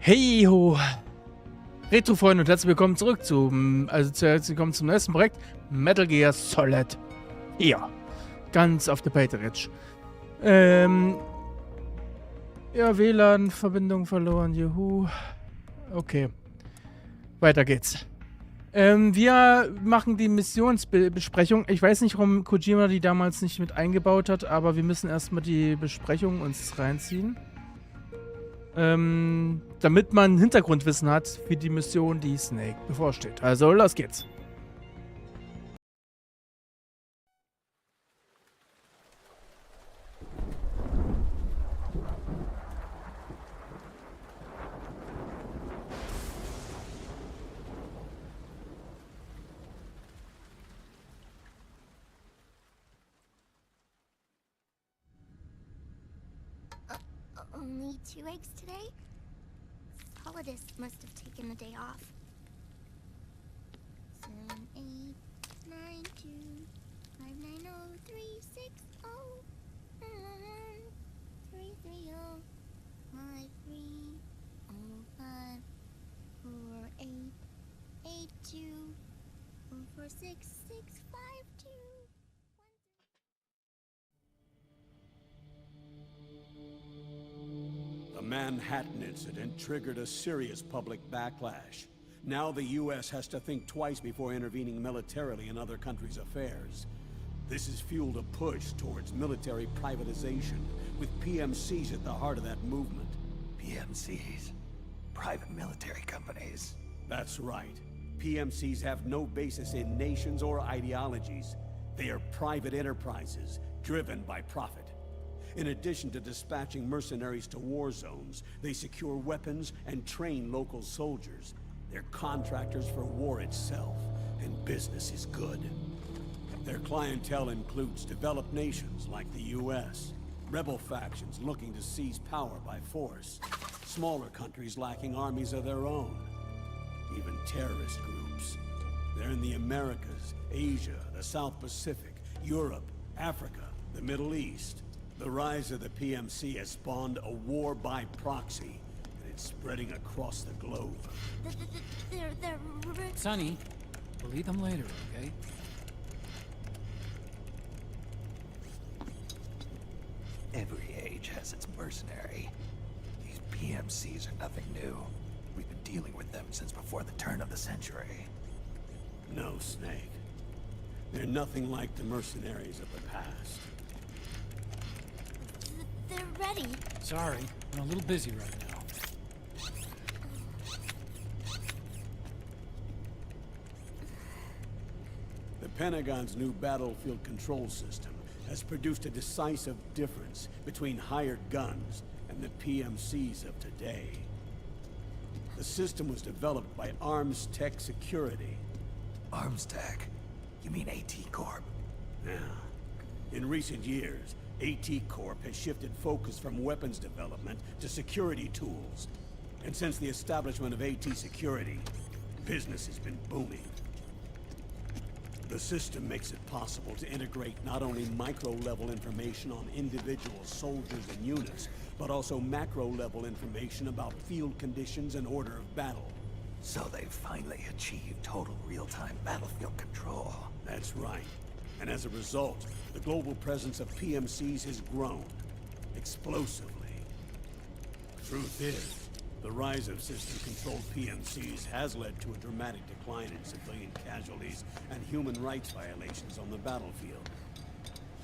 Hey ho, Retro-Freunde und herzlich willkommen zurück herzlich willkommen zum nächsten Projekt Metal Gear Solid 4. Ganz auf der Patreon. Ja, WLAN-Verbindung verloren, juhu. Okay, weiter geht's. Wir machen die Missionsbesprechung. Ich weiß nicht, warum Kojima die damals nicht mit eingebaut hat, aber wir müssen erstmal die Besprechung uns reinziehen. Damit man Hintergrundwissen hat für die Mission, die Snake bevorsteht. Also, los geht's. Only 2 eggs today? Solidus must have taken the day off. 7, 8, 9, 2, 5, 9, 0, 3, 6, 0, 3, 3, 0, 5, 3, 0, 5, 4, 8, 8, 2, 4, 4, 6, 6, 5, 2. The Manhattan incident triggered a serious public backlash. Now the U.S. has to think twice before intervening militarily in other countries' affairs. This has fueled a push towards military privatization, with PMCs at the heart of that movement. PMCs? Private military companies? That's right. PMCs have no basis in nations or ideologies. They are private enterprises, driven by profit. In addition to dispatching mercenaries to war zones, they secure weapons and train local soldiers. They're contractors for war itself, and business is good. Their clientele includes developed nations like the U.S., rebel factions looking to seize power by force, smaller countries lacking armies of their own, even terrorist groups. They're in the Americas, Asia, the South Pacific, Europe, Africa, the Middle East. The rise of the PMC has spawned a war by proxy, and it's spreading across the globe. They're Sonny, we'll eat them later, okay? Every age has its mercenary. These PMCs are nothing new. We've been dealing with them since before the turn of the century. No, Snake. They're nothing like the mercenaries of the past. They're ready. Sorry, I'm a little busy right now. The Pentagon's new battlefield control system has produced a decisive difference between hired guns and the PMCs of today. The system was developed by Arms Tech Security. Arms Tech? You mean AT Corp? Yeah. In recent years, AT Corp has shifted focus from weapons development to security tools. And since the establishment of AT Security, business has been booming. The system makes it possible to integrate not only micro-level information on individual soldiers and units, but also macro-level information about field conditions and order of battle. So they've finally achieved total real-time battlefield control. That's right. And as a result, the global presence of PMCs has grown explosively. Truth is, the rise of system-controlled PMCs has led to a dramatic decline in civilian casualties and human rights violations on the battlefield.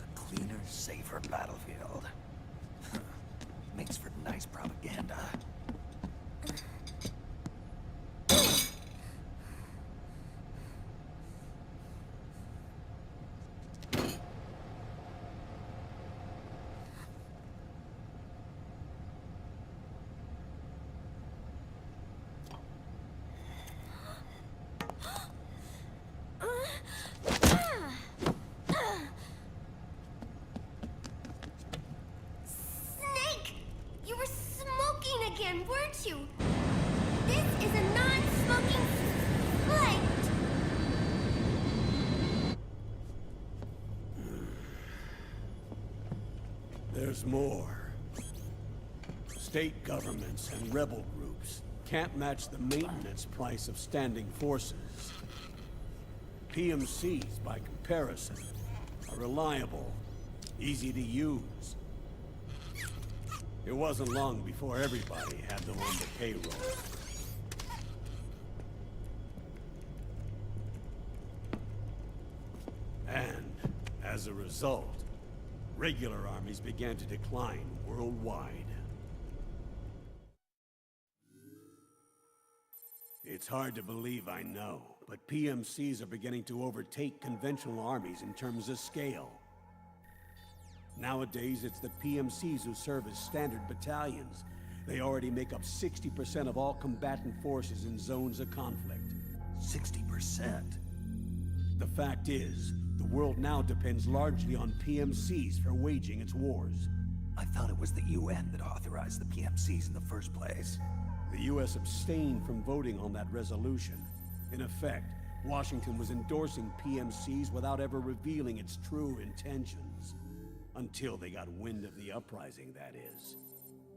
A cleaner, safer battlefield. Makes for nice propaganda. Weren't you? This is a non-smoking flight. There's more. State governments and rebel groups can't match the maintenance price of standing forces. PMCs, by comparison, are reliable, easy to use. It wasn't long before everybody had them on the payroll. And, as a result, regular armies began to decline worldwide. It's hard to believe, I know, but PMCs are beginning to overtake conventional armies in terms of scale. Nowadays, it's the PMCs who serve as standard battalions. They already make up 60% of all combatant forces in zones of conflict. 60%? The fact is, the world now depends largely on PMCs for waging its wars. I thought it was the UN that authorized the PMCs in the first place. The US abstained from voting on that resolution. In effect, Washington was endorsing PMCs without ever revealing its true intentions. Until they got wind of the uprising, that is.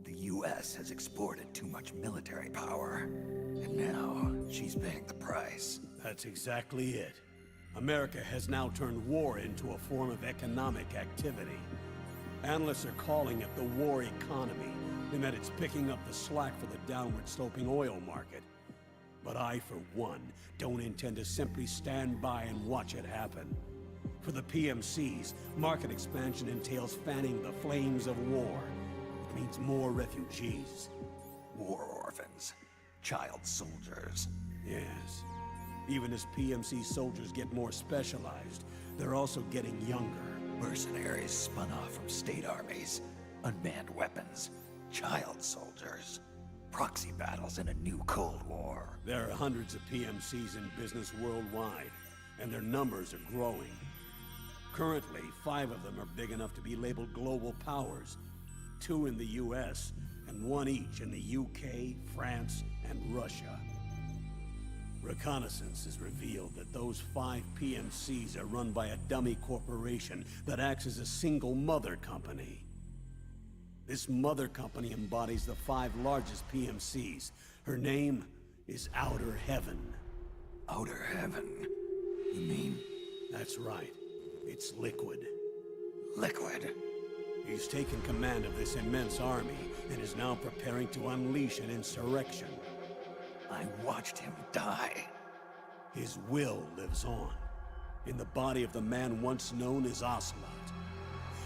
The US has exported too much military power, and now she's paying the price. That's exactly it. America has now turned war into a form of economic activity. Analysts are calling it the war economy, in that it's picking up the slack for the downward-sloping oil market. But I, for one, don't intend to simply stand by and watch it happen. For the PMCs, market expansion entails fanning the flames of war. It means more refugees. War orphans. Child soldiers. Yes. Even as PMC soldiers get more specialized, they're also getting younger. Mercenaries spun off from state armies. Unmanned weapons. Child soldiers. Proxy battles in a new Cold War. There are hundreds of PMCs in business worldwide, and their numbers are growing. Currently, 5 of them are big enough to be labeled global powers. 2 in the US, and 1 each in the UK, France, and Russia. Reconnaissance has revealed that those 5 PMCs are run by a dummy corporation that acts as a single mother company. This mother company embodies the 5 largest PMCs. Her name is Outer Heaven. Outer Heaven? You mean? That's right. It's Liquid. Liquid? He's taken command of this immense army and is now preparing to unleash an insurrection. I watched him die. His will lives on, in the body of the man once known as Ocelot.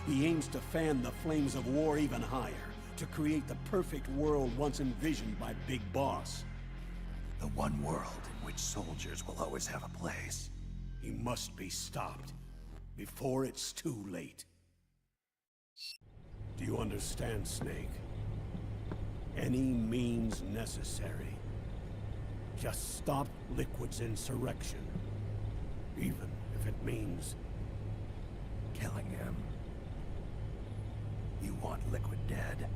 He aims to fan the flames of war even higher, to create the perfect world once envisioned by Big Boss. The one world in which soldiers will always have a place. He must be stopped, before it's too late. Do you understand, Snake? Any means necessary. Just stop Liquid's insurrection. Even if it means killing him. You want Liquid dead?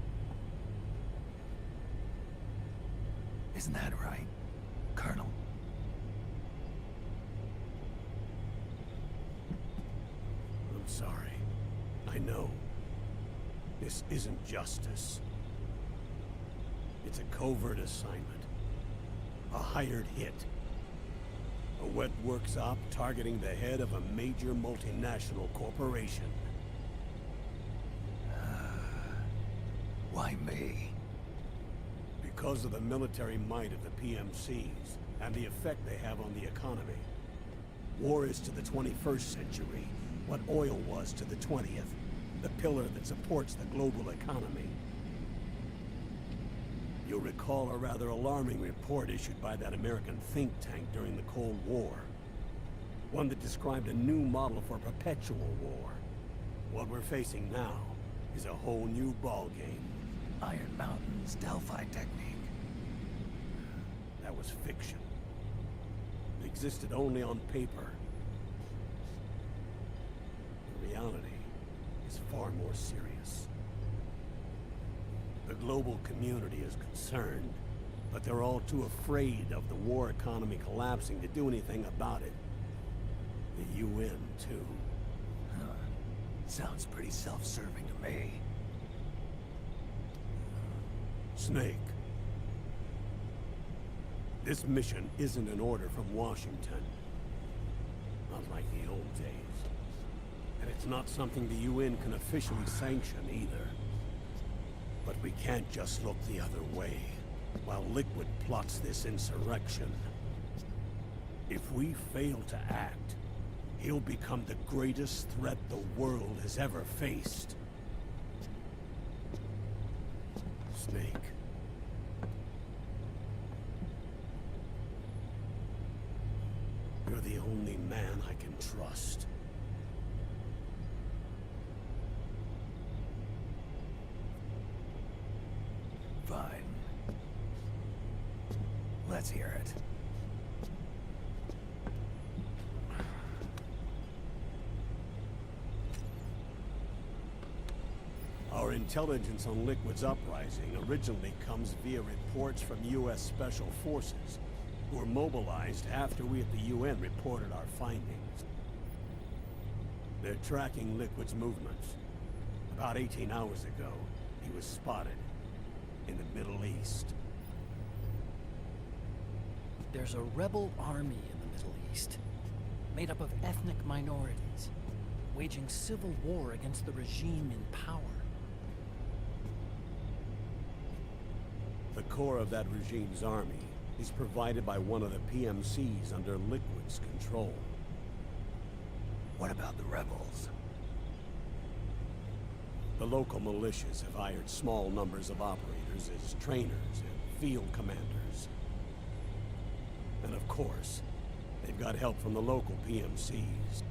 Isn't that right, Colonel? I'm sorry. I know. This isn't justice. It's a covert assignment. A hired hit. A wet works op targeting the head of a major multinational corporation. Why me? Because of the military might of the PMCs, and the effect they have on the economy. War is to the 21st century what oil was to the 20th, the pillar that supports the global economy. You'll recall a rather alarming report issued by that American think tank during the Cold War. One that described a new model for perpetual war. What we're facing now is a whole new ballgame. Iron Mountain's Delphi technique. That was fiction. It existed only on paper. The reality is far more serious. The global community is concerned, but they're all too afraid of the war economy collapsing to do anything about it. The UN, too. Huh. Sounds pretty self-serving to me. Snake. This mission isn't an order from Washington. Not like the old days. And it's not something the UN can officially sanction either. But we can't just look the other way while Liquid plots this insurrection. If we fail to act, he'll become the greatest threat the world has ever faced. Snake. You're the only man I can trust. Fine. Let's hear it. Our intelligence on Liquid's uprising originally comes via reports from U.S. Special Forces, who were mobilized after we at the UN reported our findings. They're tracking Liquid's movements. About 18 hours ago, he was spotted in the Middle East. There's a rebel army in the Middle East, made up of ethnic minorities, waging civil war against the regime in power. The core of that regime's army is provided by one of the PMCs under Liquid's control. What about the rebels? The local militias have hired small numbers of operators as trainers and field commanders. And of course, they've got help from the local PMCs.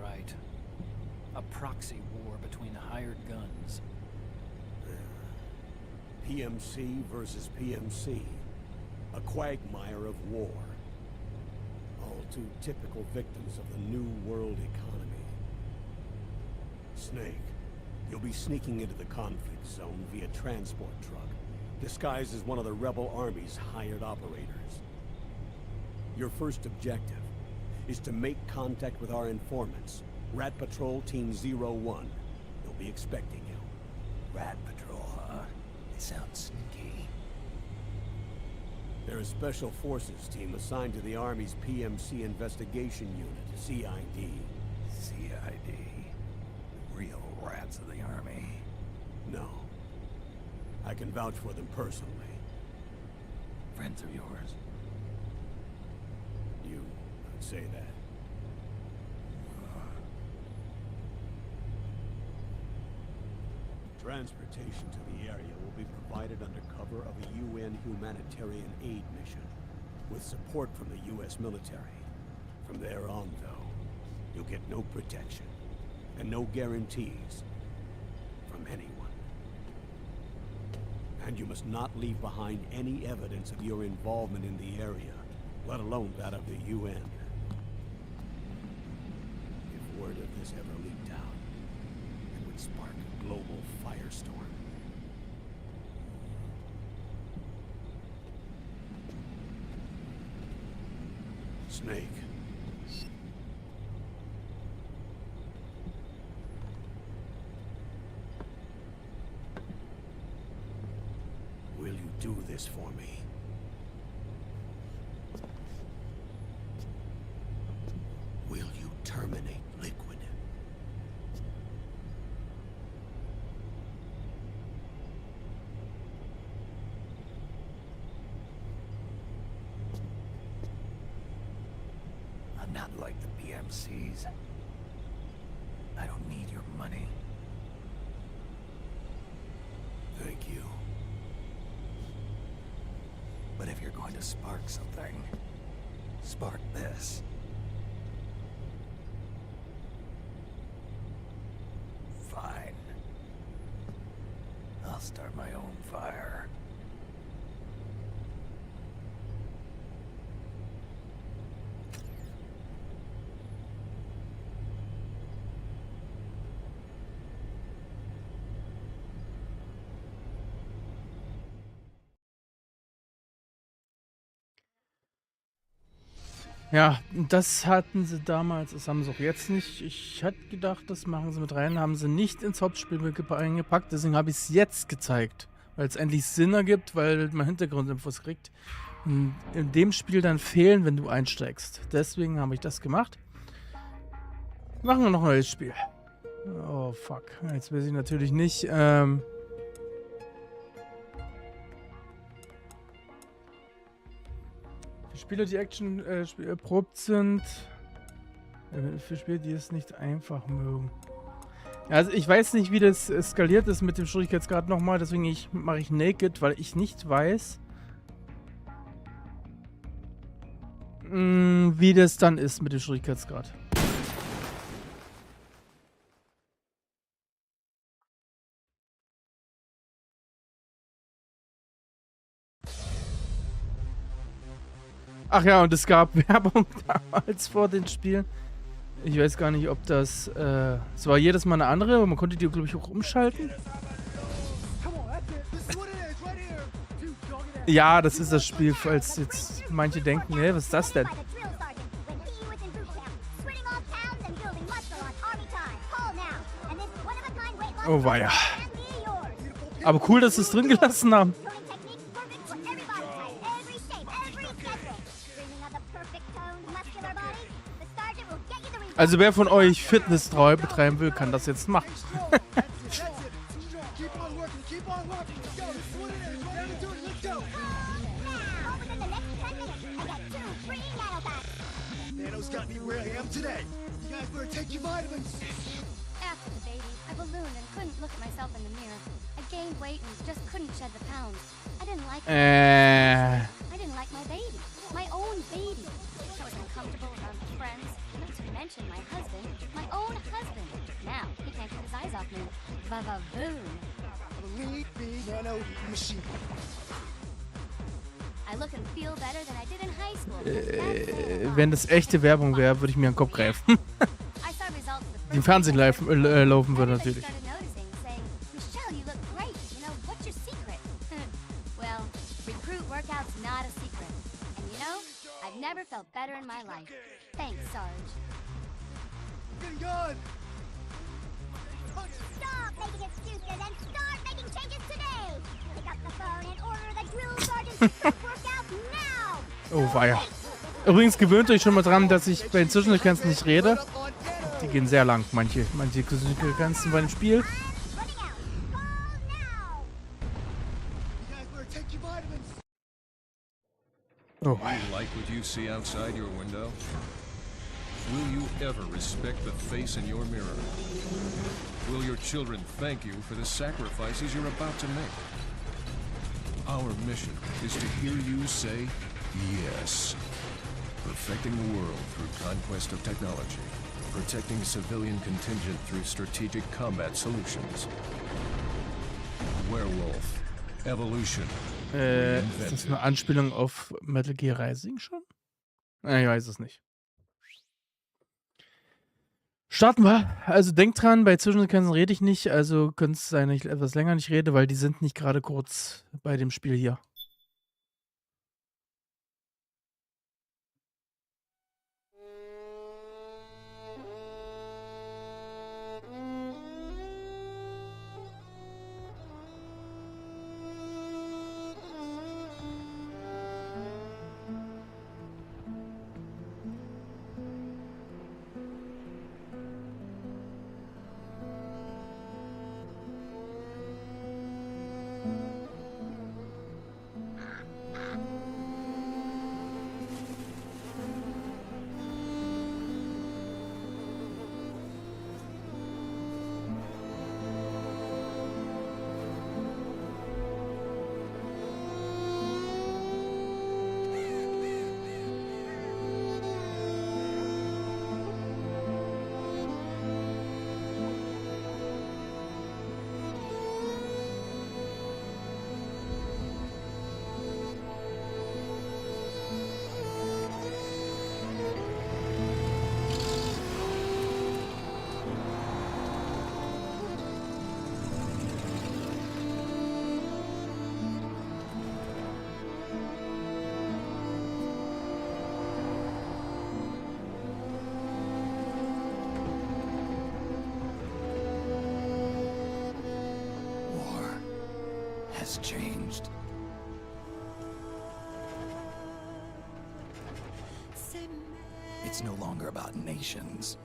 Right. A proxy war between hired guns. PMC versus PMC. A quagmire of war. All too typical victims of the New World economy. Snake, you'll be sneaking into the conflict zone via transport truck, disguised as one of the rebel army's hired operators. Your first objective is to make contact with our informants, Rat Patrol Team 01. They'll be expecting you. Rat Patrol, huh? It sounds sneaky. They're a special forces team assigned to the Army's PMC investigation unit, CID. CID. Real rats of the Army. No. I can vouch for them personally. Friends of yours? You could say that. Transportation to the area will be provided under cover of a UN humanitarian aid mission, with support from the US military. From there on, though, you'll get no protection, and no guarantees from anyone. And you must not leave behind any evidence of your involvement in the area, let alone that of the UN. If word of this ever leaked out, it would spark a global firestorm. Snake. Will you do this for me? Will you terminate Liquid? I'm not like the PMCs. I don't need your money. Thank you. But if you're going to spark something, spark this. Fine. I'll start my own fire. Ja, das hatten sie damals, das haben sie auch jetzt nicht. Ich hatte gedacht, das machen sie mit rein, haben sie nicht ins Hauptspiel eingepackt, deswegen habe ich es jetzt gezeigt. Weil es endlich Sinn ergibt, weil man Hintergrundinfos kriegt. Und in dem Spiel dann fehlen, wenn du einsteigst. Deswegen habe ich das gemacht. Machen wir noch ein neues Spiel. Oh, fuck. Jetzt weiß ich natürlich nicht, wie Spiele, die Action erprobt sind. Für Spiele, die es nicht einfach mögen. Ja, also ich weiß nicht, wie das skaliert ist mit dem Schwierigkeitsgrad nochmal, deswegen mache ich Naked, weil ich nicht weiß, wie das dann ist mit dem Schwierigkeitsgrad. Ach ja, und es gab Werbung damals vor den Spielen. Ich weiß gar nicht, ob das... es war jedes Mal eine andere, aber man konnte die, glaube ich, auch umschalten. Ja, das ist das Spiel, falls jetzt manche denken, hey, was ist das denn? Oh weia. Aber cool, dass sie es drin gelassen haben. Also wer von euch Fitness betreiben will, kann das jetzt machen. After the baby, I ballooned and couldn't look at myself in the mirror. I gained weight and just couldn't shed the pounds. I didn't like it. I didn't like my baby. My own baby. I was uncomfortable around my friends, not to mention my husband. My own husband. Now, he can't keep his eyes off me. Va-va-voom. I look and feel better than I did in high school. Wenn das echte Werbung wäre, würde ich mir an den Kopf greifen. I saw results of the Die im Fernsehen laufen würde natürlich. Everybody started noticing, saying, Michelle, you look great. You know, what's your secret? Well, recruit workout's not a secret. And you know, I've never felt better in my life. Thanks, Sarge. Stop making excuses and start making changes today. Pick up the phone and order the drill sergeant's workout now. Oh weia. Übrigens gewöhnt euch schon mal dran, dass ich bei den Zwischensequenzen nicht rede. Die gehen sehr lang, manche Sequenzen bei dem Spiel. Oh. Do you like what you see outside your window? Will you ever respect the face in your mirror? Will your children thank you for the sacrifices you're about to make? Our mission is to hear you say yes. Perfecting the world through conquest of technology. Protecting civilian contingent through strategic combat solutions. Werewolf. Evolution. Ist das eine Anspielung auf Metal Gear Rising schon? Ich weiß es nicht. Starten wir. Also denkt dran, bei Zwischensequenzen rede ich nicht, also könnte es sein, dass ich etwas länger nicht rede, weil die sind nicht gerade kurz bei dem Spiel hier. has changed. It's no longer about nations,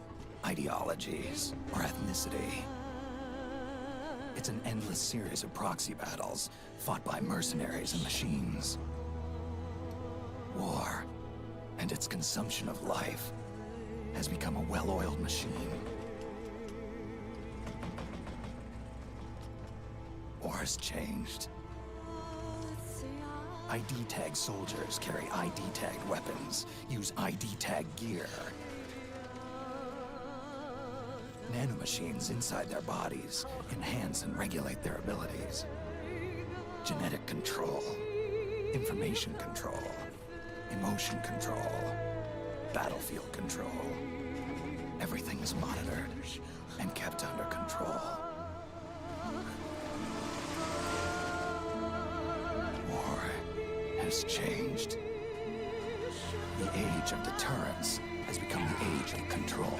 ideologies, or ethnicity. It's an endless series of proxy battles fought by mercenaries and machines. War and its consumption of life has become a well-oiled machine. War has changed. ID tag soldiers carry ID tagged weapons, use ID tag gear. Nanomachines inside their bodies enhance and regulate their abilities. Genetic control, information control, emotion control, battlefield control. Everything is monitored and kept under control. War has changed. The age of deterrence has become the age of control.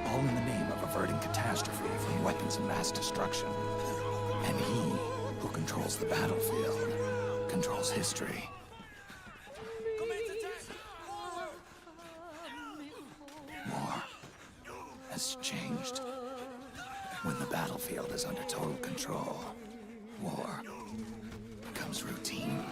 All in the name of averting catastrophe from weapons of mass destruction. And he who controls the battlefield controls history. War has changed. When the battlefield is under total control, war becomes routine.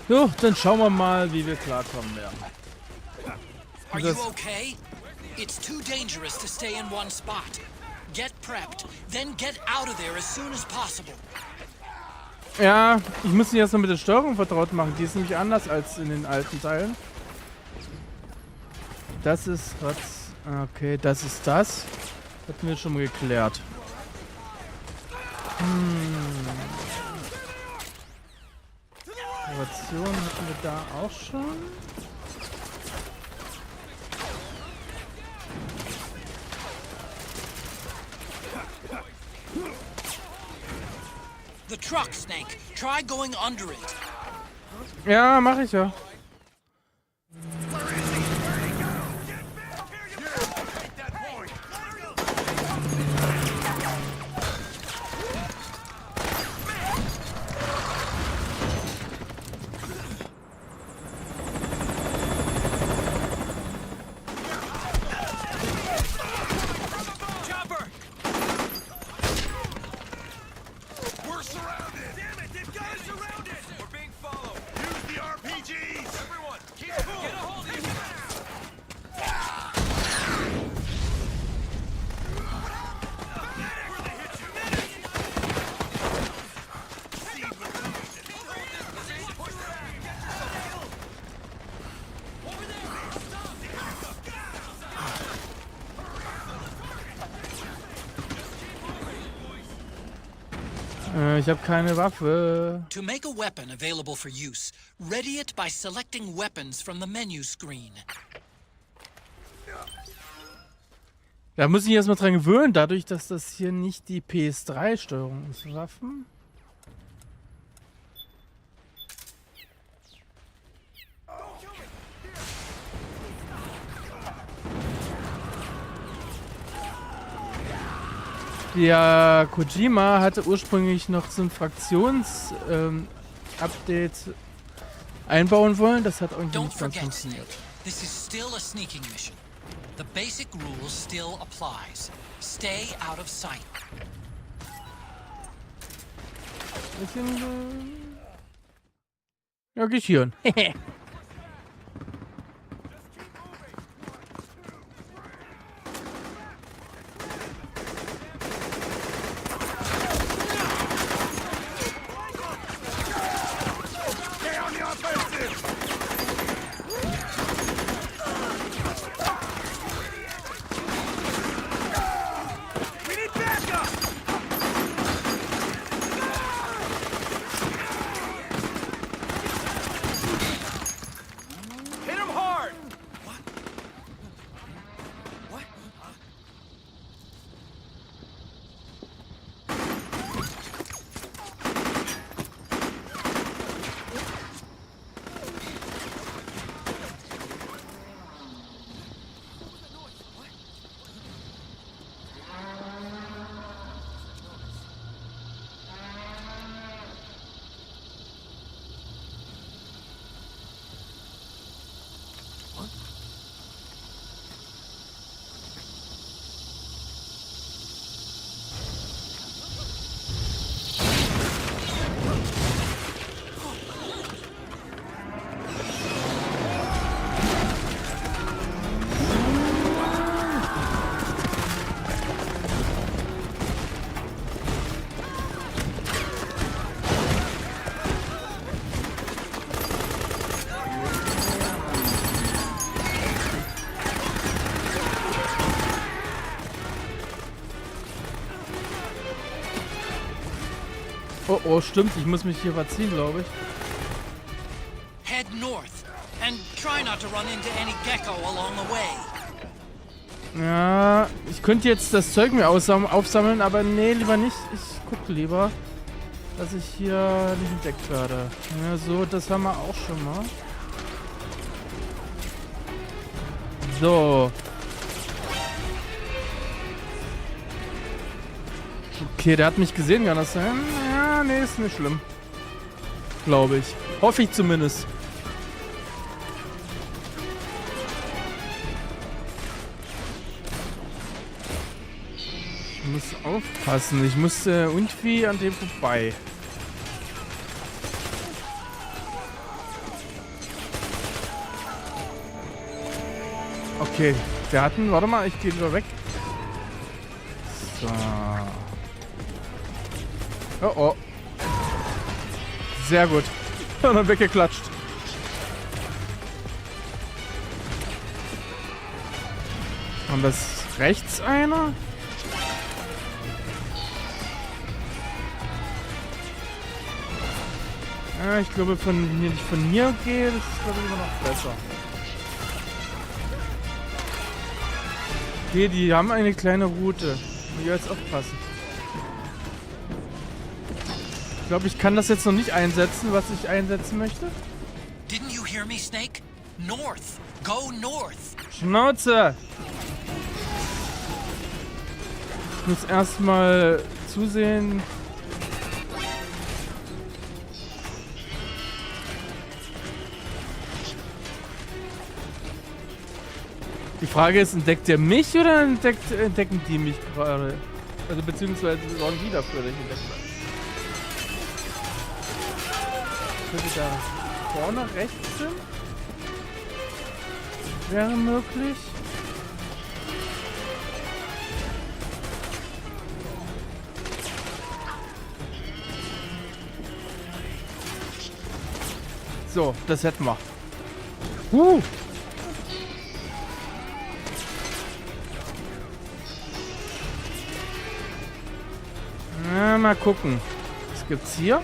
Jo, dann schauen wir mal, wie wir klarkommen werden. Are you okay? It's too dangerous to stay in one spot. Get prepped, then get out of there as soon as possible. Ja, ich muss mich erstmal mit der Steuerung vertraut machen. Die ist nämlich anders als in den alten Teilen. Das ist was. Okay, das ist das. Hatten wir schon mal geklärt. Operation hatten wir da auch schon. The truck, Snake. Try going under it. Ja, mache ich ja. Ich habe keine Waffe. To make a weapon available for use, ready it by selecting weapons from the menu screen. Da muss ich erstmal dran gewöhnen, dadurch, dass das hier nicht die PS3-Steuerung ist. Waffen? Der Kojima hatte ursprünglich noch so ein Fraktions-Update einbauen wollen. Das hat irgendwie nicht ganz funktioniert. This is still a sneaking mission. The basic rules still applies. Stay out of sight. Bisschen, ja, Geschirr. Oh, oh, stimmt. Ich muss mich hier verziehen, glaube ich. Head north and try not to run into any gecko along the way. Ja, ich könnte jetzt das Zeug mir aufsammeln, aber nee, lieber nicht. Ich gucke lieber, dass ich hier nicht entdeckt werde. Ja, so, das haben wir auch schon mal. So. Okay, der hat mich gesehen, kann das sein? Ja, nee, ist nicht schlimm. Glaube ich. Hoffe ich zumindest. Ich muss aufpassen. Ich muss irgendwie an dem vorbei. Okay, wir hatten... Warte mal, ich gehe lieber weg. So. Oh oh. Sehr gut. Und dann weggeklatscht. Und das ist rechts einer? Ja, ich glaube, wenn ich von hier gehe, das ist glaube ich immer noch besser. Okay, die haben eine kleine Route. Und hier jetzt aufpassen. Ich glaube, ich kann das jetzt noch nicht einsetzen, was ich einsetzen möchte. Didn't you hear me, Snake? North. Go north. Schnauze! Ich muss erstmal zusehen. Die Frage ist, entdeckt der mich oder entdecken die mich gerade? Also beziehungsweise sorgen die dafür, dass ich entdeckt werde. Könnte da vorne rechts sind? Wäre möglich. So, das hätten wir. Na, mal gucken. Was gibt's hier?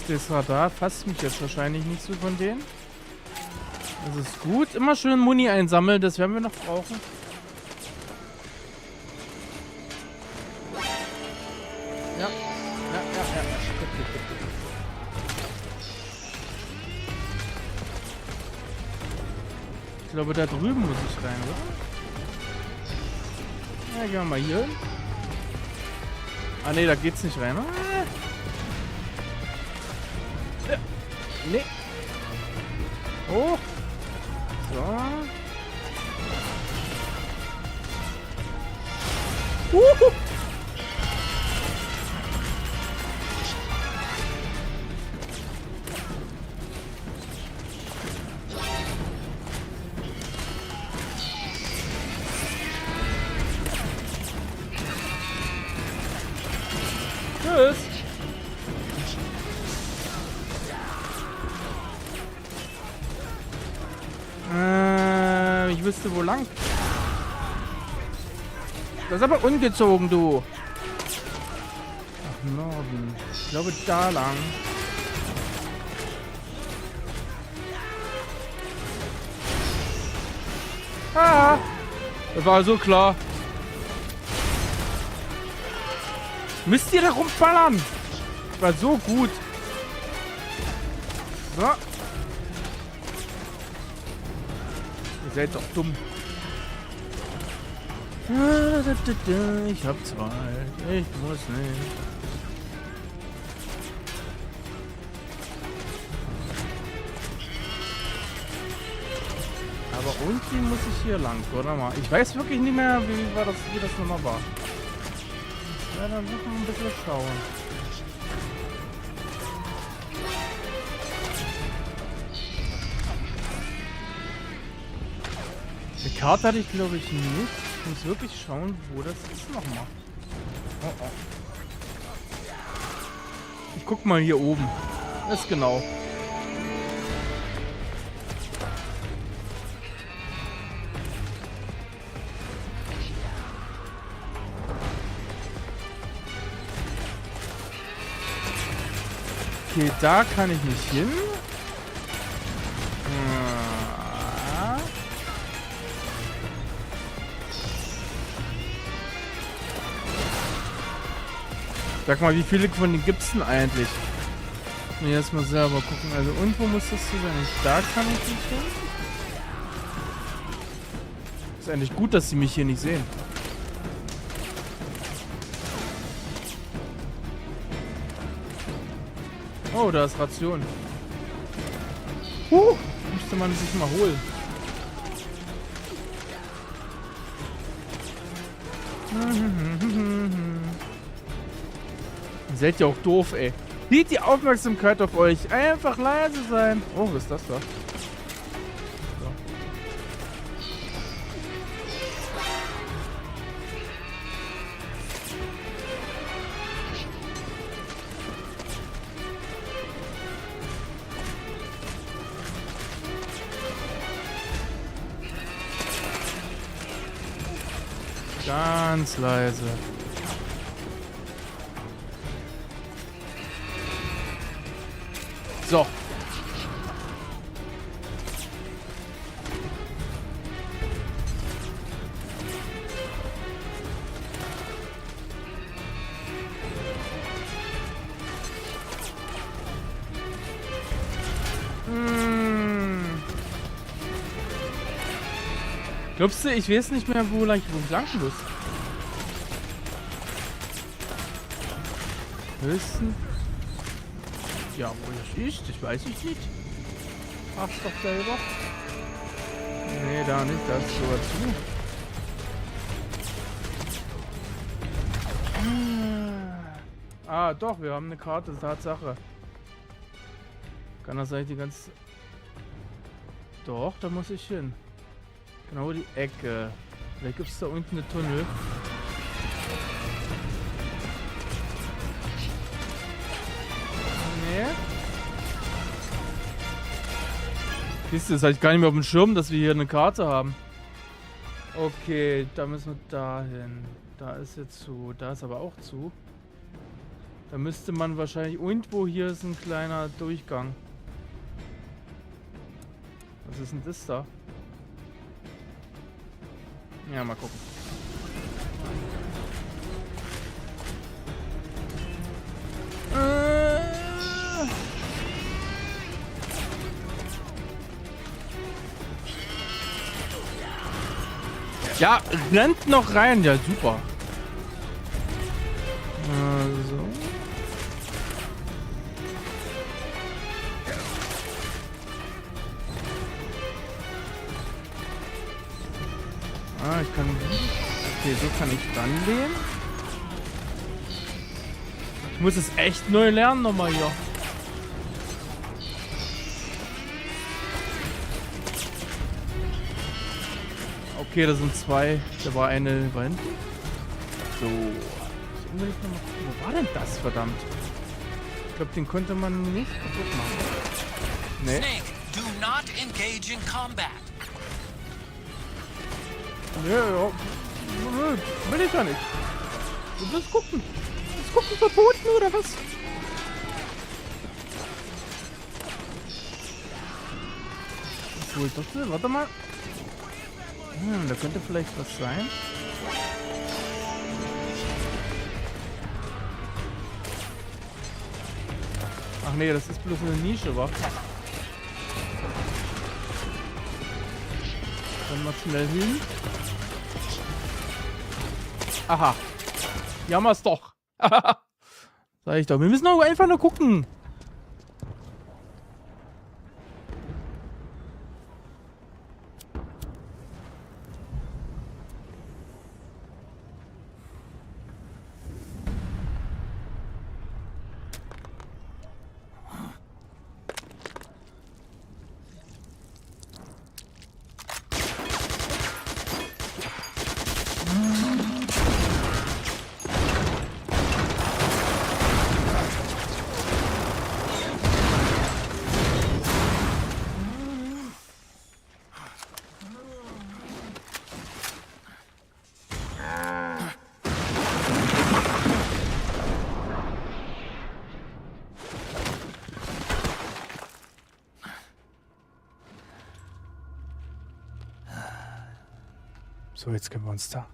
Das Radar fasst mich jetzt wahrscheinlich nicht so von denen. Das ist gut. Immer schön Muni einsammeln, das werden wir noch brauchen. Ja. Ich glaube, da drüben muss ich rein, oder? Na, gehen wir mal hier hin. Ah, ne, da geht's nicht rein. Nee. Oh. So. Tschüss. Ich wüsste wo lang. Das ist aber ungezogen, du. Ach, Norden. Ich glaube da lang. Ah! Das war so klar. Müsst ihr da rumballern? Das war so gut. So. Ihr seid doch dumm. Ich hab Zeit. Ich muss nicht. Aber irgendwie muss ich hier lang, oder mal? Ich weiß wirklich nicht mehr, wie das nochmal war. Ja, dann muss man ein bisschen schauen. Eine Karte hatte ich glaube ich nicht. Ich muss wirklich schauen, wo das ist nochmal. Oh oh. Ich guck mal hier oben. Das ist genau. Okay, da kann ich nicht hin. Sag mal, wie viele von denen gibt's denn eigentlich? Nee, erstmal selber gucken. Also, und wo muss das hier sein? Da kann ich nicht hin. Ist eigentlich gut, dass sie mich hier nicht sehen. Oh, da ist Ration. Müsste man sich mal holen. Ihr seid ja auch doof, ey. Zieht die Aufmerksamkeit auf euch. Einfach leise sein. Oh, was ist das da? So. Ganz leise. So. Glaubst du, ich weiß nicht mehr, wo ich lang muss? Höchstens. Ja, wo ich weiß ich nicht. Mach's doch selber. Nee, da nicht, da ist sogar zu. Ah, doch, wir haben eine Karte, Tatsache. Kann das sein, die ganze... Doch, da muss ich hin. Genau die Ecke. Vielleicht gibt es da unten eine Tunnel. Nee. Siehst du, das hatte ich gar nicht mehr auf dem Schirm, dass wir hier eine Karte haben. Okay, da müssen wir dahin. Da ist jetzt zu. Da ist aber auch zu. Da müsste man wahrscheinlich... Irgendwo hier ist ein kleiner Durchgang. Was ist denn das da? Ja, mal gucken. Ja, rennt noch rein. Ja, super. So. Ich kann... Okay, so kann ich ranlehnen. Ich muss es echt neu lernen nochmal hier. Okay, das sind zwei. Da war eine Wand. So. Unbedingt noch mal gucken. Wo war denn das, verdammt? Ich glaube, den konnte man nicht kaputt machen. Nee. Snake, do not engage in combat. Nee, ja. Nö, will ich ja nicht. Du willst gucken. Ist Gucken verboten, oder was? Obwohl, das, warte mal. Da könnte vielleicht was sein. Ach nee, das ist bloß eine Nische, wa? Dann mal schnell hin. Aha. Ja, mal's doch. Sag ich doch. Wir müssen auch einfach nur gucken. So, jetzt können wir uns da.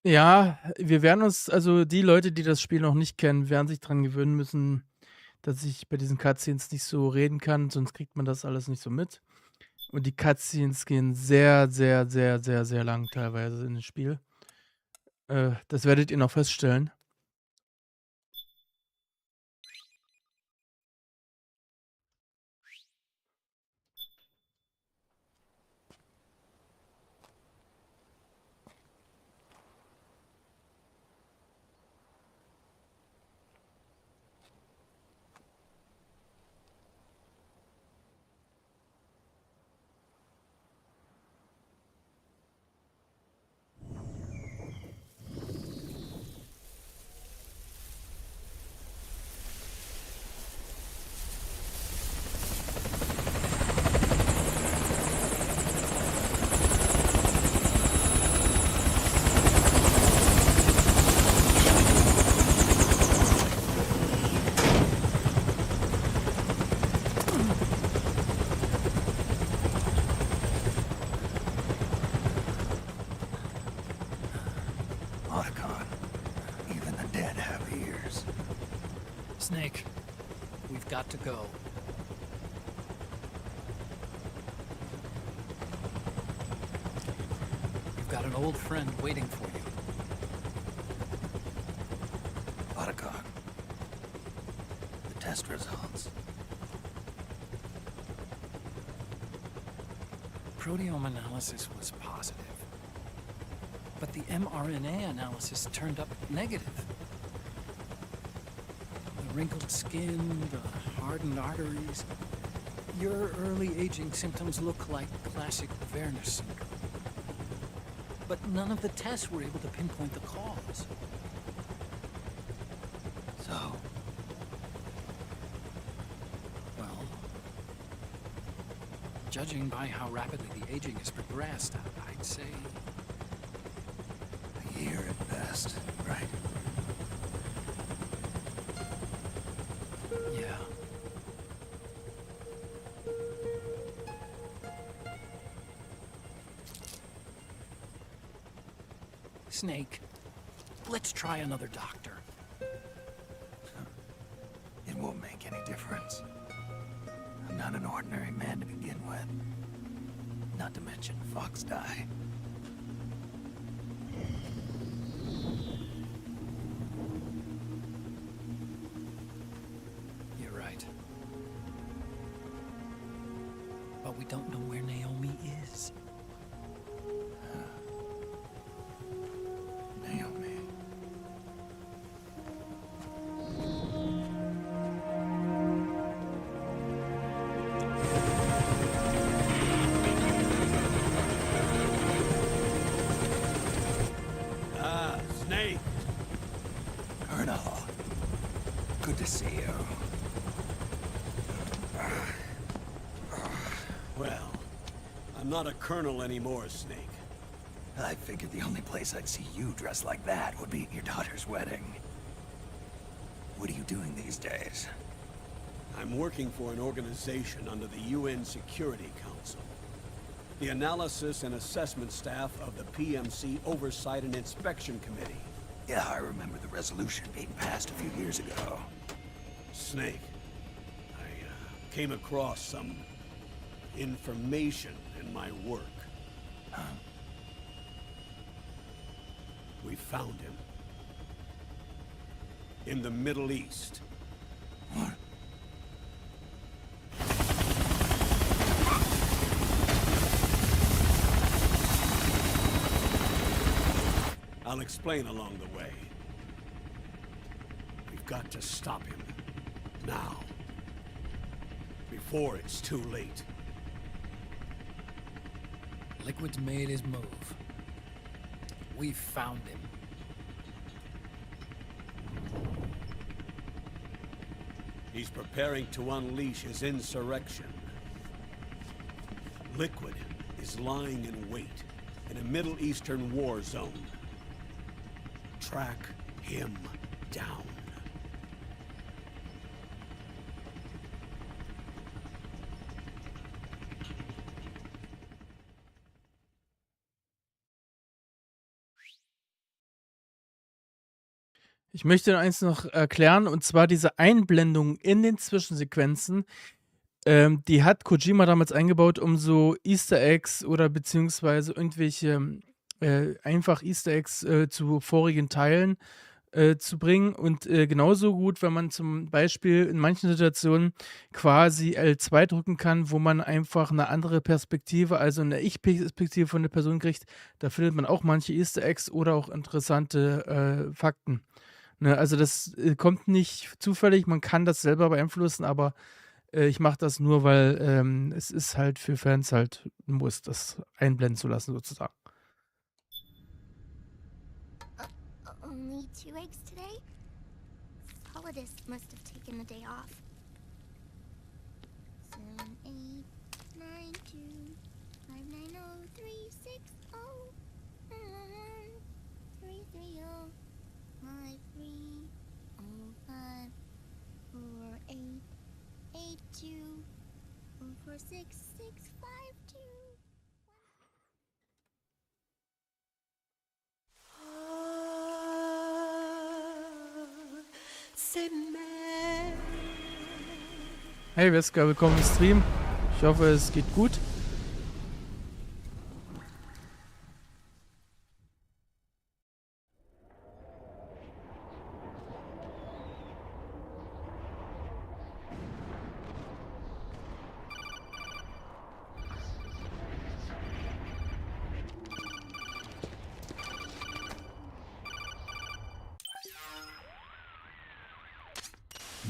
Ja, wir werden uns, also die Leute, die das Spiel noch nicht kennen, werden sich dran gewöhnen müssen, dass ich bei diesen Cutscenes nicht so reden kann, sonst kriegt man das alles nicht so mit. Und die Cutscenes gehen sehr, sehr, sehr, sehr, sehr lang teilweise in dem Spiel. Das werdet ihr noch feststellen. Otacon, even the dead have ears. Snake, we've got to go. You've got an old friend waiting for you. Otacon, the test results. Proteome analysis was positive, but the mRNA analysis turned up negative. The wrinkled skin, the hardened arteries. Your early aging symptoms look like classic Werner syndrome. But none of the tests were able to pinpoint the cause. So, Well, judging by how rapidly the aging has progressed, I'd say a year at best, right? yeah. Snake, let's try another doctor. It won't make any difference. I'm not an ordinary man to begin with. Not to mention Fox die. You're right. But we don't know where Naomi is. Naomi. Ah, Snake. Colonel. Good to see you. Well, I'm not a colonel anymore, Snake. I figured the only place I'd see you dressed like that would be at your daughter's wedding. What are you doing these days? I'm working for an organization under the UN Security Council. The Analysis and Assessment Staff of the PMC Oversight and Inspection Committee. Yeah, I remember the resolution being passed a few years ago. Snake, I came across some information in my work. Huh? We found him. In the Middle East. What? I'll explain along the way. We've got to stop him. Now. Before it's too late. Liquid's made his move. We've found him. He's preparing to unleash his insurrection. Liquid is lying in wait in a Middle Eastern war zone. Track him down. Ich möchte eins noch erklären, und zwar diese Einblendung in den Zwischensequenzen, die hat Kojima damals eingebaut, um so Easter Eggs oder beziehungsweise irgendwelche einfach Easter Eggs zu vorigen Teilen zu bringen. Und genauso gut, wenn man zum Beispiel in manchen Situationen quasi L2 drücken kann, wo man einfach eine andere Perspektive, also eine Ich-Perspektive von der Person kriegt, da findet man auch manche Easter Eggs oder auch interessante Fakten. Ne, also das kommt nicht zufällig, man kann das selber beeinflussen, aber ich mache das nur, weil es ist halt für Fans halt ein Muss, das einblenden zu lassen sozusagen. Only 2 eggs today? Holidays must have taken the day off. 7, 8, 9, 2, 5, 9, 0, 3, 6, 0, 3, 3, 0, 5, 3, 0, 5, 4, 8, 8, 2, 4, 6, 6, 5, 2. Hey Wesker, willkommen im Stream. Ich hoffe, es geht gut.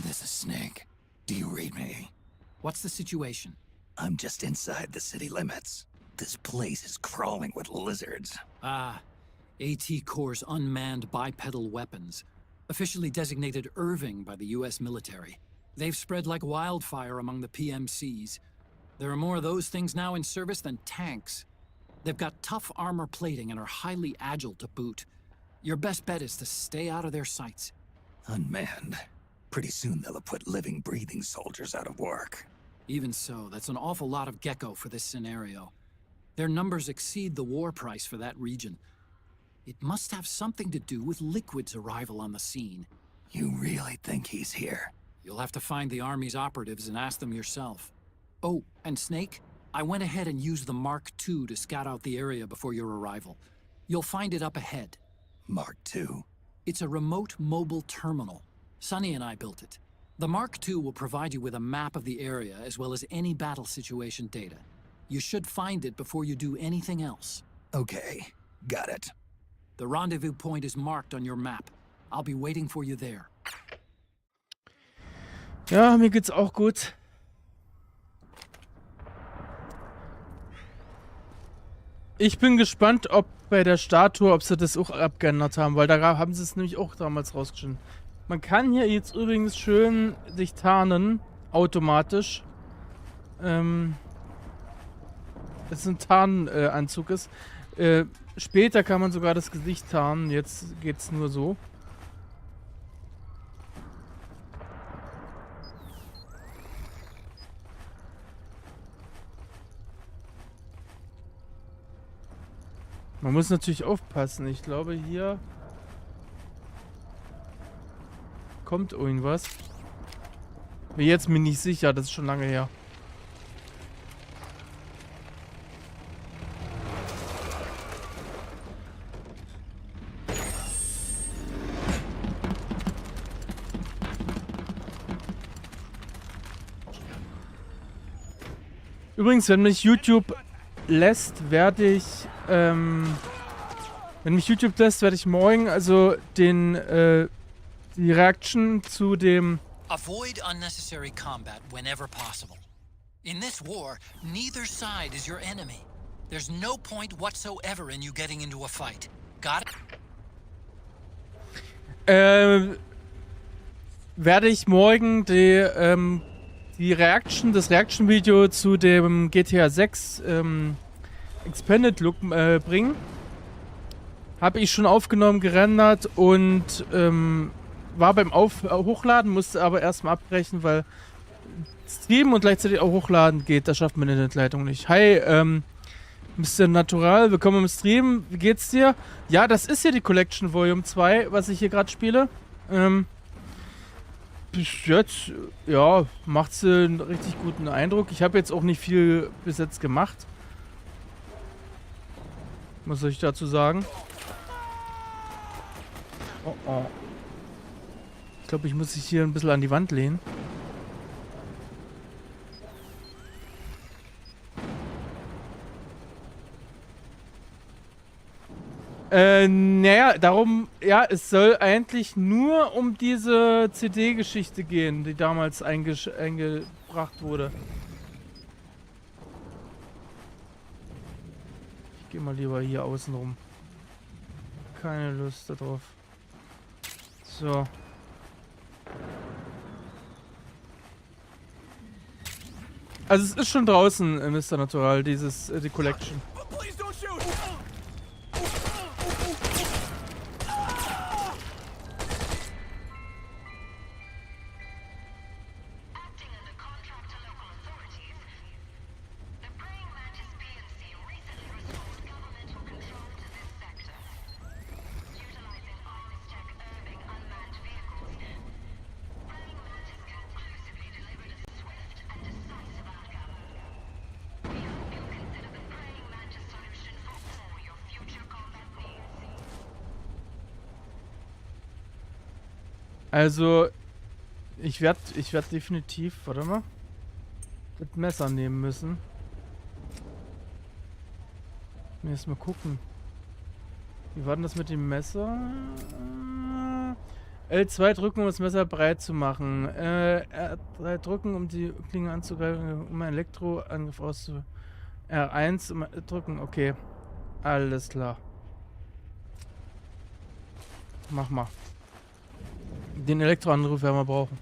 This is Snake. Do you read me? What's the situation? I'm just inside the city limits. This place is crawling with lizards. Ah, AT Corps' unmanned bipedal weapons. Officially designated Irving by the US military. They've spread like wildfire among the PMCs. There are more of those things now in service than tanks. They've got tough armor plating and are highly agile to boot. Your best bet is to stay out of their sights. Unmanned. Pretty soon they'll have put living, breathing soldiers out of work. Even so, that's an awful lot of gecko for this scenario. Their numbers exceed the war price for that region. It must have something to do with Liquid's arrival on the scene. You really think he's here? You'll have to find the Army's operatives and ask them yourself. Oh, and Snake, I went ahead and used the Mark II to scout out the area before your arrival. You'll find it up ahead. Mark II? It's a remote mobile terminal. Sonny and I built it. The Mark II will provide you with a map of the area as well as any battle situation data. You should find it before you do anything else. Okay, got it. The rendezvous point is marked on your map. I'll be waiting for you there. Ja, mir geht's auch gut. Ich bin gespannt, ob bei der Statue, ob sie das auch abgeändert haben, weil da haben sie es nämlich auch damals rausgeschnitten. Man kann hier jetzt übrigens schön sich tarnen, automatisch. Das ist ein Tarnanzug ist. Später kann man sogar das Gesicht tarnen, jetzt geht's nur so. Man muss natürlich aufpassen, ich glaube hier kommt irgendwas. Bin jetzt mir nicht sicher, das ist schon lange her. Übrigens, wenn mich YouTube lässt, werde ich, wenn mich YouTube lässt, werde ich morgen also die Reaction zu dem... Avoid unnecessary combat whenever possible. In this war, neither side is your enemy. There's no point whatsoever in you getting into a fight. Got it? Werde ich morgen das Reaction-Video zu dem GTA 6 Expanded Look bringen. Habe ich schon aufgenommen, gerendert und war beim Hochladen, musste aber erstmal abbrechen, weil streamen und gleichzeitig auch hochladen geht. Das schafft meine Internetleitung nicht. Hi, Mr. Natural, willkommen im Stream. Wie geht's dir? Ja, das ist hier die Collection Volume 2, was ich hier gerade spiele. Bis jetzt, ja, macht sie einen richtig guten Eindruck. Ich habe jetzt auch nicht viel bis jetzt gemacht. Was soll ich dazu sagen? Oh, oh. Ich glaube, ich muss mich hier ein bisschen an die Wand lehnen. Naja, darum, ja, es soll eigentlich nur um diese CD-Geschichte gehen, die damals eingebracht wurde. Ich gehe mal lieber hier außen rum. Keine Lust darauf. So. Also es ist schon draußen, Mr. Natural, die Collection. Also, ich werd definitiv, warte mal, das Messer nehmen müssen. Erst mal gucken. Wie war denn das mit dem Messer? L2 drücken, um das Messer breit zu machen. R3 drücken, um die Klinge anzugreifen, um einen Elektroangriff auszuführen. R1 drücken, okay. Alles klar. Mach mal. Den Elektroanruf werden wir brauchen.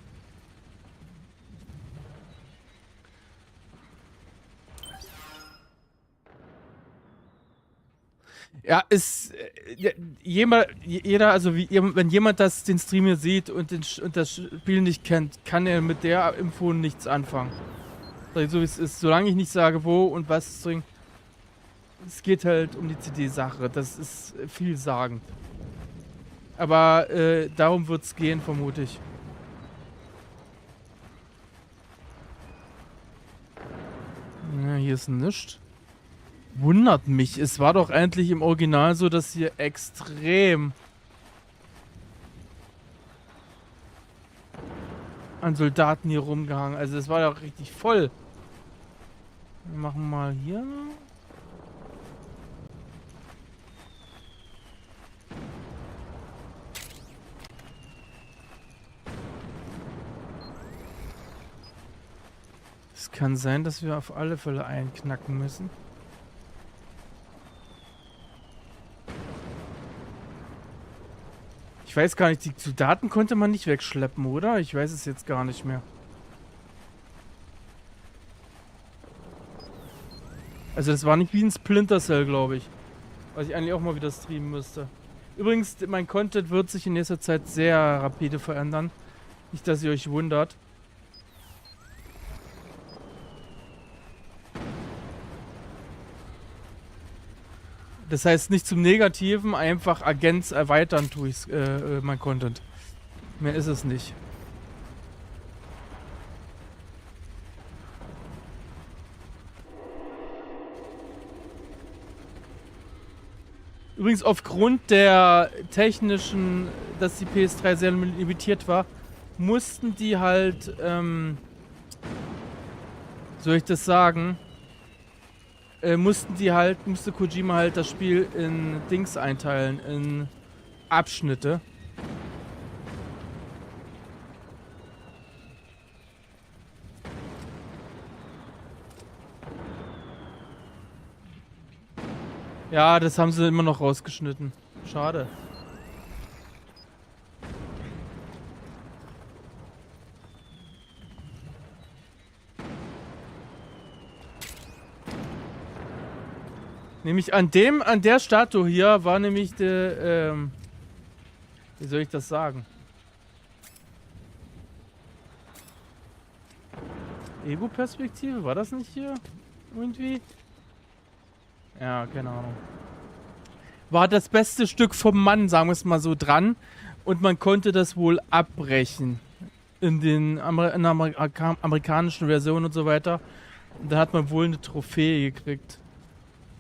Ja, ist jeder, also wenn jemand den Stream hier sieht und das Spiel nicht kennt, kann er mit der Info nichts anfangen. So wie es ist, solange ich nicht sage, wo und was es bringt. Es geht halt um die CD-Sache, das ist vielsagend. Aber darum wird es gehen, vermute ich. Ja, hier ist nichts. Wundert mich. Es war doch eigentlich im Original so, dass hier extrem an Soldaten hier rumgehangen. Also es war doch richtig voll. Wir machen mal hier. Es kann sein, dass wir auf alle Fälle einknacken müssen. Ich weiß gar nicht, die Soldaten konnte man nicht wegschleppen, oder? Ich weiß es jetzt gar nicht mehr. Also das war nicht wie ein Splinter Cell, glaube ich. Was ich eigentlich auch mal wieder streamen müsste. Übrigens, mein Content wird sich in nächster Zeit sehr rapide verändern. Nicht, dass ihr euch wundert. Das heißt nicht zum Negativen, einfach Agents erweitern tue ich mein Content. Mehr ist es nicht. Übrigens aufgrund der technischen, dass die PS3 sehr limitiert war, mussten die halt, soll ich das sagen? Musste Kojima halt das Spiel in Dings einteilen, in Abschnitte. Ja, das haben sie immer noch rausgeschnitten. Schade. Nämlich an der Statue hier war nämlich der, wie soll ich das sagen? Ego-Perspektive? War das nicht hier? Irgendwie? Ja, keine Ahnung. War das beste Stück vom Mann, sagen wir es mal so, dran. Und man konnte das wohl abbrechen. In den amerikanischen Versionen und so weiter. Da hat man wohl eine Trophäe gekriegt.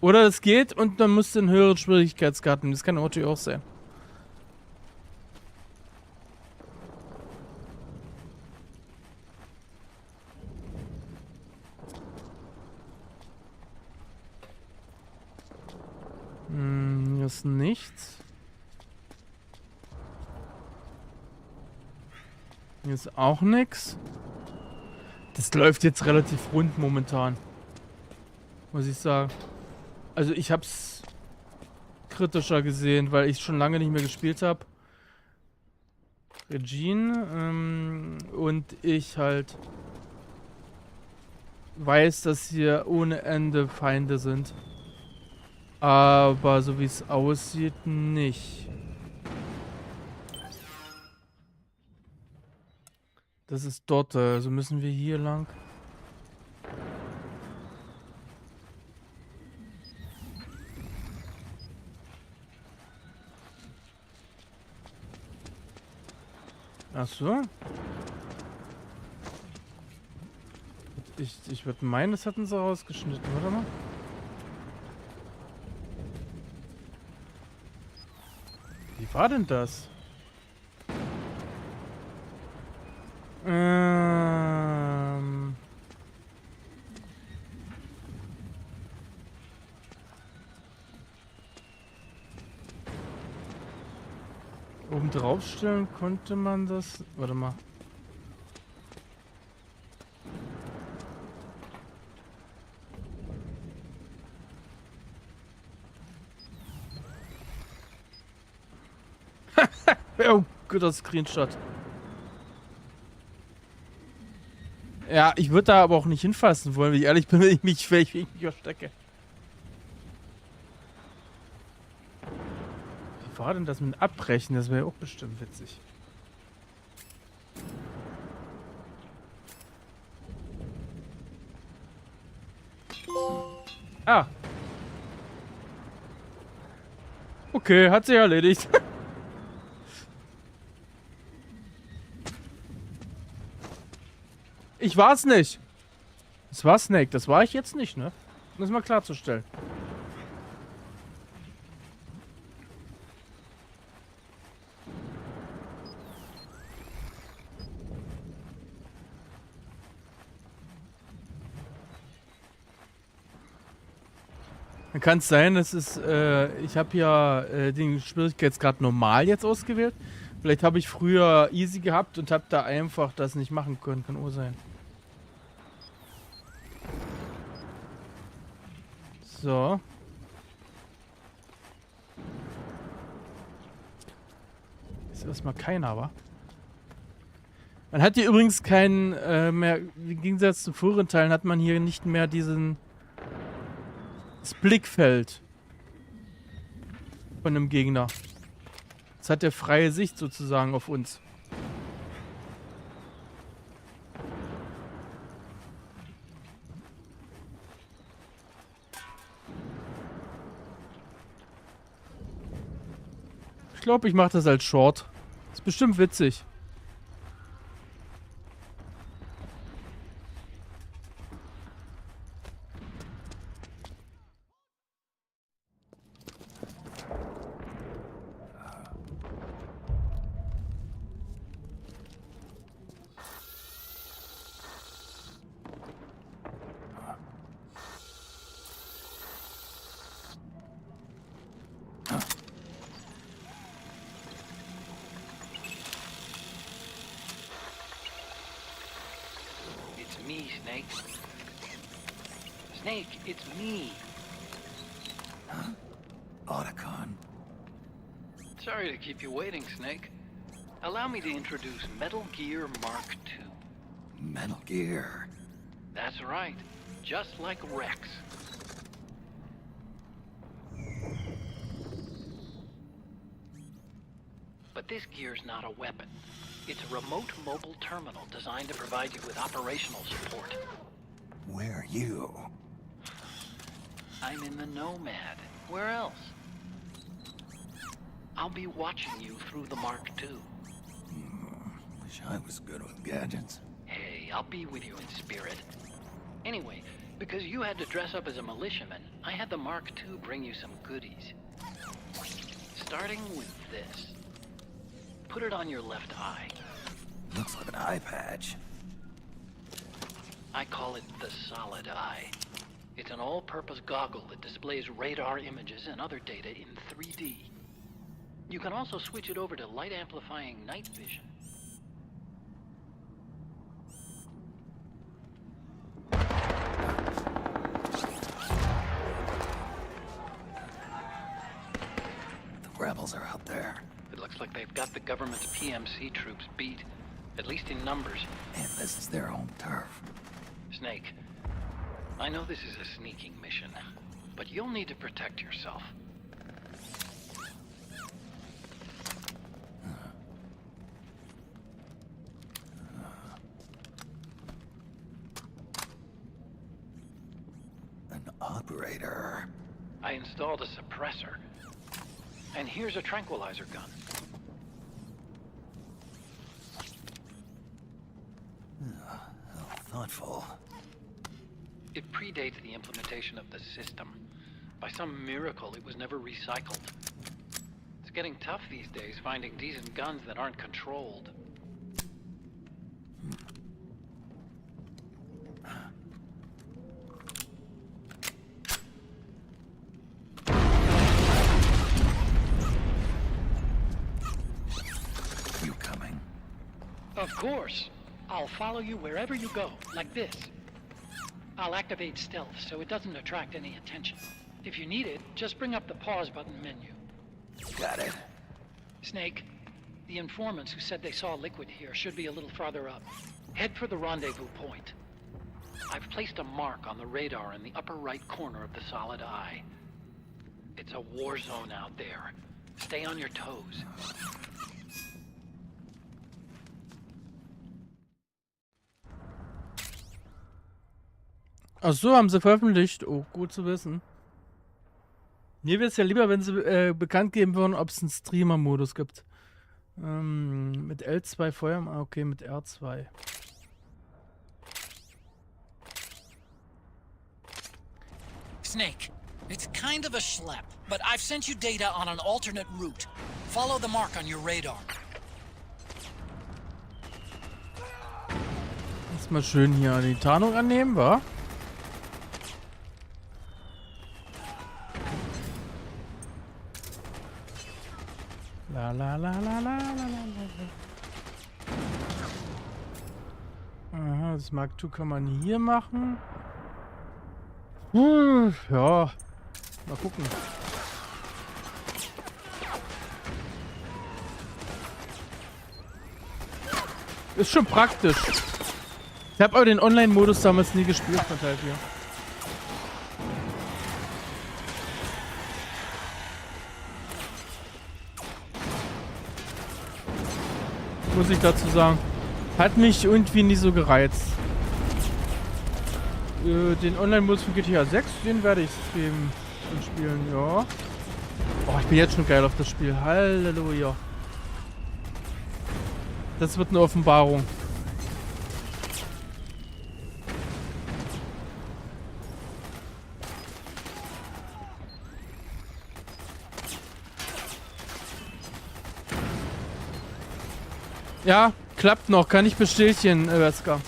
Oder das geht und man musste einen höheren Schwierigkeitsgrad nehmen. Das kann natürlich auch sein. Hier ist nichts. Hier ist auch nichts. Das läuft jetzt relativ rund momentan. Muss ich sagen. Also ich hab's kritischer gesehen, weil ich schon lange nicht mehr gespielt habe. Regine. Und ich halt weiß, dass hier ohne Ende Feinde sind. Aber so wie es aussieht, nicht. Das ist dort, also müssen wir hier lang. Ach so. Ich würde meinen, das hatten sie rausgeschnitten, warte mal. Wie war denn das? Oben drauf stellen konnte man das. Warte mal. Oh, guter Screenshot. Ja, ich würde da aber auch nicht hinfassen wollen, wenn ich ehrlich bin, wenn ich mich verstecke. Wie war denn das mit Abbrechen? Das wäre ja auch bestimmt witzig. Ah. Okay, hat sich erledigt. Ich war's nicht. Das war Snake. Das war ich jetzt nicht, ne? Um das mal klarzustellen. Dann kann es sein, dass es, ich habe ja den Schwierigkeitsgrad normal jetzt ausgewählt. Vielleicht habe ich früher easy gehabt und habe da einfach das nicht machen können. Kann auch sein. So. Ist erstmal keiner, wa? Man hat hier übrigens keinen mehr, im Gegensatz zu früheren Teilen hat man hier nicht mehr diesen das Blickfeld von einem Gegner. Jetzt hat er freie Sicht sozusagen auf uns. Ich glaube, ich mache das als Short. Ist bestimmt witzig. Me, Snake. Snake, it's me. Huh? Otacon. Sorry to keep you waiting, Snake. Allow me to introduce Metal Gear Mark II. Metal Gear. That's right. Just like Rex. But this gear's not a weapon. It's a remote mobile terminal designed to provide you with operational support. Where are you? I'm in the Nomad. Where else? I'll be watching you through the Mark II. Wish I was good with gadgets. Hey, I'll be with you in spirit. Anyway, because you had to dress up as a militiaman, I had the Mark II bring you some goodies. Starting with this. Put it on your left eye. Looks like an eye patch. I call it the solid eye. It's an all-purpose goggle that displays radar images and other data in 3D. You can also switch it over to light-amplifying night vision. The rebels are out there. It looks like they've got the government's PMC troops beat, at least in numbers. And this is their own turf. Snake, I know this is a sneaking mission, but you'll need to protect yourself. An operator. I installed a suppressor. And here's a tranquilizer gun. How thoughtful. It predates the implementation of the system. By some miracle, it was never recycled. It's getting tough these days finding decent guns that aren't controlled. You coming? Of course. I'll follow you wherever you go, like this. I'll activate stealth so it doesn't attract any attention. If you need it, just bring up the pause button menu. Got it. Snake, the informants who said they saw Liquid here should be a little farther up. Head for the rendezvous point. I've placed a mark on the radar in the upper right corner of the solid eye. It's a war zone out there. Stay on your toes. Ach so, haben sie veröffentlicht. Oh, gut zu wissen. Mir wäre es ja lieber, wenn sie bekannt geben würden, ob es einen Streamer-Modus gibt. Mit L2 Feuer. Okay, mit R2. Snake, it's kind of a schlep, but I've sent you data on an alternate route. Follow the mark on your radar. Erstmal schön hier die Tarnung annehmen, wa? La la la la la la la. Aha, das Mark II kann man hier machen. Ja. Mal gucken. Ist schon praktisch. Ich habe aber den Online-Modus damals nie gespielt von Teil 4. Muss ich dazu sagen. Hat mich irgendwie nie so gereizt. Den Online-Modus von GTA 6, den werde ich geben und spielen, ja. Oh, ich bin jetzt schon geil auf das Spiel. Halleluja. Das wird eine Offenbarung. Ja, klappt noch. Kann ich bestätigen, Wesker.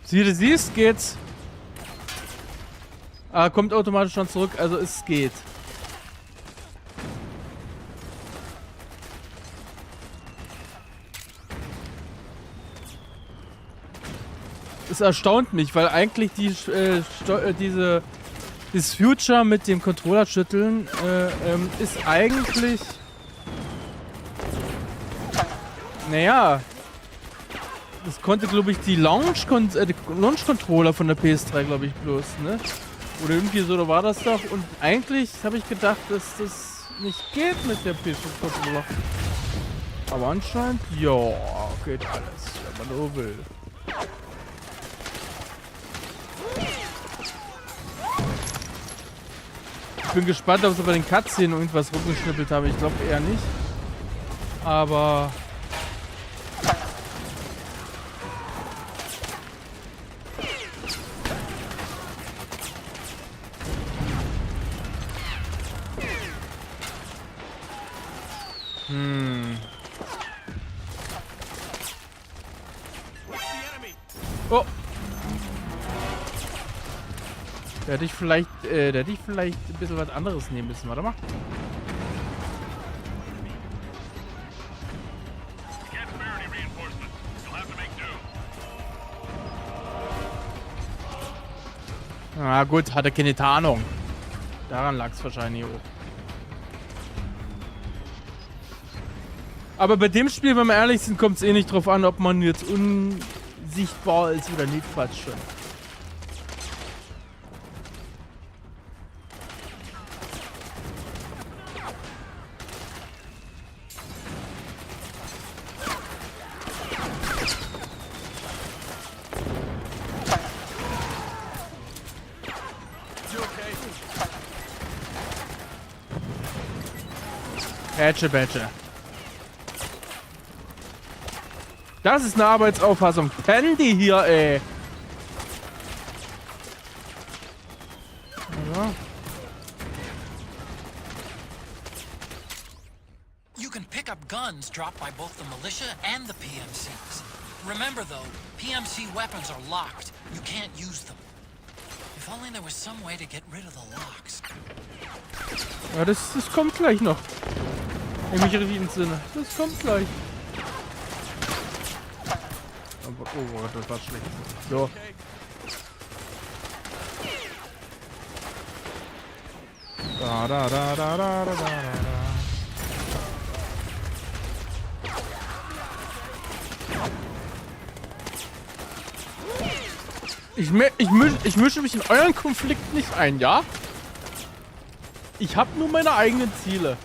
Wie du siehst, geht's. Ah, kommt automatisch schon zurück, also es geht. Es erstaunt mich, weil eigentlich dieses Future mit dem Controller schütteln ist eigentlich, naja, das konnte, glaube ich, die Launch-Controller von der PS3, glaube ich, bloß, ne? Oder irgendwie so, da war das doch. Und eigentlich habe ich gedacht, dass das nicht geht mit der PS5-Controller. Aber anscheinend, ja, geht alles, wenn man nur will. bin gespannt, ob sie bei den Cutscenen irgendwas rumgeschnippelt haben. Ich glaube eher nicht. Aber... Oh. Da hätte ich vielleicht ein bisschen was anderes nehmen müssen. Warte mal. Ah gut, hatte keine Tarnung. Daran lag es wahrscheinlich auch. Aber bei dem Spiel, wenn wir ehrlich sind, kommt es eh nicht drauf an, ob man jetzt unsichtbar ist oder nicht, fast schon. Bätsche. Das ist eine Arbeitsauffassung. Pennen die hier, ey. Ja. You can pick up guns dropped by both the militia and the PMCs. Remember though, PMC weapons are locked. You can't use them. If only there was some way to get rid of the locks. Ja, das kommt gleich noch. Wenn ich mich richtig entsinne. Das kommt gleich. Oh Gott, das war schlecht. So. Da. Ich mische mich in euren Konflikt nicht ein, ja? Ich habe nur meine eigenen Ziele.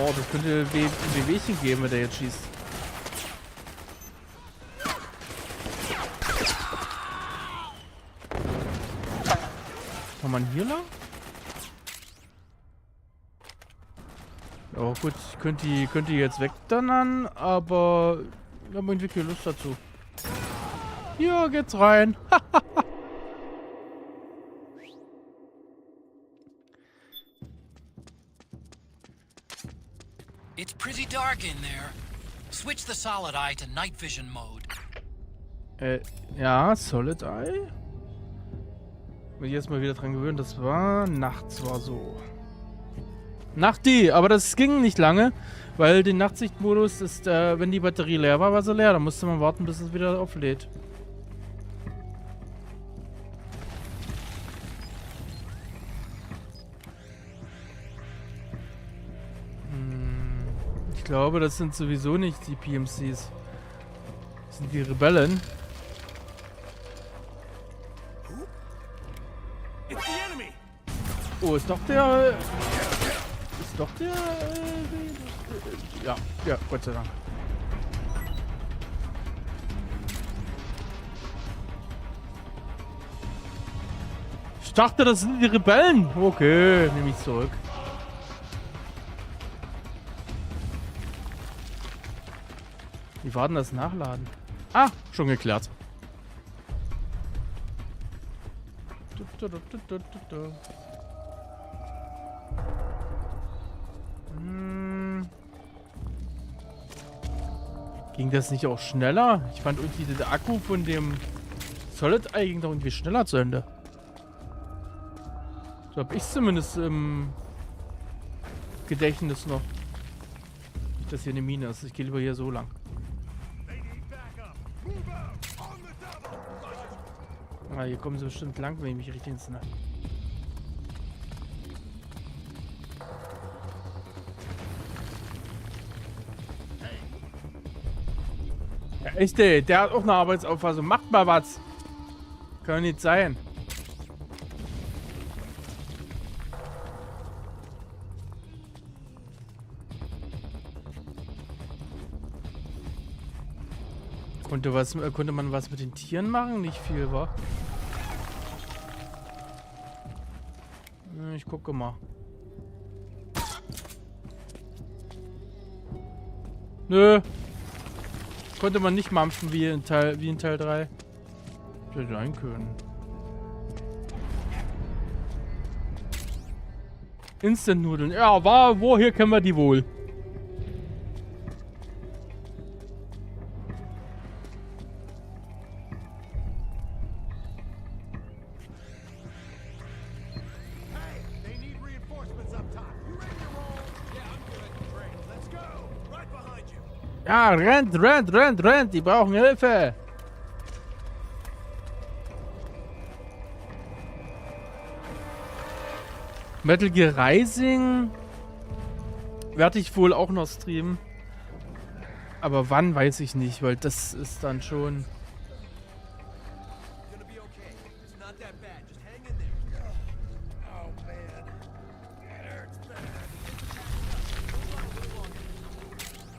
Oh, das könnte Wehwehchen geben, wenn der jetzt schießt. Kann man hier lang? Oh gut, ich könnte jetzt wegdonnern, aber ich habe irgendwie keine Lust dazu. Hier geht's rein. It's pretty dark in there. Switch the solid eye to night vision mode. Ja, Solid Eye. Muss ich erstmal wieder dran gewöhnen, das war nachts war so. Nachti, aber das ging nicht lange, weil der Nachtsichtmodus ist, wenn die Batterie leer war, war sie leer. Da musste man warten, bis es wieder auflädt. Ich glaube, das sind sowieso nicht die PMCs. Das sind die Rebellen. Oh, ist doch der... Ja, Gott sei Dank. Ich dachte, das sind die Rebellen. Okay, nehme ich zurück. Wie war denn das Nachladen? Ah, schon geklärt. Ging das nicht auch schneller? Ich fand irgendwie der Akku von dem Solid Eye ging doch irgendwie schneller zu Ende. So hab ich zumindest im Gedächtnis noch. Nicht, dass hier eine Mine ist. Ich gehe lieber hier so lang. Ah, hier kommen sie bestimmt lang, wenn ich mich richtig entsinne. Ja, echt, ey, der hat auch eine Arbeitsauffassung. Macht mal was. Kann nicht sein. Konnte man was mit den Tieren machen? Nicht viel, wa? Ich gucke mal. Nö. Konnte man nicht mampfen wie in Teil 3. Hätte sein können. Instant-Nudeln. Ja, woher kennen wir die wohl? Ja, rennt, die brauchen Hilfe. Metal Gear Rising werde ich wohl auch noch streamen. Aber wann, weiß ich nicht, weil das ist dann schon...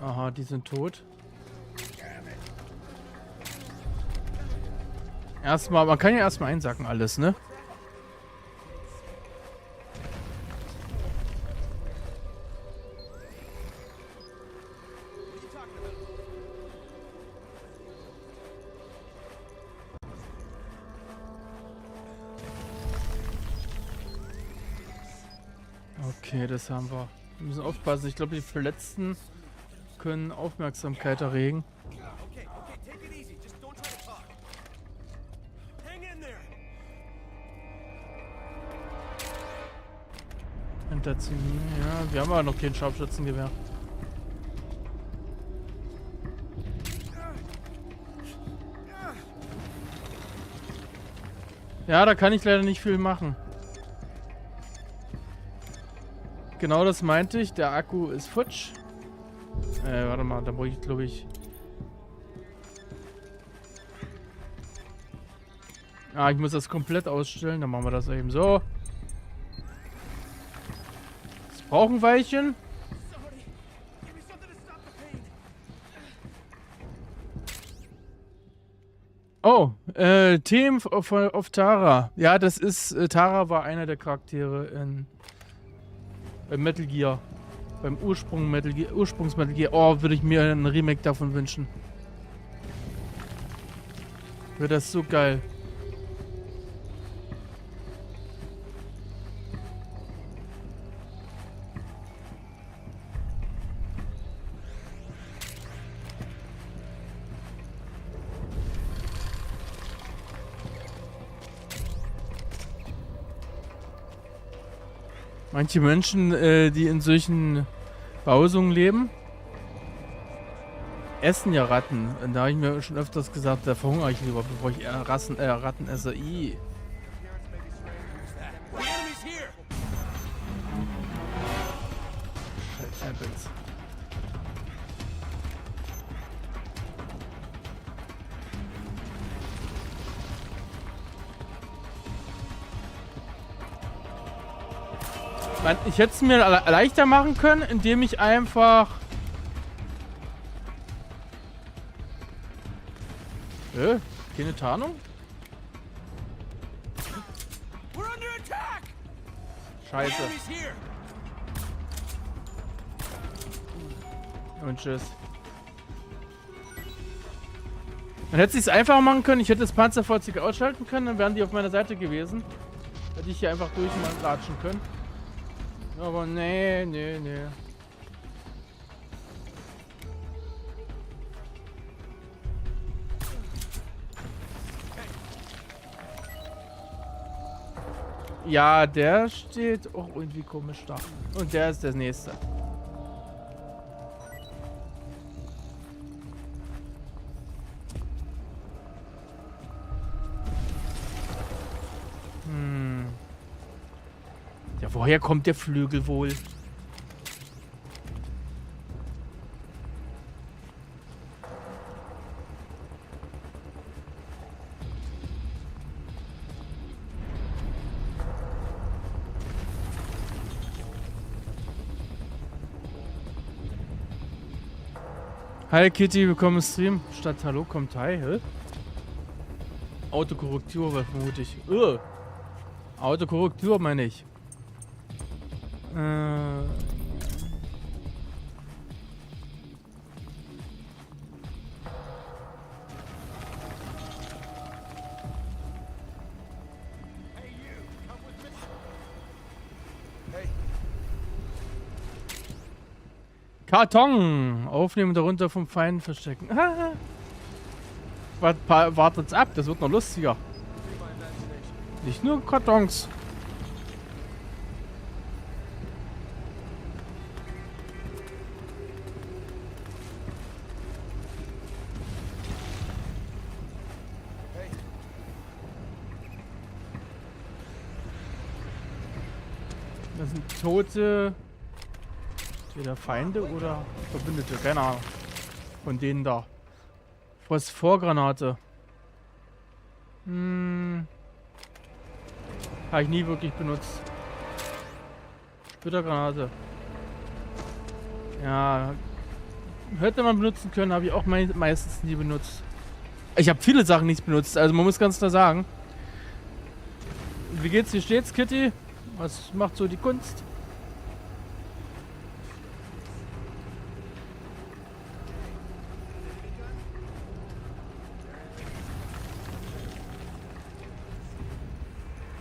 Aha, die sind tot. Erstmal, man kann ja erstmal einsacken alles, ne? Okay, das haben wir. Wir müssen aufpassen. Ich glaube, die Verletzten können Aufmerksamkeit erregen. Hinterziehen. Ja, wir haben aber noch kein Scharfschützengewehr. Ja, da kann ich leider nicht viel machen. Genau das meinte ich. Der Akku ist futsch. Warte mal, da brauche ich, glaube ich... Ah, ich muss das komplett ausstellen. Dann machen wir das eben so. Das braucht ein Weilchen. Oh, Themen auf Tara. Ja, das ist... Tara war einer der Charaktere beim Metal Gear. Beim Ursprungs-Metal Gear. Oh, würde ich mir ein Remake davon wünschen. Wäre das so geil. Manche Menschen, die in solchen Behausungen leben, essen ja Ratten. Und da habe ich mir schon öfters gesagt, da verhungere ich lieber, bevor ich Ratten esse. Ih. Scheiße. Ich hätte es mir leichter machen können, indem ich einfach... keine Tarnung? Scheiße. Und tschüss. Dann hätte ich es einfach machen können. Ich hätte das Panzerfahrzeug ausschalten können, dann wären die auf meiner Seite gewesen. Hätte ich hier einfach durchlatschen können. Aber nee. Ja, der steht auch irgendwie komisch da. Und der ist der nächste. Ja, woher kommt der Flügel wohl? Hi Kitty, willkommen im Stream. Statt Hallo kommt Hi, hä? Autokorrektur, was vermute ich. Autokorrektur meine ich. Karton! Aufnehmen, darunter vom Feind verstecken. Wartet's ab, das wird noch lustiger. Nicht nur Kartons. Das sind Tote. Entweder Feinde oder Verbündete, keine Ahnung. Von denen da. Phosphorgranate. Habe ich nie wirklich benutzt. Splittergranate. Ja. Hätte man benutzen können, habe ich auch meistens nie benutzt. Ich habe viele Sachen nicht benutzt, also man muss ganz klar sagen. Wie geht's, wie steht's, Kitty? Was macht so die Kunst?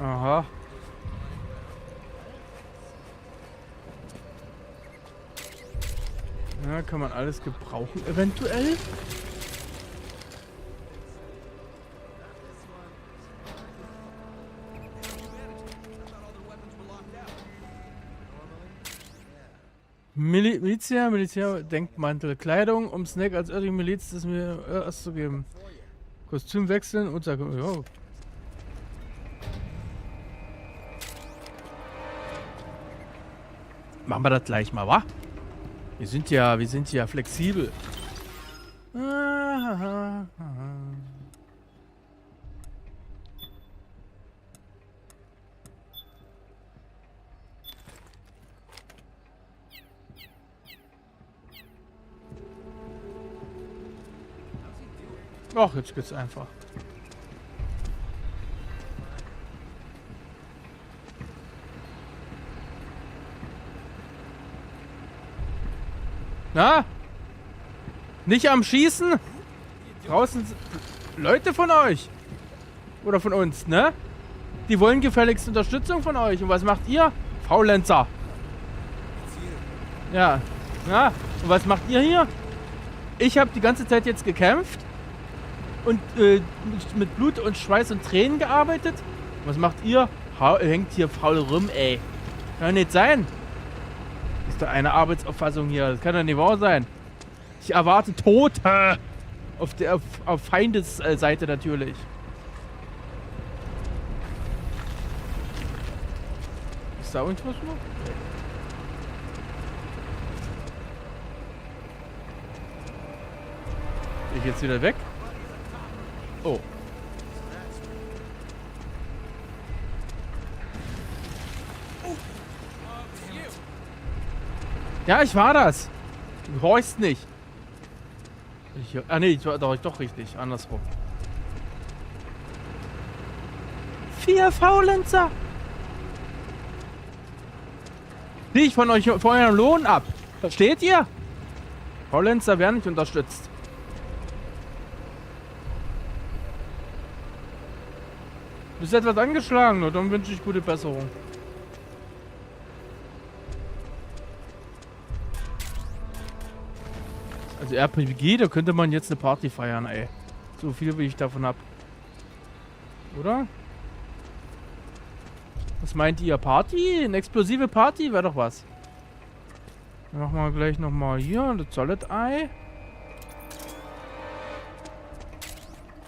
Aha. Ja, kann man alles gebrauchen, eventuell? Militär, Denkmantel, Kleidung, um Snack als örtliche Miliz das mir erst zu geben. Kostüm wechseln, Unterkunft. Ja. Machen wir das gleich mal, wa? Wir sind ja flexibel. Ach, jetzt geht's einfach. Na? Nicht am Schießen? Draußen sind Leute von euch. Oder von uns, ne? Die wollen gefälligst Unterstützung von euch. Und was macht ihr? Faulenzer. Ja. Ja. Und was macht ihr hier? Ich habe die ganze Zeit jetzt gekämpft. Und mit Blut und Schweiß und Tränen gearbeitet. Was macht ihr? Hängt hier faul rum, ey. Kann doch nicht sein. Ist doch eine Arbeitsauffassung hier. Das kann doch nicht wahr sein. Ich erwarte Tote. Auf Feindesseite natürlich. Ist da irgendwas noch? Bin ich jetzt wieder weg? Oh. Ja, ich war das. Du horchst nicht. Nee, ich war doch richtig. Andersrum. 4 Faulenzer. Zieh ich von eurem Lohn ab. Versteht ihr? Faulenzer werden nicht unterstützt. Du bist etwas angeschlagen, und dann wünsche ich gute Besserung. Also RPG, da könnte man jetzt eine Party feiern, ey. So viel, wie ich davon hab. Oder? Was meint ihr? Party? Eine explosive Party? Wäre doch was. Dann machen wir gleich nochmal hier das Solid-Ei.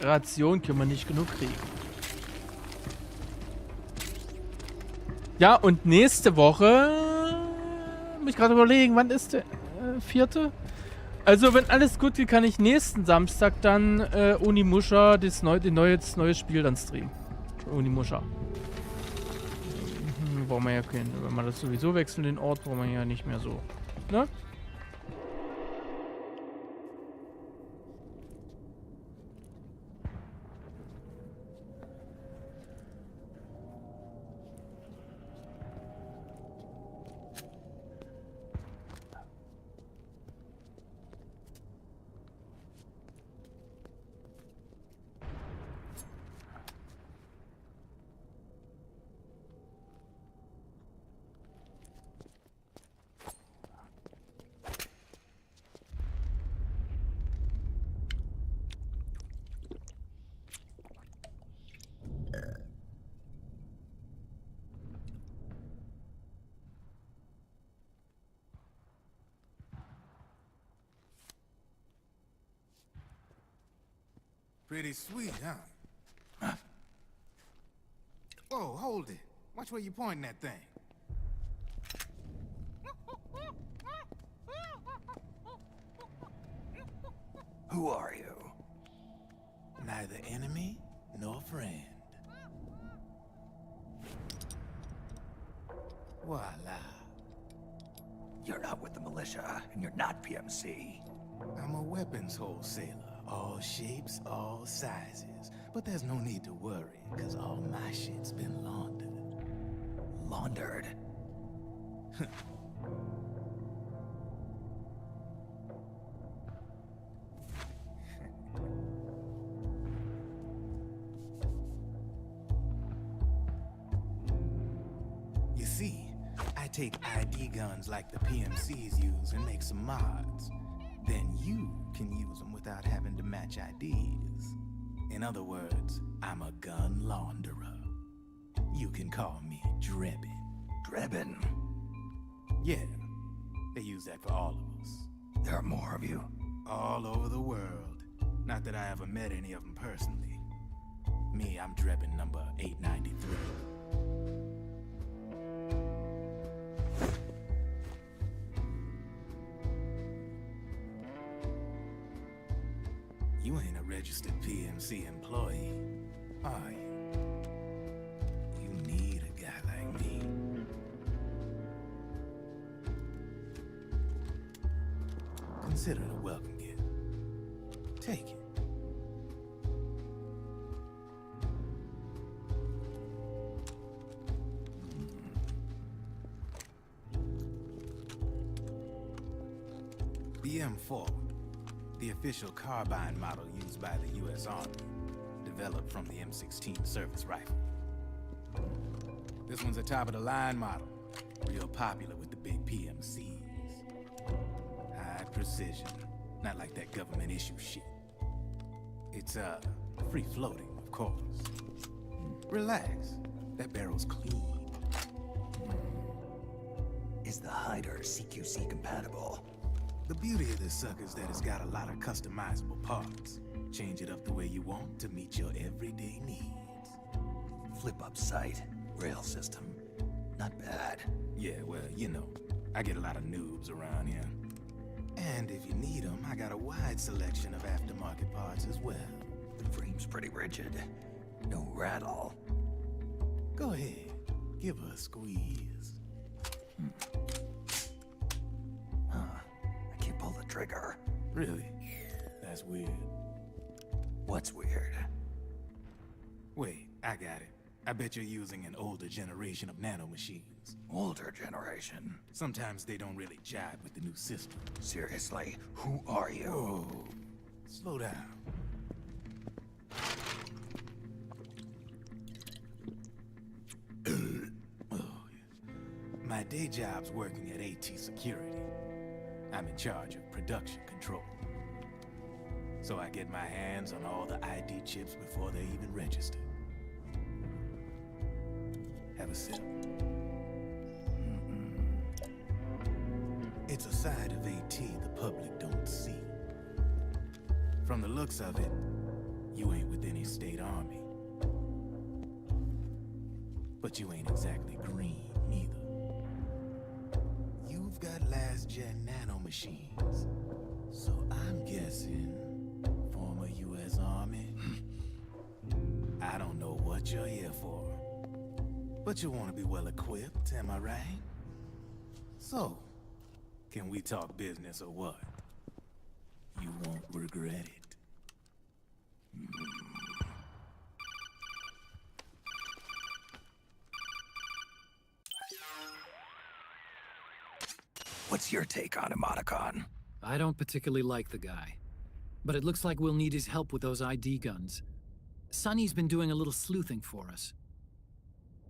Ration können wir nicht genug kriegen. Ja, und nächste Woche muss ich gerade überlegen, wann ist der 4.? Also, wenn alles gut geht, kann ich nächsten Samstag dann Unimusha, das neue Spiel dann streamen. Unimusha. Brauchen wir ja keinen. Wenn man das sowieso wechseln, den Ort, brauchen wir ja nicht mehr so. Ne? Pretty sweet, huh? Whoa, hold it. Watch where you pointing that thing. Who are you? Neither enemy nor friend. Voila. You're not with the militia, and you're not PMC. I'm a weapons wholesaler. All shapes, all sizes. But there's no need to worry, because all my shit's been laundered. Laundered? You see, I take ID guns like the PMCs use and make some mods. Then you can use them without having to match IDs. In other words, I'm a gun launderer. You can call me Drebin. Drebin? Yeah, they use that for all of us. There are more of you. All over the world. Not that I ever met any of them personally. Me, I'm Drebin number 893. You ain't a registered PMC employee, are you? You need a guy like me. Consider it a welcome gift. Take it. The M4. The official carbine model used by the U.S. Army, developed from the M16 service rifle. This one's a top-of-the-line model, real popular with the big PMCs. High precision, not like that government issue shit. It's, free-floating, of course. Relax, that barrel's clean. Is the hider CQC compatible? The beauty of this sucker is that it's got a lot of customizable parts. Change it up the way you want to meet your everyday needs. Flip-up sight, rail system. Not bad. Yeah, well, you know, I get a lot of noobs around here. And if you need them, I got a wide selection of aftermarket parts as well. The frame's pretty rigid. No rattle. Go ahead, give her a squeeze. Pull the trigger. Really? That's weird. What's weird? Wait, I got it. I bet you're using an older generation of nanomachines. Older generation? Sometimes they don't really jive with the new system. Seriously, who are you? Whoa. Slow down. Oh, yeah. My day job's working at AT Security. I'm in charge of production control. So I get my hands on all the ID chips before they even register. Have a sip. It's a side of AT the public don't see. From the looks of it, you ain't with any state army. But you ain't exactly green, neither. You've got last-gen nanomachines. So I'm guessing former U.S. Army. I don't know what you're here for. But you want to be well-equipped, am I right? So, can we talk business or what? You won't regret it. What's your take on Emoticon? I don't particularly like the guy. But it looks like we'll need his help with those ID guns. Sonny's been doing a little sleuthing for us.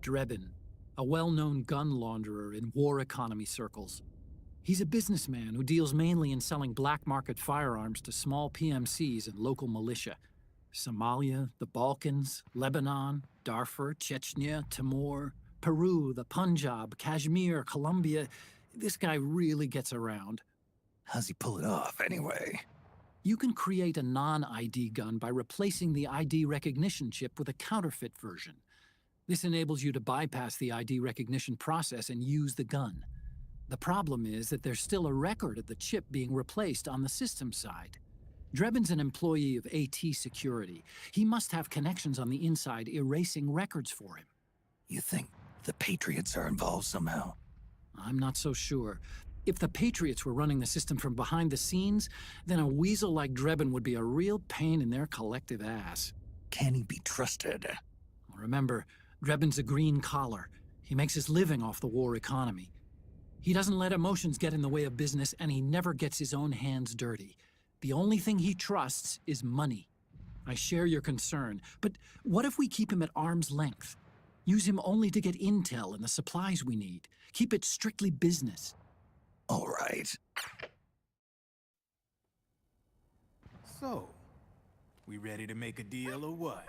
Drebin, a well-known gun launderer in war economy circles. He's a businessman who deals mainly in selling black market firearms to small PMCs and local militia. Somalia, the Balkans, Lebanon, Darfur, Chechnya, Timor, Peru, the Punjab, Kashmir, Colombia. This guy really gets around. How's he pull it off, anyway? You can create a non-ID gun by replacing the ID recognition chip with a counterfeit version. This enables you to bypass the ID recognition process and use the gun. The problem is that there's still a record of the chip being replaced on the system side. Drebin's an employee of AT Security. He must have connections on the inside erasing records for him. You think the Patriots are involved somehow? I'm not so sure. If the Patriots were running the system from behind the scenes, then a weasel like Drebin would be a real pain in their collective ass. Can he be trusted? Remember, Drebin's a green collar. He makes his living off the war economy. He doesn't let emotions get in the way of business, and he never gets his own hands dirty. The only thing he trusts is money. I share your concern, but what if we keep him at arm's length? Use him only to get intel and the supplies we need. Keep it strictly business. All right. So, we ready to make a deal or what?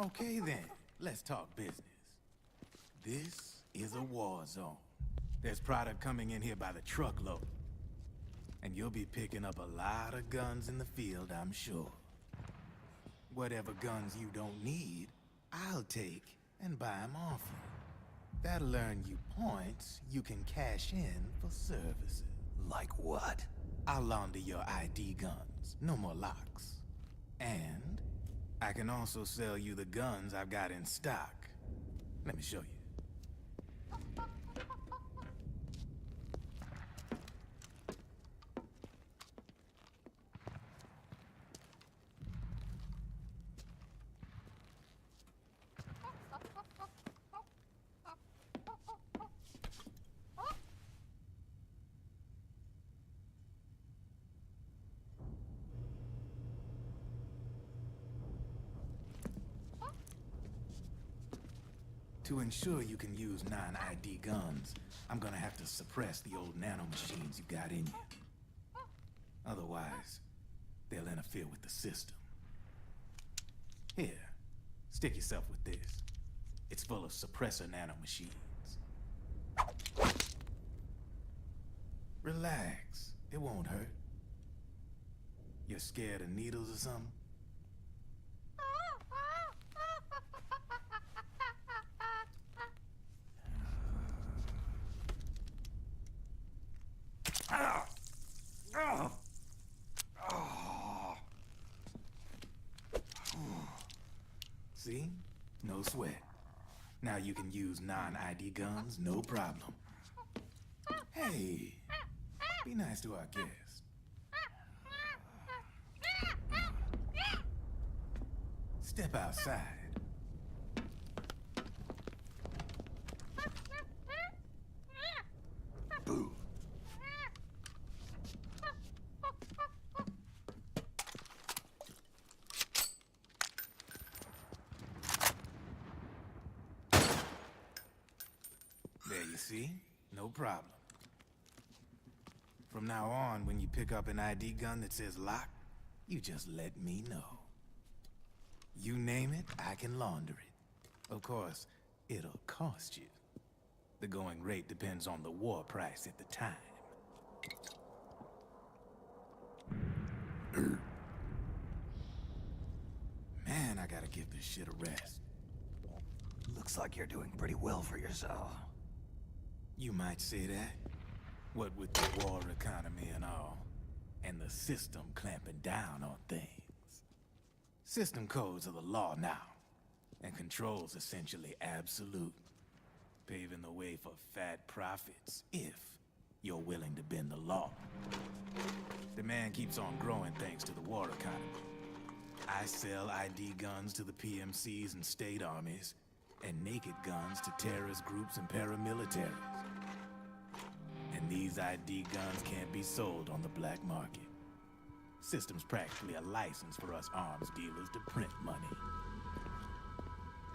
Okay then, let's talk business. This is a war zone. There's product coming in here by the truckload. And you'll be picking up a lot of guns in the field, I'm sure. Whatever guns you don't need, I'll take and buy them off you. That'll earn you points you can cash in for services. Like what? I'll launder your ID guns, no more locks. And I can also sell you the guns I've got in stock. Let me show you. To ensure you can use non-ID guns, I'm gonna have to suppress the old nanomachines you got in you. Otherwise, they'll interfere with the system. Here, stick yourself with this. It's full of suppressor nanomachines. Relax, it won't hurt. You're scared of needles or something? See? No sweat. Now you can use non-ID guns, no problem. Hey, be nice to our guest. Step outside. Boo. There you see? No problem. From now on, when you pick up an ID gun that says lock, you just let me know. You name it, I can launder it. Of course, it'll cost you. The going rate depends on the war price at the time. Man, I gotta give this shit a rest. Looks like you're doing pretty well for yourself. You might say that. What with the war economy and all, and the system clamping down on things. System codes are the law now, and control's essentially absolute, paving the way for fat profits if you're willing to bend the law. Demand keeps on growing thanks to the war economy. I sell ID guns to the PMCs and state armies, and naked guns to terrorist groups and paramilitaries. And these ID guns can't be sold on the black market. System's practically a license for us arms dealers to print money.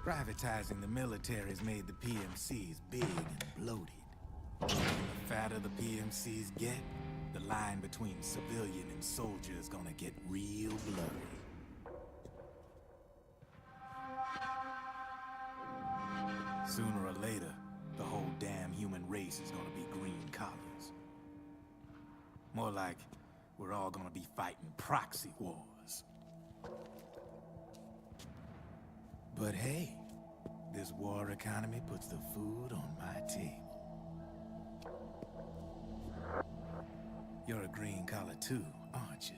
Privatizing the military's made the PMCs big and bloated. And the fatter the PMCs get, the line between civilian and soldier is gonna get real blurry. Sooner or later, the whole damn human race is gonna be green collars. More like we're all gonna be fighting proxy wars. But hey, this war economy puts the food on my table. You're a green collar too, aren't you?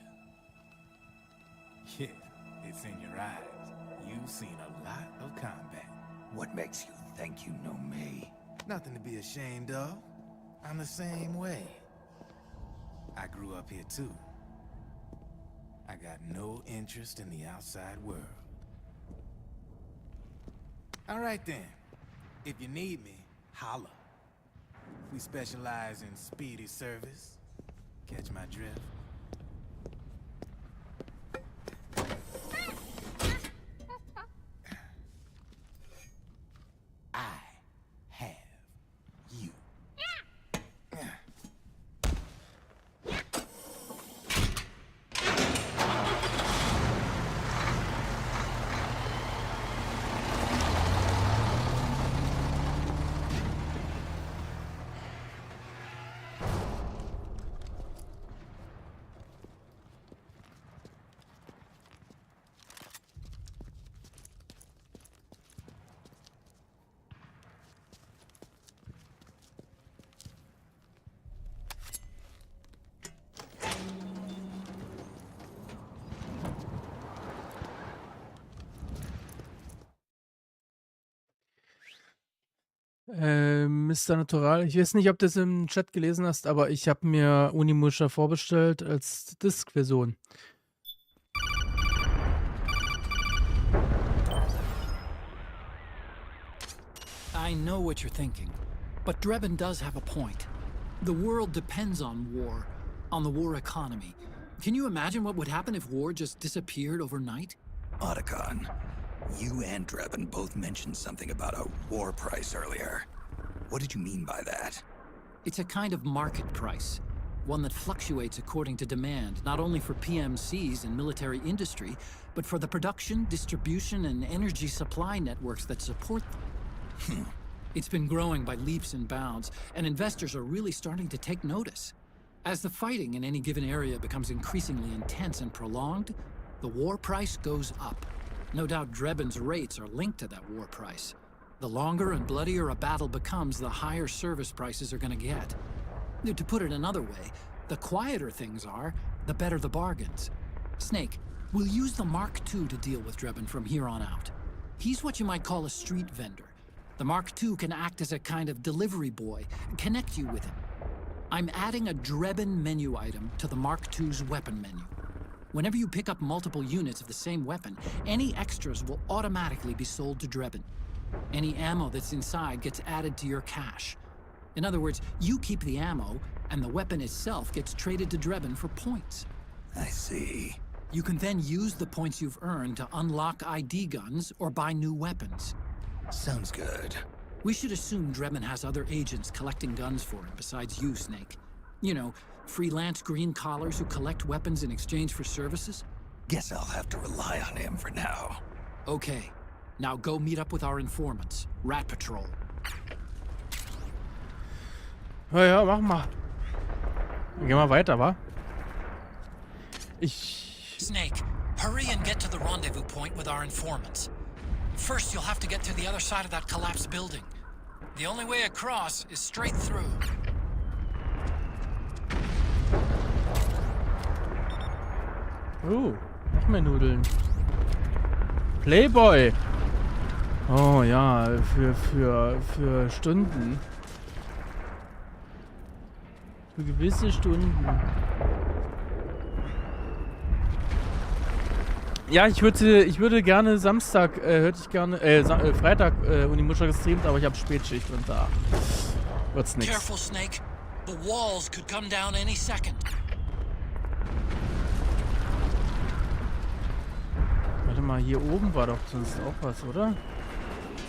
Yeah, it's in your eyes. You've seen a lot of combat. What makes you think you know me? Nothing to be ashamed of. I'm the same way. I grew up here too. I got no interest in the outside world. All right then. If you need me, holla. We specialize in speedy service. Catch my drift? I have you. Mr. Natural, ich weiß nicht, ob du das im Chat gelesen hast, aber ich habe mir Unimusha vorbestellt als Disk-Version. I know what you're thinking, but Drebin does have a point. The world depends on war, on the war economy. Can you imagine what would happen if war just disappeared overnight? Otacon, you and Drebin both mentioned something about a war price earlier. What did you mean by that? It's a kind of market price, one that fluctuates according to demand, not only for PMCs and military industry, but for the production, distribution, and energy supply networks that support them. It's been growing by leaps and bounds, and investors are really starting to take notice. As the fighting in any given area becomes increasingly intense and prolonged, the war price goes up. No doubt Drebin's rates are linked to that war price. The longer and bloodier a battle becomes, the higher service prices are going to get. To put it another way, the quieter things are, the better the bargains. Snake, we'll use the Mark II to deal with Drebin from here on out. He's what you might call a street vendor. The Mark II can act as a kind of delivery boy, connect you with him. I'm adding a Drebin menu item to the Mark II's weapon menu. Whenever you pick up multiple units of the same weapon, any extras will automatically be sold to Drebin. Any ammo that's inside gets added to your cache. In other words, you keep the ammo, and the weapon itself gets traded to Drebin for points. I see. You can then use the points you've earned to unlock ID guns or buy new weapons. Sounds good. We should assume Drebin has other agents collecting guns for him besides you, Snake. You know, freelance green collars who collect weapons in exchange for services? Guess I'll have to rely on him for now. Okay. Now go meet up with our informants, Rat Patrol. Ja, mach mal. Gehen wir weiter, wa? Snake, hurry and get to the rendezvous point with our informants. First, you'll have to get to the other side of that collapsed building. The only way across is straight through. Noch mehr Nudeln. Playboy. Oh ja, für Stunden. Für gewisse Stunden. Ja, ich würde gerne Samstag, Freitag Unimusha gestreamt, aber ich habe Spätschicht und da wird's nix. Careful, Snake. The walls could come down any second. Warte mal, hier oben war doch sonst auch was, oder?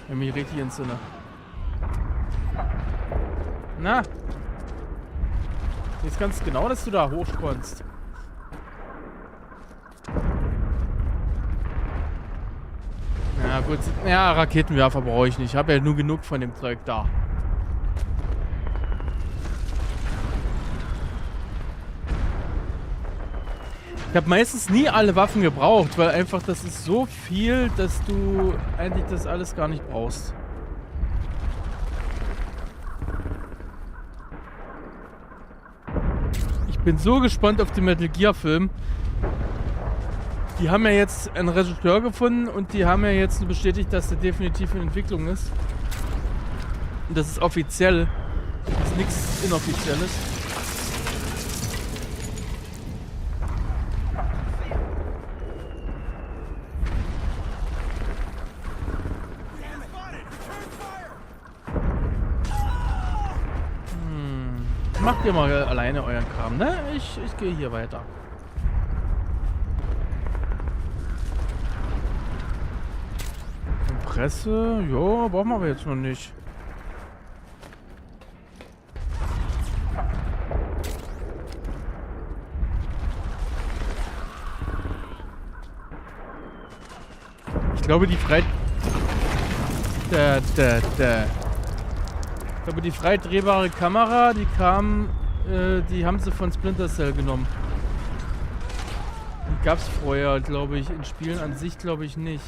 Wenn ich mich richtig entsinne. Na? Jetzt ganz genau, dass du da hoch konntest. Ja gut, ja, Raketenwerfer brauche ich nicht. Ich habe ja nur genug von dem Zeug da. Ich habe meistens nie alle Waffen gebraucht, weil einfach das ist so viel, dass du eigentlich das alles gar nicht brauchst. Ich bin so gespannt auf den Metal Gear Film. Die haben ja jetzt einen Regisseur gefunden und die haben ja jetzt bestätigt, dass der definitiv in Entwicklung ist. Und das ist offiziell. Das ist nichts Inoffizielles. Macht ihr mal alleine euren Kram, ne? Ich gehe hier weiter. Presse, ja, brauchen wir aber jetzt noch nicht. Ich glaube, die die frei drehbare Kamera, die kam, die haben sie von Splinter Cell genommen. Die gab es vorher, glaube ich, in Spielen an sich, glaube ich, nicht.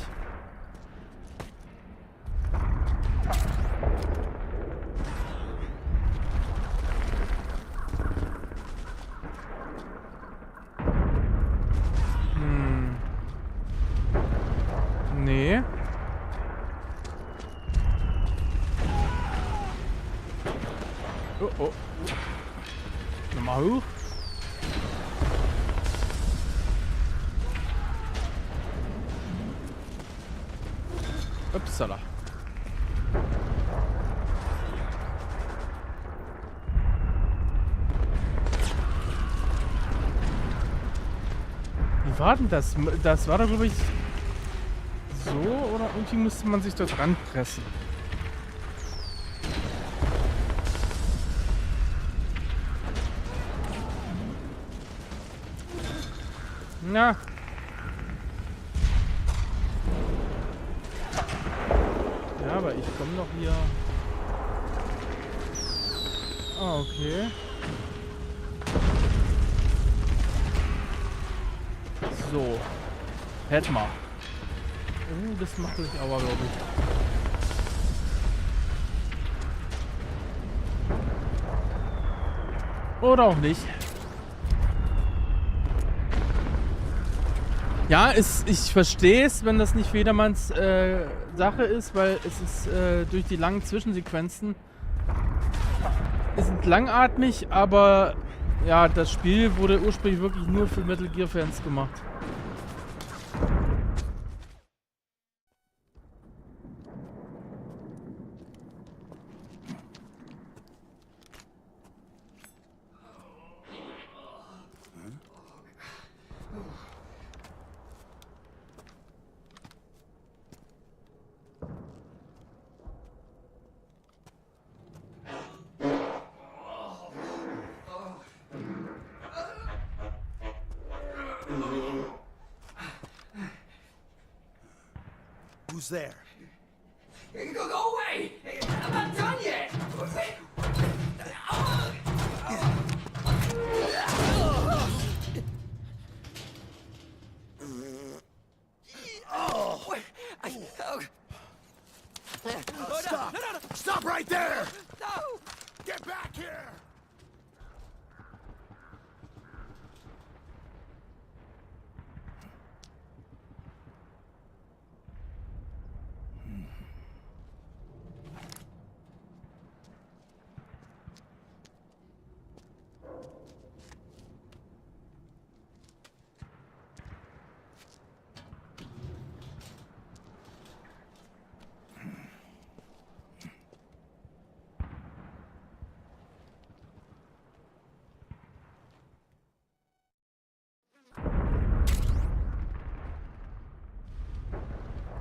Nee. Oh, oh. Nochmal hoch. Upsala. Wie war denn das? Das war doch, glaube ich, so, oder irgendwie musste man sich dort ranpressen. Na. Ja, aber ich komme noch hier. Ah, okay. So. Hätten wir. Das macht sich aber, glaube ich. Oder auch nicht. Ja, ich verstehe es, wenn das nicht für jedermanns Sache ist, weil es ist durch die langen Zwischensequenzen. Es sind langatmig, aber ja, das Spiel wurde ursprünglich wirklich nur für Metal Gear Fans gemacht. Who's there? Go away! I'm not done yet! Stop! Stop right there! No! Get back here!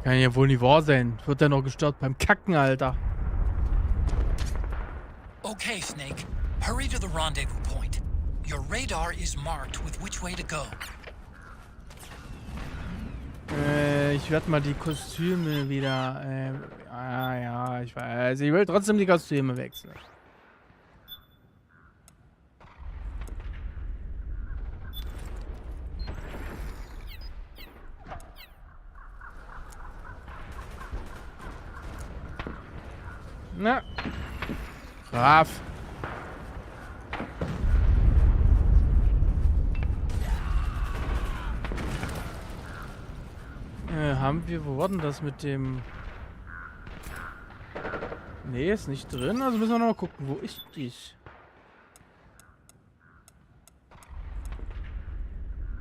Kann ja wohl nicht wahr sein. Wird er noch gestört beim Kacken, Alter. Okay, Snake. Hurry to the rendezvous point. Your radar is marked with which way to go. Ich werde mal die Kostüme wieder. Ja, ich weiß. Ich will trotzdem die Kostüme wechseln. Na. Brav. Haben wir, wo war denn das mit dem... Nee, ist nicht drin, also müssen wir noch mal gucken, wo ist ich?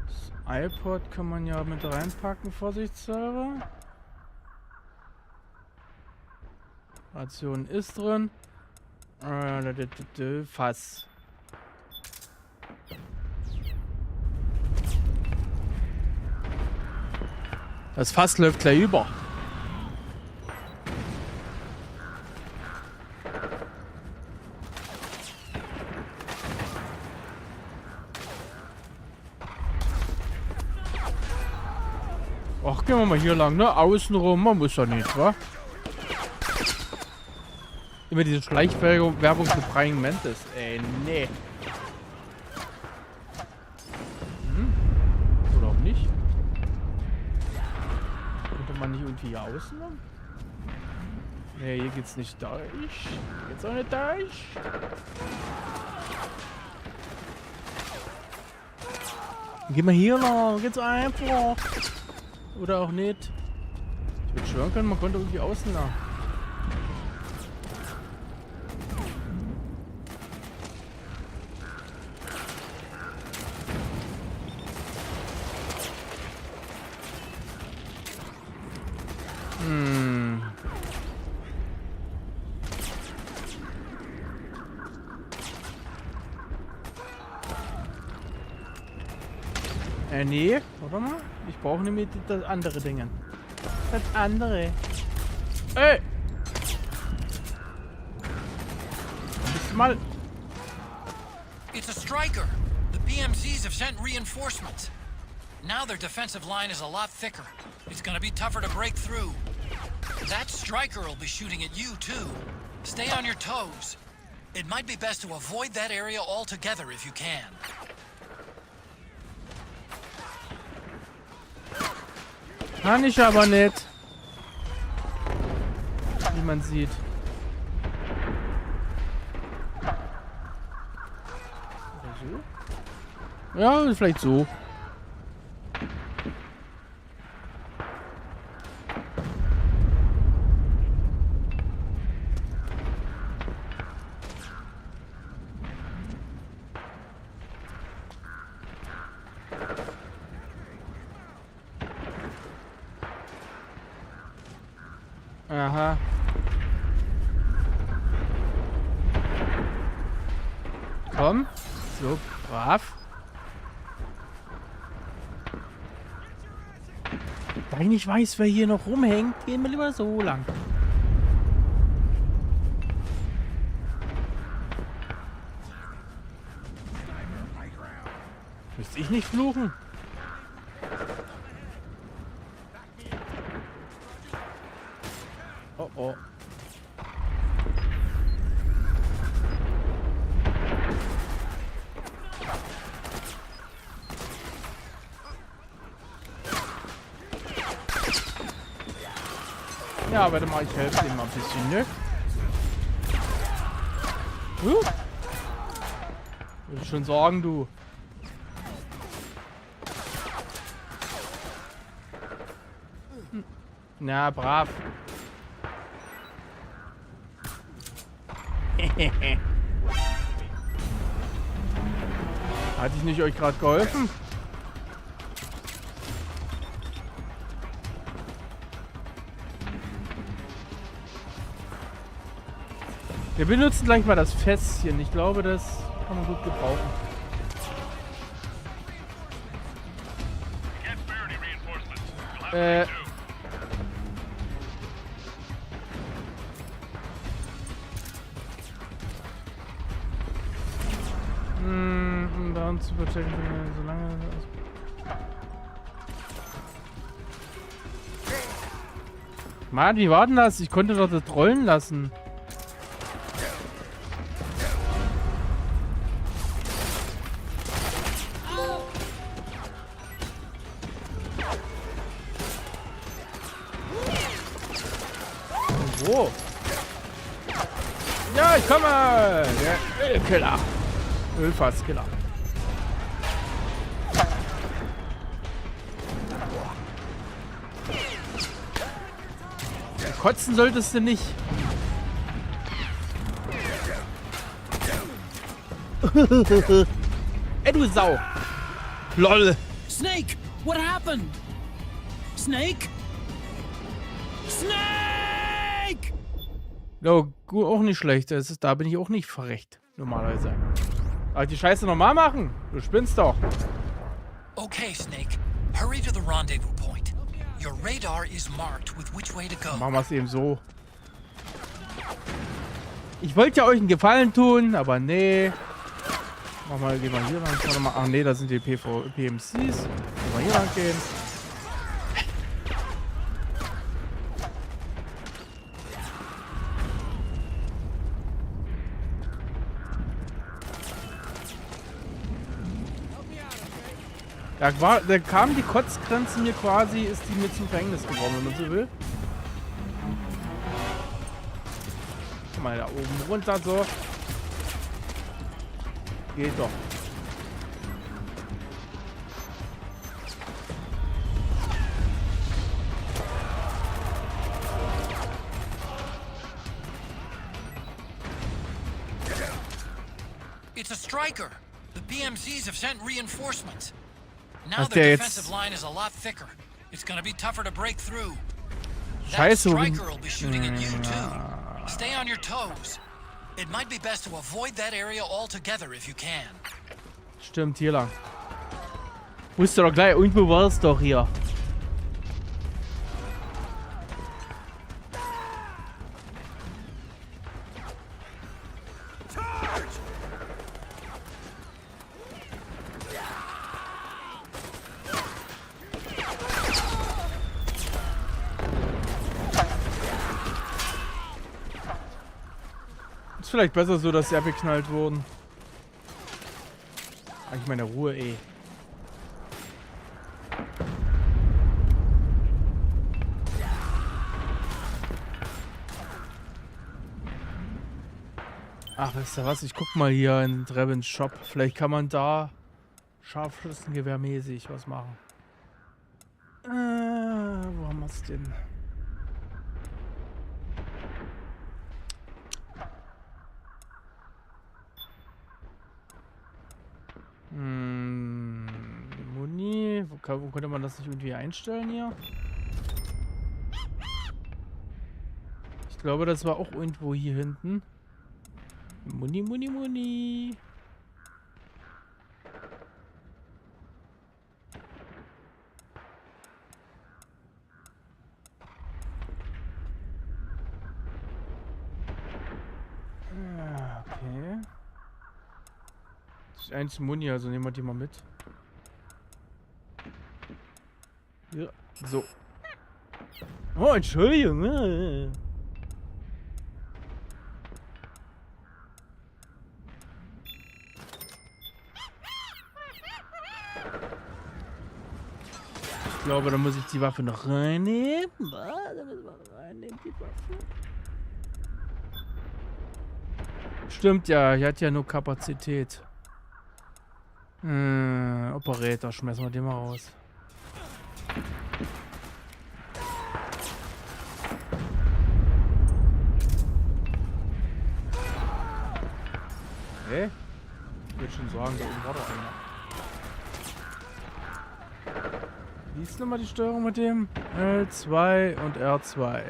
Das iPod kann man ja mit reinpacken, vorsichtshalber. Ration ist drin. Fass. Das Fass läuft gleich über. Ach, gehen wir mal hier lang, ne? Außenrum, man muss ja nicht, wa? Immer diese Schleichwerbung für Praying Mantis. Ey, nee. Oder auch nicht. Könnte man nicht irgendwie hier außen lang? Nee, hier geht's nicht durch. Geht's auch nicht durch. Dann gehen wir hier lang. Geht's einfach. Oder auch nicht. Ich würde schwören können, man konnte irgendwie außen lang. Nee, warte mal. Ich brauche nämlich das andere Ding. Das andere. Ey! Bist du mal... It's a striker. The PMCs have sent reinforcements. Now their defensive line is a lot thicker. It's gonna be tougher to break through. That striker will be shooting at you too. Stay on your toes. It might be best to avoid that area altogether if you can. Kann ich aber nicht. Wie man sieht. Oder so? Ja, vielleicht so. Aha. Komm. So, brav. Da ich nicht weiß, wer hier noch rumhängt, gehen wir lieber so lang. Müsste ich nicht fluchen? Oh oh. Ja, warte mal, ich helfe dem mal ein bisschen, ne? Würde ich schon sagen, du. Na, brav. Hatte ich nicht euch gerade geholfen? Wir benutzen gleich mal das Fässchen. Ich glaube, das kann man gut gebrauchen. Um zu verchecken, solange... Mann, wie war denn das? Ich konnte doch das rollen lassen. Wo? komme! Der Ölkiller. Ölfasskiller. Kotzen solltest du nicht. Ey, du Sau. LOL. Snake, what happened? Snake? Snake! No, auch nicht schlecht. Da bin ich auch nicht verrecht. Normalerweise. Aber die Scheiße normal machen? Du spinnst doch. Okay, Snake. Hurry to the rendezvous point. Your radar is marked with which way to go. Machen wir es eben so. Ich wollte ja euch einen Gefallen tun, aber nee. Gehen wir hier lang. Ach nee, da sind die PMCs. Gehen wir hier lang gehen. Da kam die Kotzgrenze mir quasi, ist die mir zum Verhängnis geworden, wenn man so will. Guck mal, da oben runter so. Geht doch. It's a striker. The PMCs have sent reinforcements. Now Hast their der defensive jetzt... line is a lot thicker. It's gonna be tougher to break through. That Scheiße. striker will be shooting at you too. Stay on your toes. It might be best to avoid that area altogether if you can. Stimmt, hier lang. Wusste doch gleich, irgendwo war es doch hier. Ist vielleicht besser so, dass sie abgeknallt wurden. Ich meine Ruhe, ey. Ach, wisst ihr was? Ich guck mal hier in Drevens Shop. Vielleicht kann man da Scharfschützengewehrmäßig was machen. Wo haben wir es denn? Muni. Wo könnte man das nicht irgendwie einstellen hier? Ich glaube, das war auch irgendwo hier hinten. Muni. Okay. Das ist eins Muni, also nehmen wir die mal mit. Ja, so. Oh, Entschuldigung. Ich glaube, da muss ich die Waffe noch reinnehmen. Da müssen wir reinnehmen, die Waffe. Stimmt ja, hier hat ja nur Kapazität. Operator, schmeißen wir den mal raus. Okay. Ich würde schon sagen, da oben war doch einer. Wie ist nochmal die Steuerung mit dem? L2 und R2.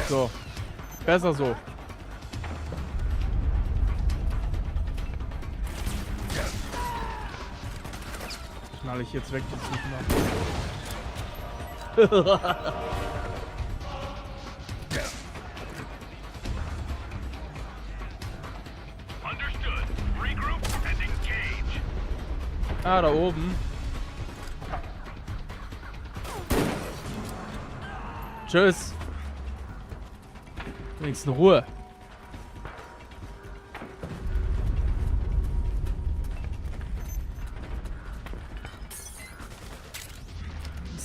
So. Besser so. Knall ich jetzt weg, jetzt nicht mehr. Ah, da oben. Tschüss. Wenigstens in Ruhe.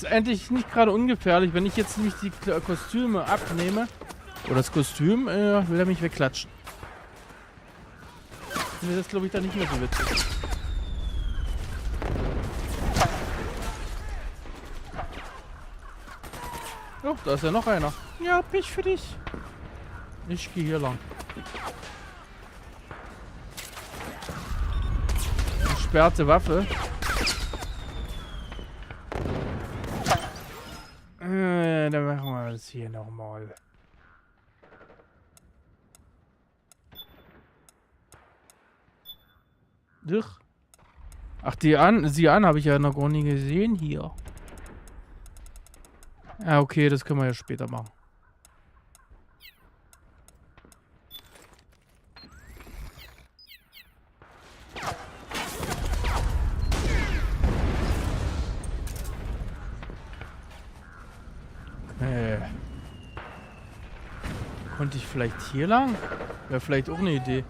Ist eigentlich nicht gerade ungefährlich, wenn ich jetzt nämlich die Kostüme abnehme. Oder das Kostüm, will er mich wegklatschen. Finde das, glaube ich, dann nicht mehr so witzig. Oh, da ist ja noch einer. Ja, Pech für dich. Ich gehe hier lang. Gesperrte Waffe. Dann machen wir das hier nochmal. Ach, sie an habe ich ja noch gar nie gesehen hier. Ja, okay, das können wir ja später machen. Konnte ich vielleicht hier lang? Wäre vielleicht auch eine Idee.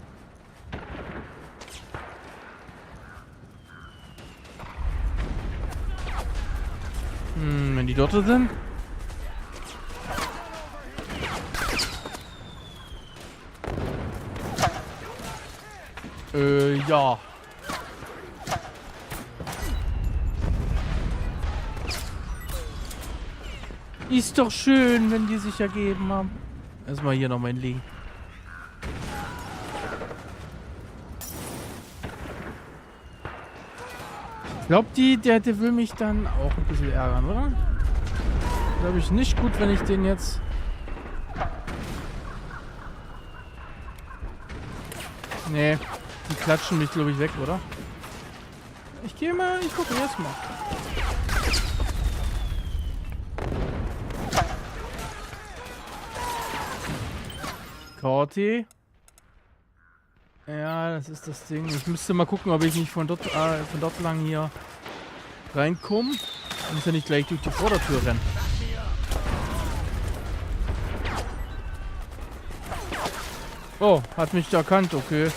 Wenn die dort sind? Ja. Ist doch schön, wenn die sich ergeben haben. Erstmal hier nochmal hinlegen. Ich glaube, der will mich dann auch ein bisschen ärgern, oder? Glaube ich nicht gut, wenn ich den jetzt... Nee, die klatschen mich, glaube ich, weg, oder? Ich gehe mal, ich gucke erst mal. Korti. Ja, das ist das Ding. Ich müsste mal gucken, ob ich nicht von dort lang hier reinkomme. Ich muss ja nicht gleich durch die Vordertür rennen. Oh, hat mich erkannt, okay.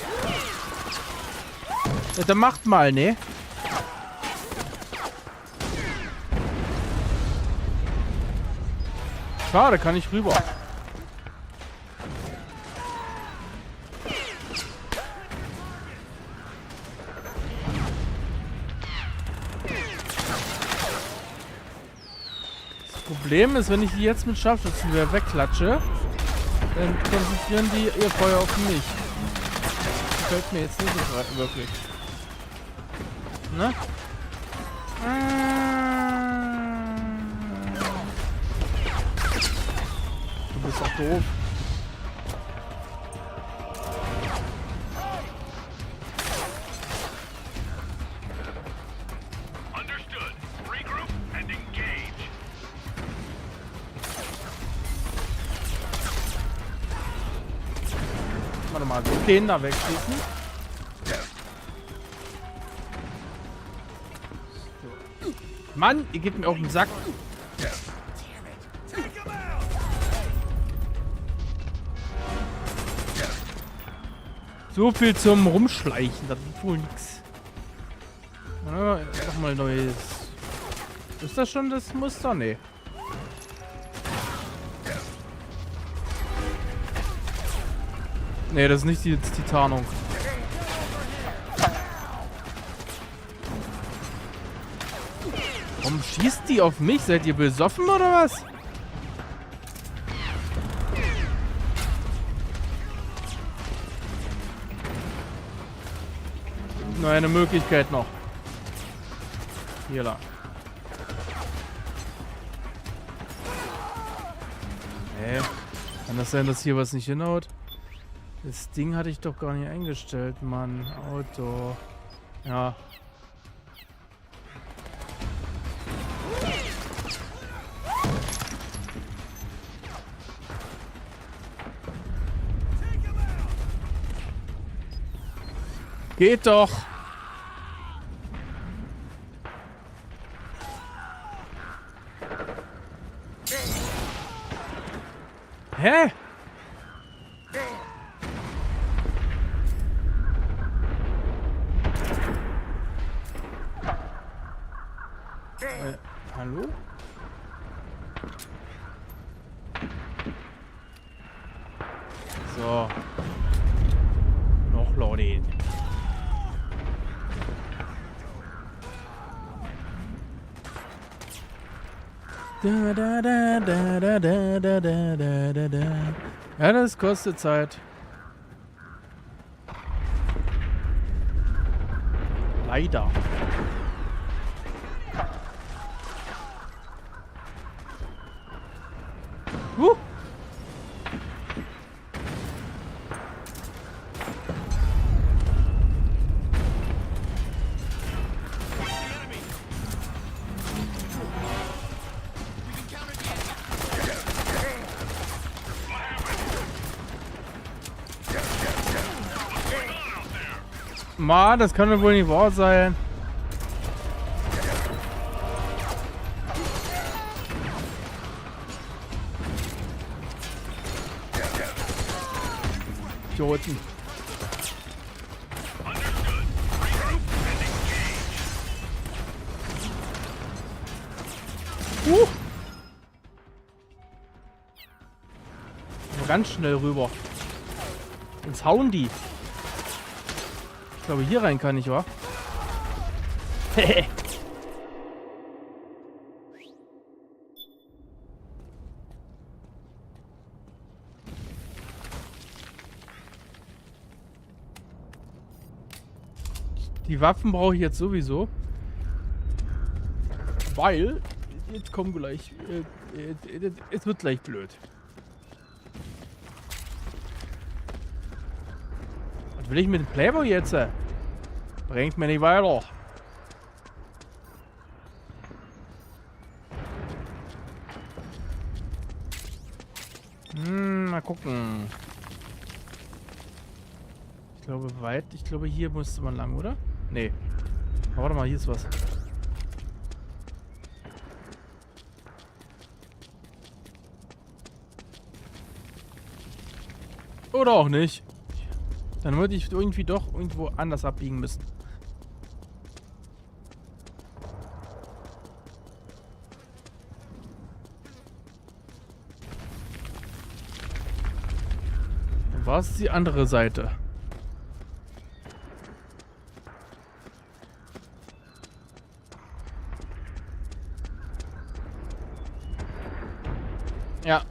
Ja, dann macht mal, ne? Schade, kann ich rüber. Das Problem ist, wenn ich die jetzt mit Scharfschützengewehr wegklatsche, dann konzentrieren die ihr Feuer auf mich. Das gefällt mir jetzt nicht so wirklich. Ne? Du bist auch doof. Warte mal, den da wegschießen. So. Mann, ihr gebt mir auf den Sack. So viel zum Rumschleichen, das ist wohl nix. Ja, nochmal neues. Ist das schon das Muster? Nee. Nee, das ist nicht die Tarnung. Warum schießt die auf mich? Seid ihr besoffen oder was? Nur eine Möglichkeit noch. Hier lang. Nee. Kann das sein, dass hier was nicht hinhaut? Das Ding hatte ich doch gar nicht eingestellt, Mann. Auto. Ja. Geht doch. Hä? Hallo? Da, da, da, da, da, da, da, da, da, da. Ja, das kostet Zeit. Leider. Mann, das kann doch wohl nicht wahr sein. Idioten. Ganz schnell rüber. Jetzt hauen die. Ich glaube, hier rein kann ich, wa? Die Waffen brauche ich jetzt sowieso. Weil, jetzt kommen gleich, es wird gleich blöd. Was will ich mit dem Playboy jetzt? Bringt mir nicht weiter. Mal gucken. Ich glaube weit. Ich glaube hier musste man lang, oder? Nee. Aber warte mal, hier ist was. Oder auch nicht. Dann würde ich irgendwie doch irgendwo anders abbiegen müssen. Dann war es die andere Seite. Ja.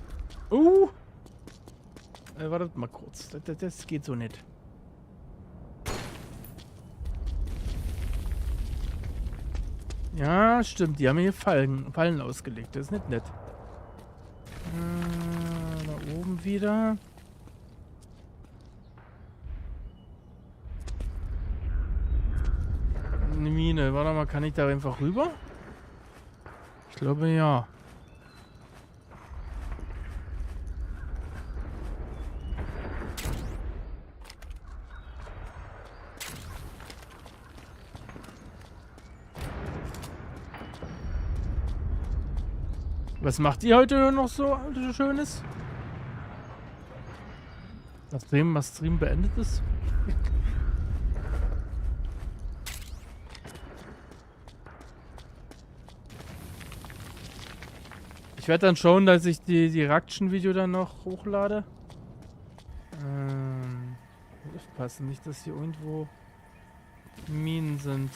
Wartet mal kurz. Das geht so nicht. Ja, stimmt. Die haben hier Fallen ausgelegt. Das ist nicht nett. Da oben wieder. Eine Mine. Warte mal, kann ich da einfach rüber? Ich glaube ja. Was macht ihr heute noch so Schönes? Das Stream beendet ist? Ich werde dann schauen, dass ich die Reaction-Video dann noch hochlade. Aufpassen, nicht, dass hier irgendwo Minen sind.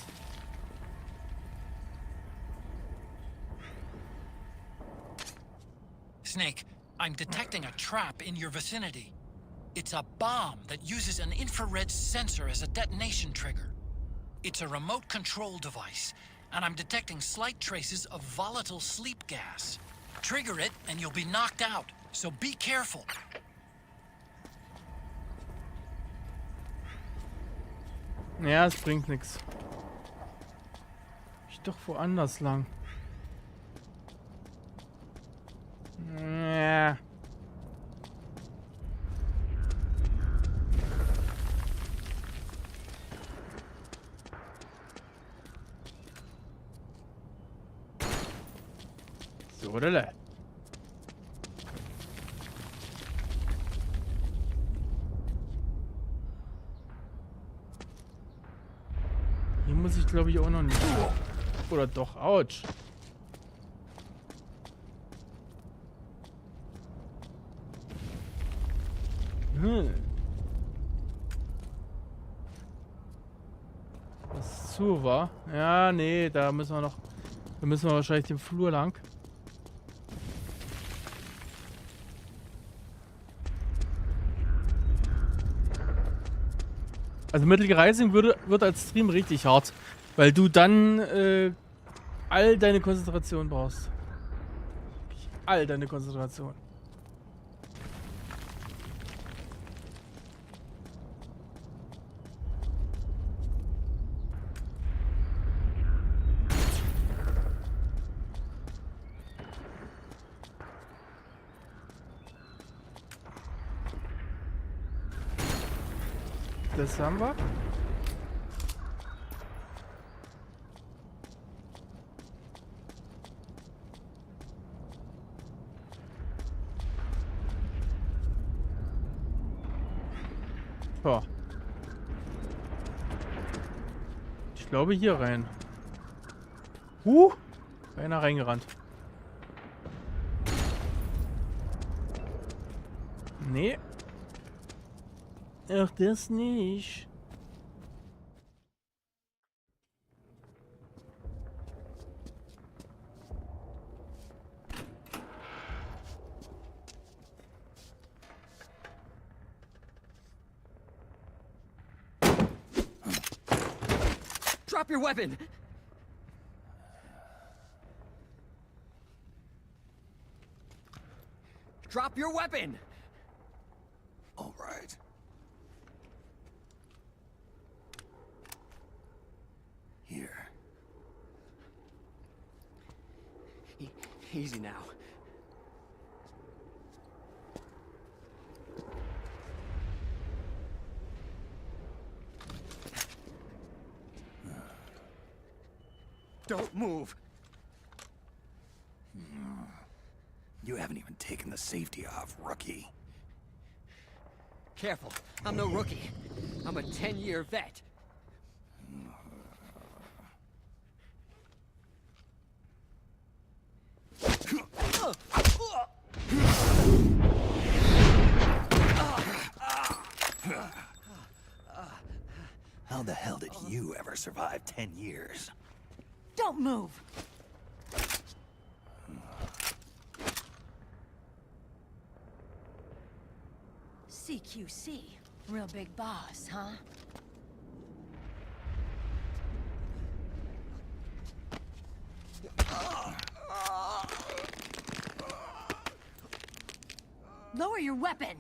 Snake, I'm detecting a trap in your vicinity. It's a bomb that uses an infrared sensor as a detonation trigger. It's a remote control device, and I'm detecting slight traces of volatile sleep gas. Trigger it, and you'll be knocked out, so be careful. Ja, es bringt nichts. Ich doch woanders lang. Ja. So, oder? Hier muss ich, glaube ich, auch noch nicht. Oder doch, ouch. Was zu war? Ja, nee, da müssen wir noch. Da müssen wir wahrscheinlich den Flur lang. Also Metal Rising wird als Stream richtig hart, weil du dann all deine Konzentration brauchst. All deine Konzentration. Das haben wir. So. Ich glaube hier rein. Einer reingerannt. Nee. Ach, das nicht. Drop your weapon! Drop your weapon! All right. Here. Easy now. Don't move. You haven't even taken the safety off, rookie. Careful, I'm no rookie. I'm a 10-year vet. How the hell did you ever survive 10 years? Don't move! CQC. Real big boss, huh? Lower your weapon!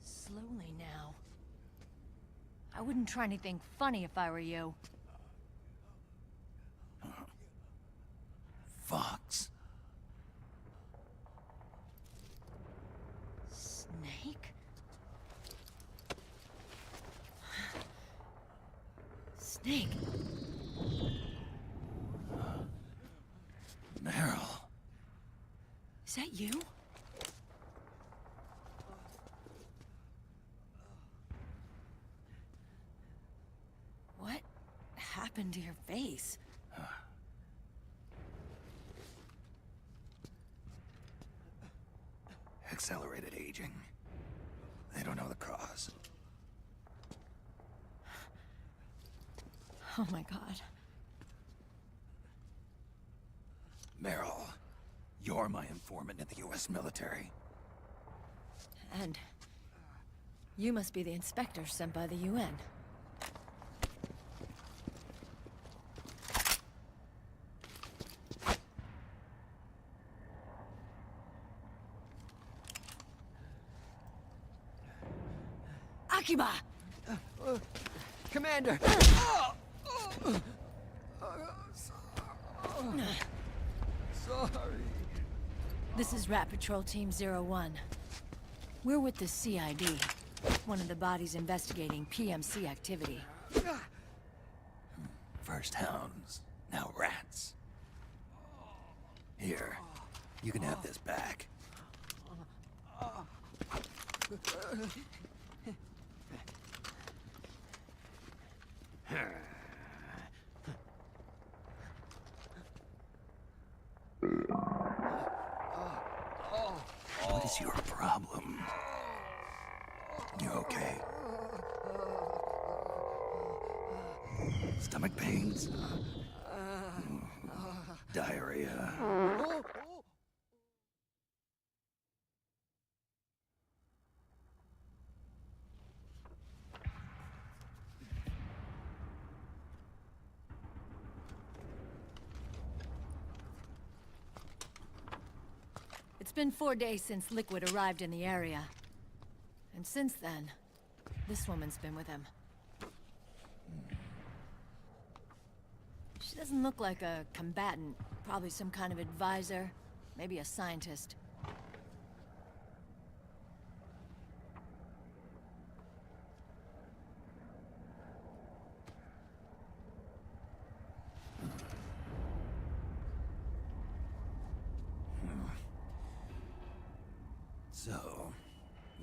Slowly now. I wouldn't try anything funny if I were you. Fox. Snake? Snake? Meryl. Is that you? What happened to your face? Accelerated aging. They don't know the cause. Oh my god. Meryl, you're my informant in the U.S. military. And you must be the inspector sent by the UN. Akiba! Commander! Sorry. This is Rat Patrol Team 01. We're with the CID, one of the bodies investigating PMC activity. First hounds, now rats. Here, you can have this back. What is your problem? You okay? Stomach pains? Diarrhea? been 4 days since Liquid arrived in the area. And since then, this woman's been with him. She doesn't look like a combatant. Probably some kind of advisor. Maybe a scientist. So,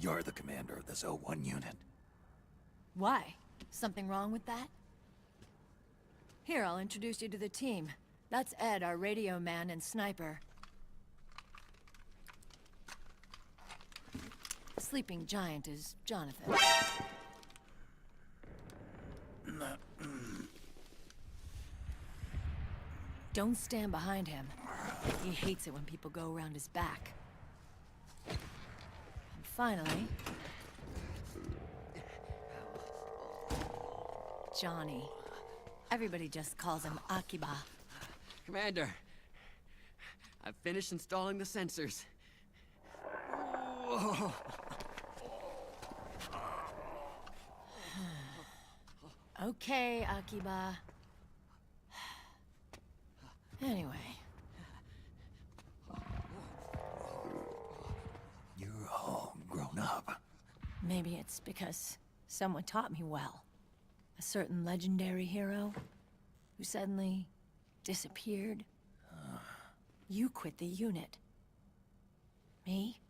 you're the commander of this O1 unit? Why? Something wrong with that? Here, I'll introduce you to the team. That's Ed, our radio man and sniper. The sleeping giant is Jonathan. Don't stand behind him. He hates it when people go around his back. And finally... Johnny. Everybody just calls him Akiba. Commander, I've finished installing the sensors. Whoa. Okay, Akiba. Anyway. You're all grown up. Maybe it's because someone taught me well. A certain legendary hero who suddenly disappeared. You quit the unit. Me?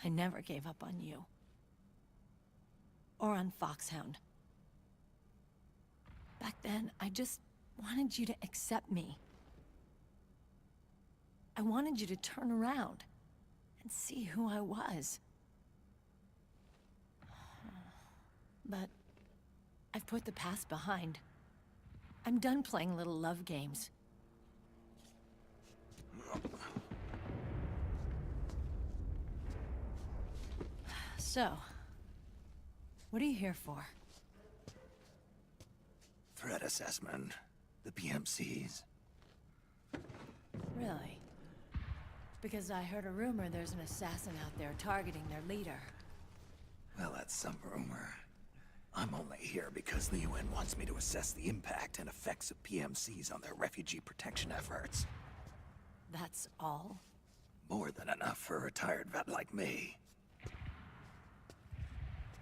I never gave up on you. Or on Foxhound. Back then, I just wanted you to accept me. I wanted you to turn around and see who I was. But I've put the past behind. I'm done playing little love games. So, what are you here for? Threat assessment. The PMCs. Really? Because I heard a rumor there's an assassin out there targeting their leader. Well, that's some rumor. I'm only here because the UN wants me to assess the impact and effects of PMCs on their refugee protection efforts. That's all? More than enough for a retired vet like me.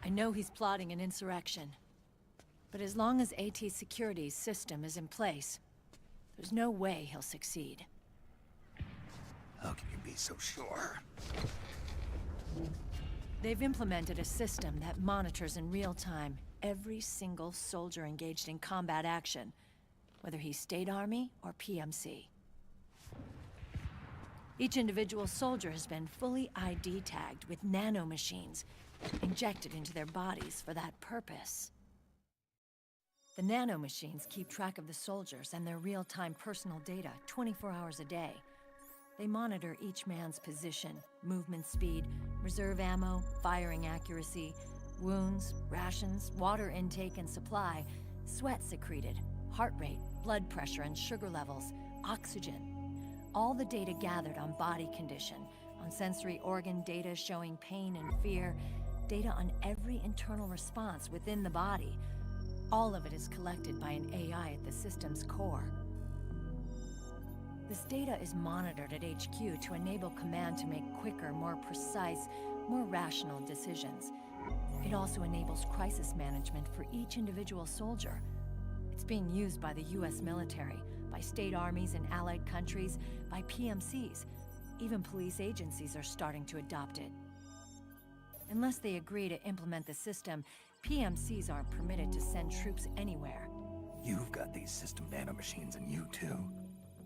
I know he's plotting an insurrection. But as long as AT Security's system is in place, there's no way he'll succeed. How can you be so sure? They've implemented a system that monitors in real time every single soldier engaged in combat action, whether he's State Army or PMC. Each individual soldier has been fully ID tagged with nanomachines injected into their bodies for that purpose. The nanomachines keep track of the soldiers and their real-time personal data 24 hours a day. They monitor each man's position, movement speed, reserve ammo, firing accuracy, wounds, rations, water intake and supply, sweat secreted, heart rate, blood pressure and sugar levels, oxygen. All the data gathered on body condition, on sensory organ data showing pain and fear, data on every internal response within the body. All of it is collected by an AI at the system's core. This data is monitored at HQ to enable command to make quicker, more precise, more rational decisions. It also enables crisis management for each individual soldier. It's being used by the US military, by state armies in allied countries, by PMCs. Even police agencies are starting to adopt it. Unless they agree to implement the system, PMCs aren't permitted to send troops anywhere. You've got these system nanomachines in you too.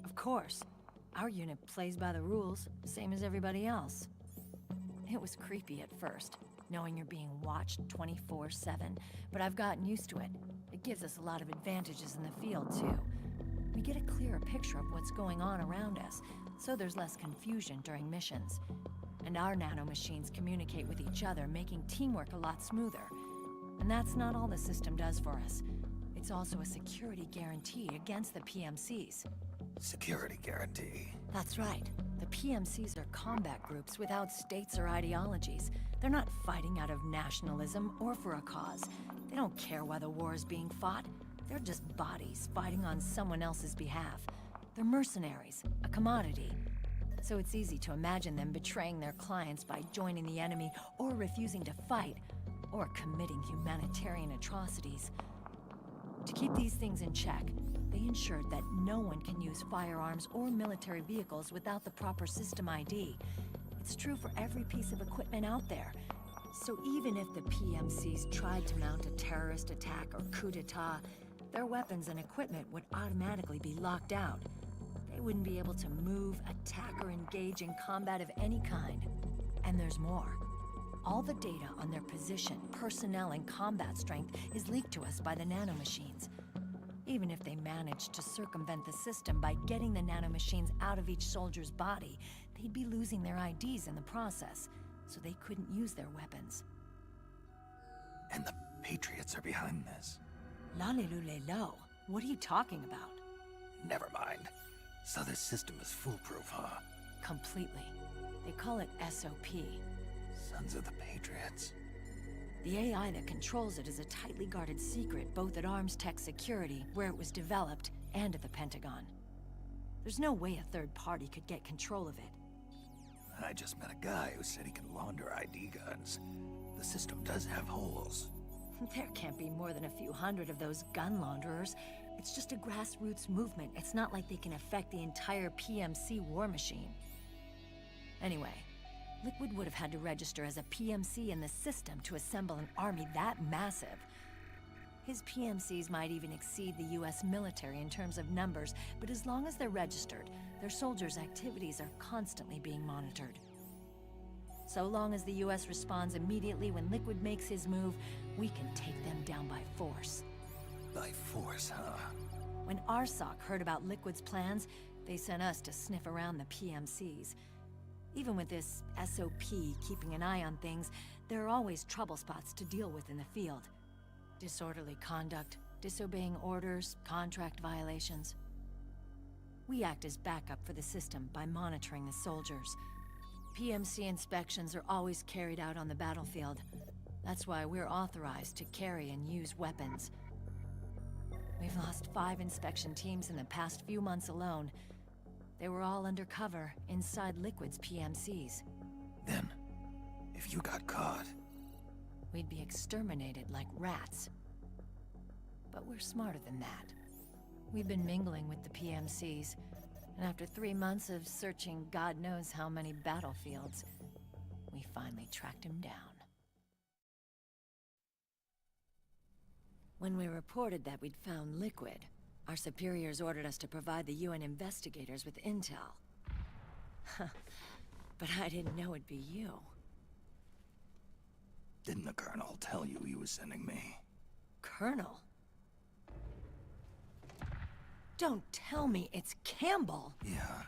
Of course. Our unit plays by the rules, same as everybody else. It was creepy at first, knowing you're being watched 24/7, but I've gotten used to it. It gives us a lot of advantages in the field, too. We get a clearer picture of what's going on around us, so there's less confusion during missions. And our nanomachines communicate with each other, making teamwork a lot smoother. And that's not all the system does for us. It's also a security guarantee against the PMCs. Security guarantee. That's right. The PMCs are combat groups without states or ideologies. They're not fighting out of nationalism or for a cause. They don't care why the war is being fought. They're just bodies fighting on someone else's behalf. They're mercenaries, a commodity. So it's easy to imagine them betraying their clients by joining the enemy or refusing to fight, or committing humanitarian atrocities. To keep these things in check, they ensured that no one can use firearms or military vehicles without the proper system ID. It's true for every piece of equipment out there. So even if the PMCs tried to mount a terrorist attack or coup d'etat, their weapons and equipment would automatically be locked out. They wouldn't be able to move, attack, or engage in combat of any kind. And there's more. All the data on their position, personnel, and combat strength is leaked to us by the nanomachines. Even if they managed to circumvent the system by getting the nanomachines out of each soldier's body, they'd be losing their IDs in the process, so they couldn't use their weapons. And the Patriots are behind this. Lalilulelo, what are you talking about? Never mind. So this system is foolproof, huh? Completely. They call it SOP. Sons of the Patriots. The AI that controls it is a tightly guarded secret, both at Arms Tech Security, where it was developed, and at the Pentagon. There's no way a third party could get control of it. I just met a guy who said he can launder ID guns. The system does have holes. There can't be more than a few hundred of those gun launderers. It's just a grassroots movement. It's not like they can affect the entire PMC war machine. Anyway, Liquid would have had to register as a PMC in the system to assemble an army that massive. His PMCs might even exceed the US military in terms of numbers, but as long as they're registered, their soldiers' activities are constantly being monitored. So long as the US responds immediately when Liquid makes his move, we can take them down by force. By force, huh? When RSOC heard about Liquid's plans, they sent us to sniff around the PMCs. Even with this SOP keeping an eye on things, there are always trouble spots to deal with in the field. Disorderly conduct, disobeying orders, contract violations. We act as backup for the system by monitoring the soldiers. PMC inspections are always carried out on the battlefield. That's why we're authorized to carry and use weapons. We've lost 5 inspection teams in the past few months alone. They were all undercover inside Liquid's PMCs. Then, if you got caught... we'd be exterminated like rats. But we're smarter than that. We've been mingling with the PMCs, and after 3 months of searching God knows how many battlefields, we finally tracked him down. When we reported that we'd found Liquid, our superiors ordered us to provide the UN investigators with intel. But I didn't know it'd be you. Didn't the Colonel tell you he was sending me? Colonel? Don't tell me it's Campbell! Yeah.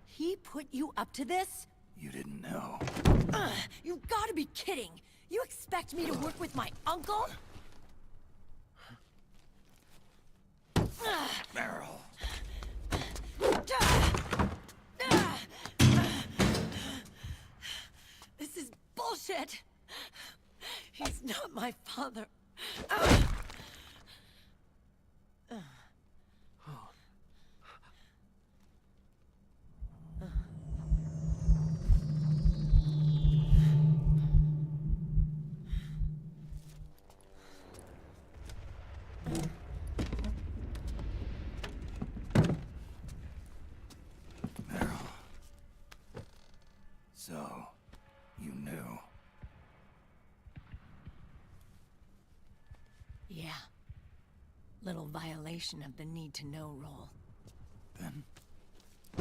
He put you up to this? You didn't know. You've gotta be kidding! You expect me to work with my uncle? Meryl. This is bullshit! He's not my father. So, you knew. Yeah. Little violation of the need-to-know rule. Then,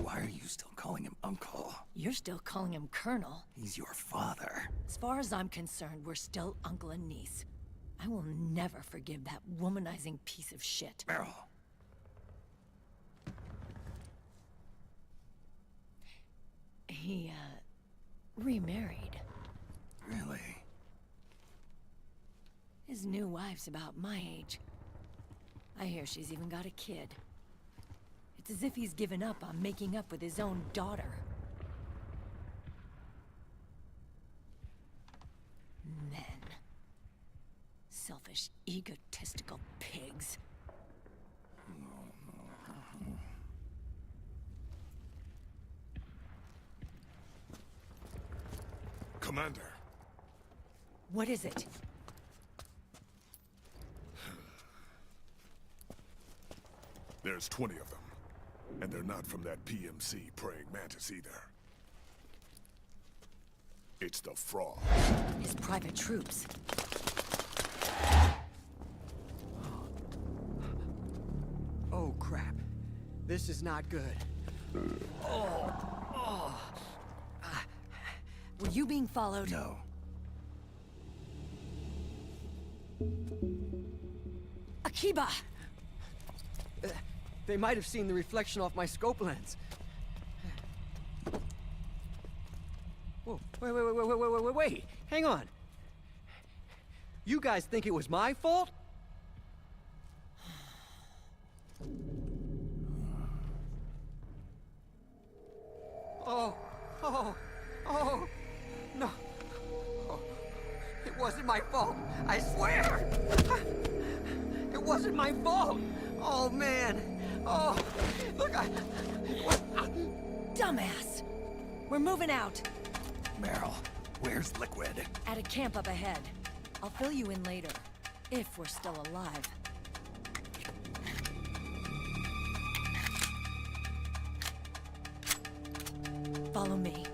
why are you still calling him Uncle? You're still calling him Colonel. He's your father. As far as I'm concerned, we're still uncle and niece. I will never forgive that womanizing piece of shit. Meryl. He, remarried. Really? His new wife's about my age. I hear she's even got a kid. It's as if he's given up on making up with his own daughter. Men. Selfish, egotistical pigs. Commander. What is it? There's 20 of them. And they're not from that PMC praying mantis either. It's the fraud. His private troops. Oh, crap. This is not good. Were you being followed? No. Akiba! They might have seen the reflection off my scope lens. Whoa, wait. Hang on. You guys think it was my fault? Oh, no. Oh, it wasn't my fault, I swear! It wasn't my fault! Oh, man! Oh, look, Dumbass! We're moving out. Meryl, where's Liquid? At a camp up ahead. I'll fill you in later. If we're still alive. Follow me.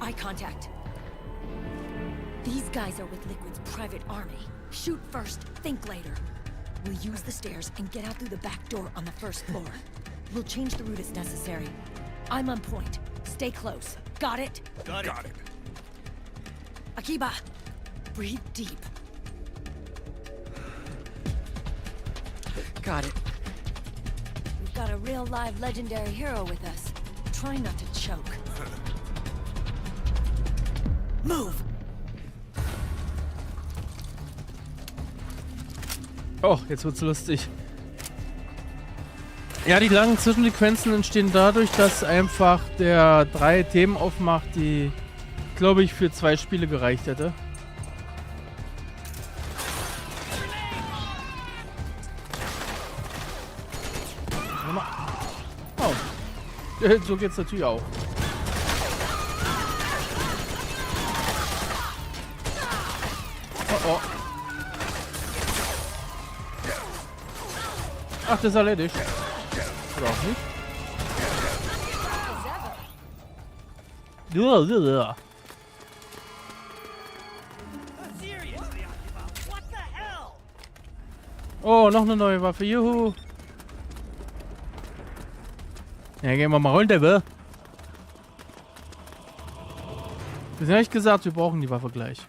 Eye contact. These guys are with Liquid's private army. Shoot first, think later. We'll use the stairs and get out through the back door on the first floor. We'll change the route as necessary. I'm on point. Stay close. Got it? Got it. Akiba, breathe deep. got it. We've got a real live legendary hero with us. Try not to choke. Move! Oh, jetzt wird's lustig. Ja, die langen Zwischensequenzen entstehen dadurch, dass einfach der 3 Themen aufmacht, die, glaube ich, für 2 Spiele gereicht hätte. Oh, so geht's natürlich auch. Oh, oh. Ach, das ist erledigt. Oder auch nicht. Ja. Oh, noch eine neue Waffe. Juhu. Ja, gehen wir mal runter, wa? Wir sind ehrlich gesagt, wir brauchen die Waffe gleich.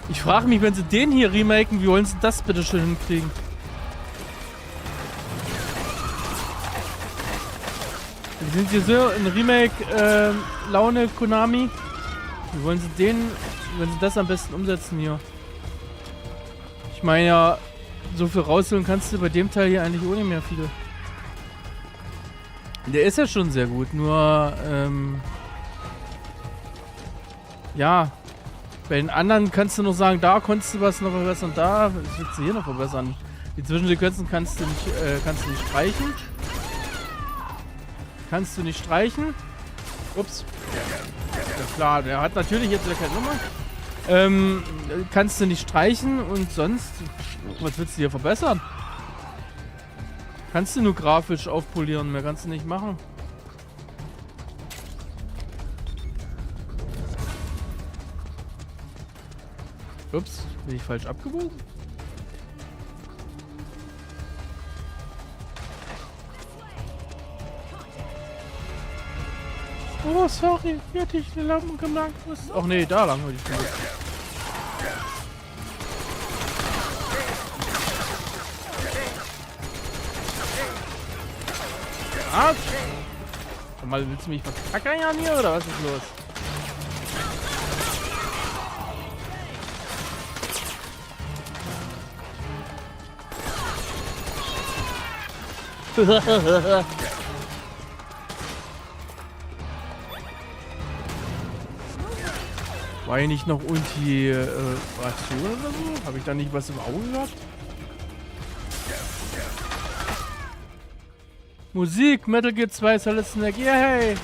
Ich frage mich, wenn sie den hier remaken, wie wollen sie das bitte schön hinkriegen? Wir sind hier so in Remake-Laune, Konami. Wie wollen sie das am besten umsetzen hier? Ich meine ja, so viel rausholen kannst du bei dem Teil hier eigentlich ohne mehr viel. Der ist ja schon sehr gut, nur, ja. Bei den anderen kannst du noch sagen, da konntest du was noch verbessern, da willst du hier noch verbessern. Die Zwischensequenzen kannst du nicht streichen. Kannst du nicht streichen. Ups. Ja klar, der hat natürlich jetzt wieder keine Nummer. Kannst du nicht streichen und sonst, was willst du hier verbessern? Kannst du nur grafisch aufpolieren, mehr kannst du nicht machen. Ups, bin ich falsch abgebogen? Oh, sorry, hier hätte ich lang gemerkt. Ach nee, da lang würde ich schon. Ah! Sag mal, willst du mich verkackern hier oder was ist los? War hier nicht noch Ulti-Ration oder so? Habe ich da nicht was im Auge gehabt? Musik, Metal Gear 2, Solid Snake, yay!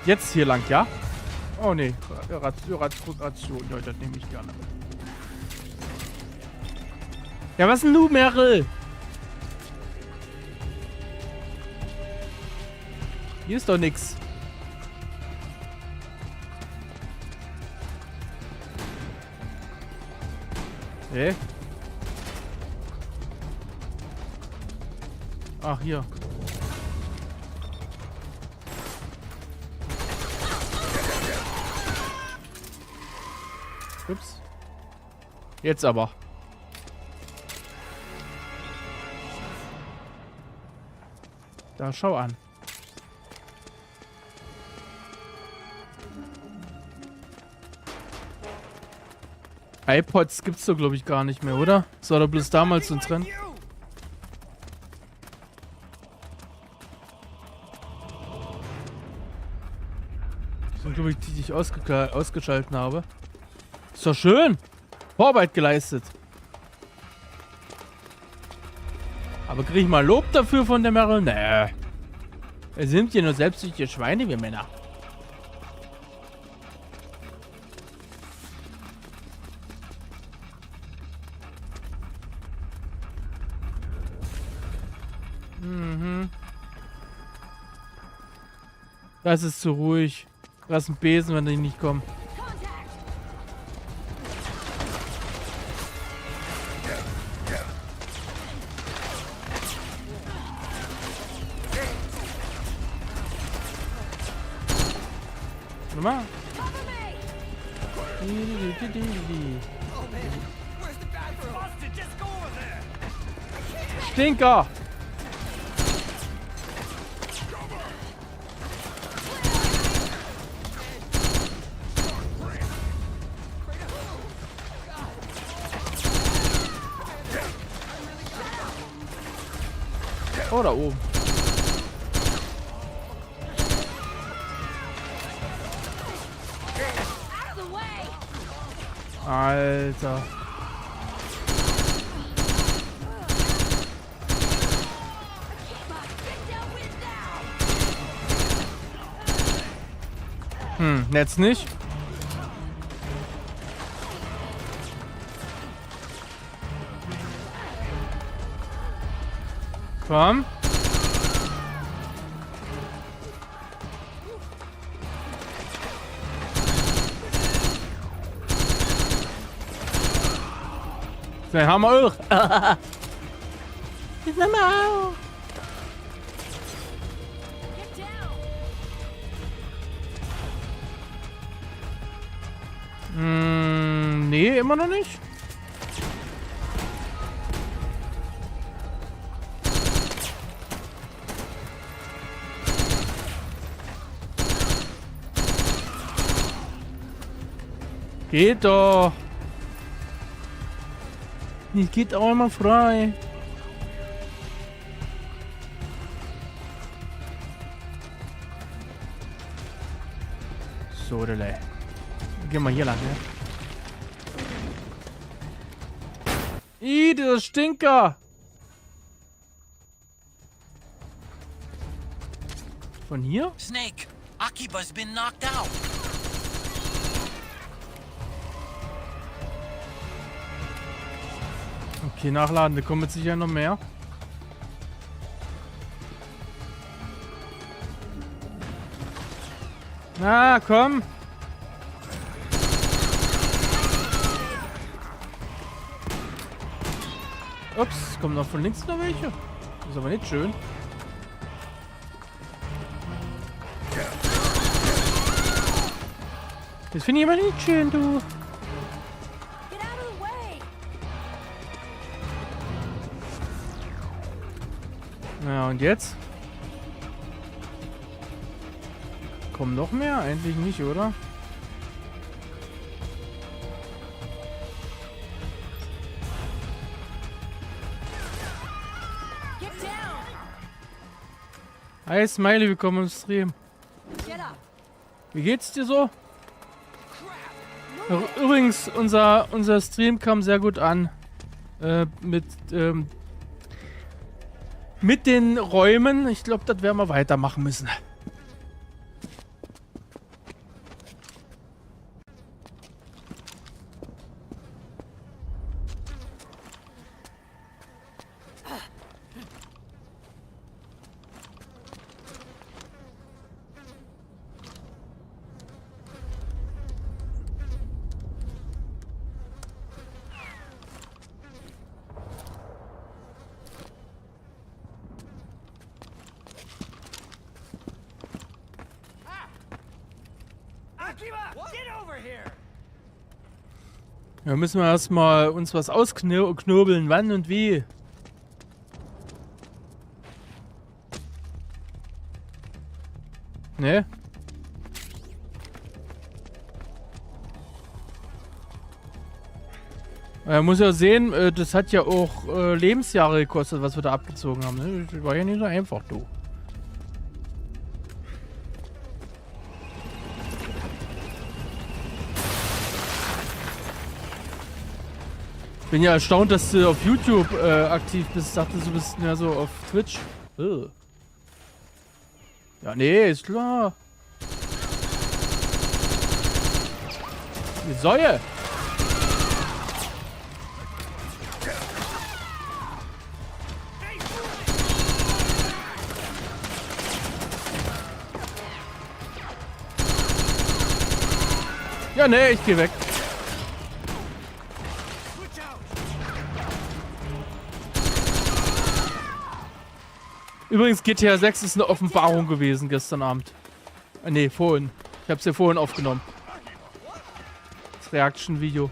Jetzt hier lang, ja? Oh ne, Ration, ja, das nehme ich gerne. Ja, was denn du, Meryl? Hier ist doch nix. Hä? Ach, hier. Ups. Jetzt aber. Da, schau an. iPods gibt's doch, glaube ich, gar nicht mehr, oder? Das war doch bloß damals so ein Trend. Das sind, glaube ich, die ich ausgeschalten habe. Ist doch schön. Vorarbeit geleistet. Aber krieg ich mal Lob dafür von der Meryl? Nee. Wir sind hier nur selbstsüchtige Schweine, wir Männer. Das ist zu ruhig. Lass einen Besen, wenn die nicht kommen. Warte mal. Stinker! Oh, da oben. Alter. Jetzt nicht. Komm. Den haben wir auch. Den haben wir auch. Nee, immer noch nicht. Geht doch. Es geht auch immer frei. So, Relay. Gehen wir hier lang, ja? Dieser Stinker! Von hier? Snake, Akiba's been knocked out. Okay, nachladen, da kommen jetzt sicher noch mehr. Na, komm! Ups, kommen noch von links noch welche. Ist aber nicht schön. Das finde ich aber nicht schön, du. Ja, und jetzt? Kommen noch mehr? Eigentlich nicht, oder? Hi Smiley, willkommen im Stream. Wie geht's dir so? Übrigens, unser Stream kam sehr gut an. Mit den Räumen. Ich glaube, das werden wir weitermachen müssen. Ja, müssen wir erstmal uns was ausknobeln, wann und wie. Ne? Muss ja sehen, das hat ja auch Lebensjahre gekostet, was wir da abgezogen haben. Ne? Das war ja nicht so einfach, du. Bin ja erstaunt, dass du auf YouTube aktiv bist. Ich dachte, du bist mehr so auf Twitch. Ja, nee, ist klar. Die Säue! Ja, nee, ich geh weg. Übrigens, GTA 6 ist eine Offenbarung gewesen gestern Abend. Nee, vorhin. Ich hab's ja vorhin aufgenommen. Das Reaction-Video.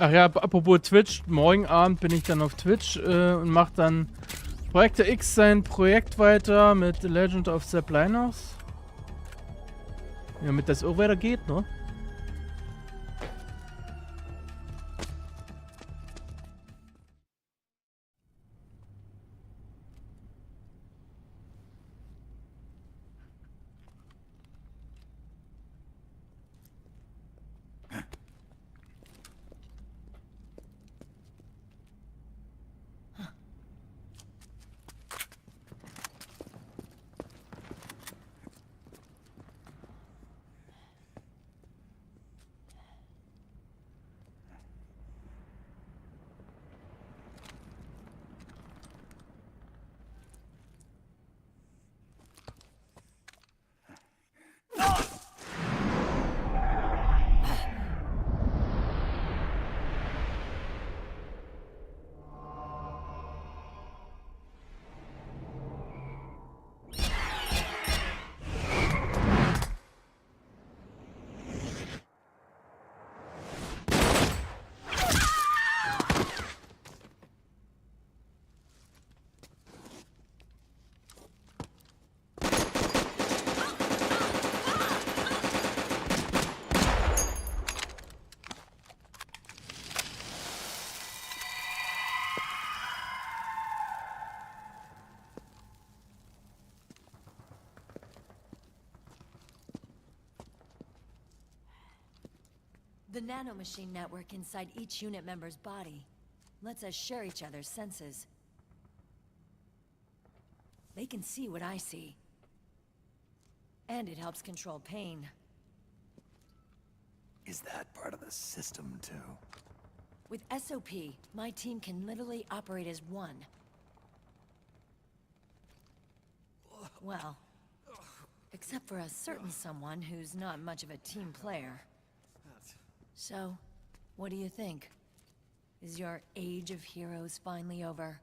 Ach ja, apropos Twitch, morgen Abend bin ich dann auf Twitch und mache dann Projekte X sein Projekt weiter mit Legend of the Liners. Ja, damit das auch weitergeht, ne? The nanomachine network inside each unit member's body lets us share each other's senses. They can see what I see. And it helps control pain. Is that part of the system, too? With SOP, my team can literally operate as one. Well, except for a certain someone who's not much of a team player. So, what do you think? Is your age of heroes finally over?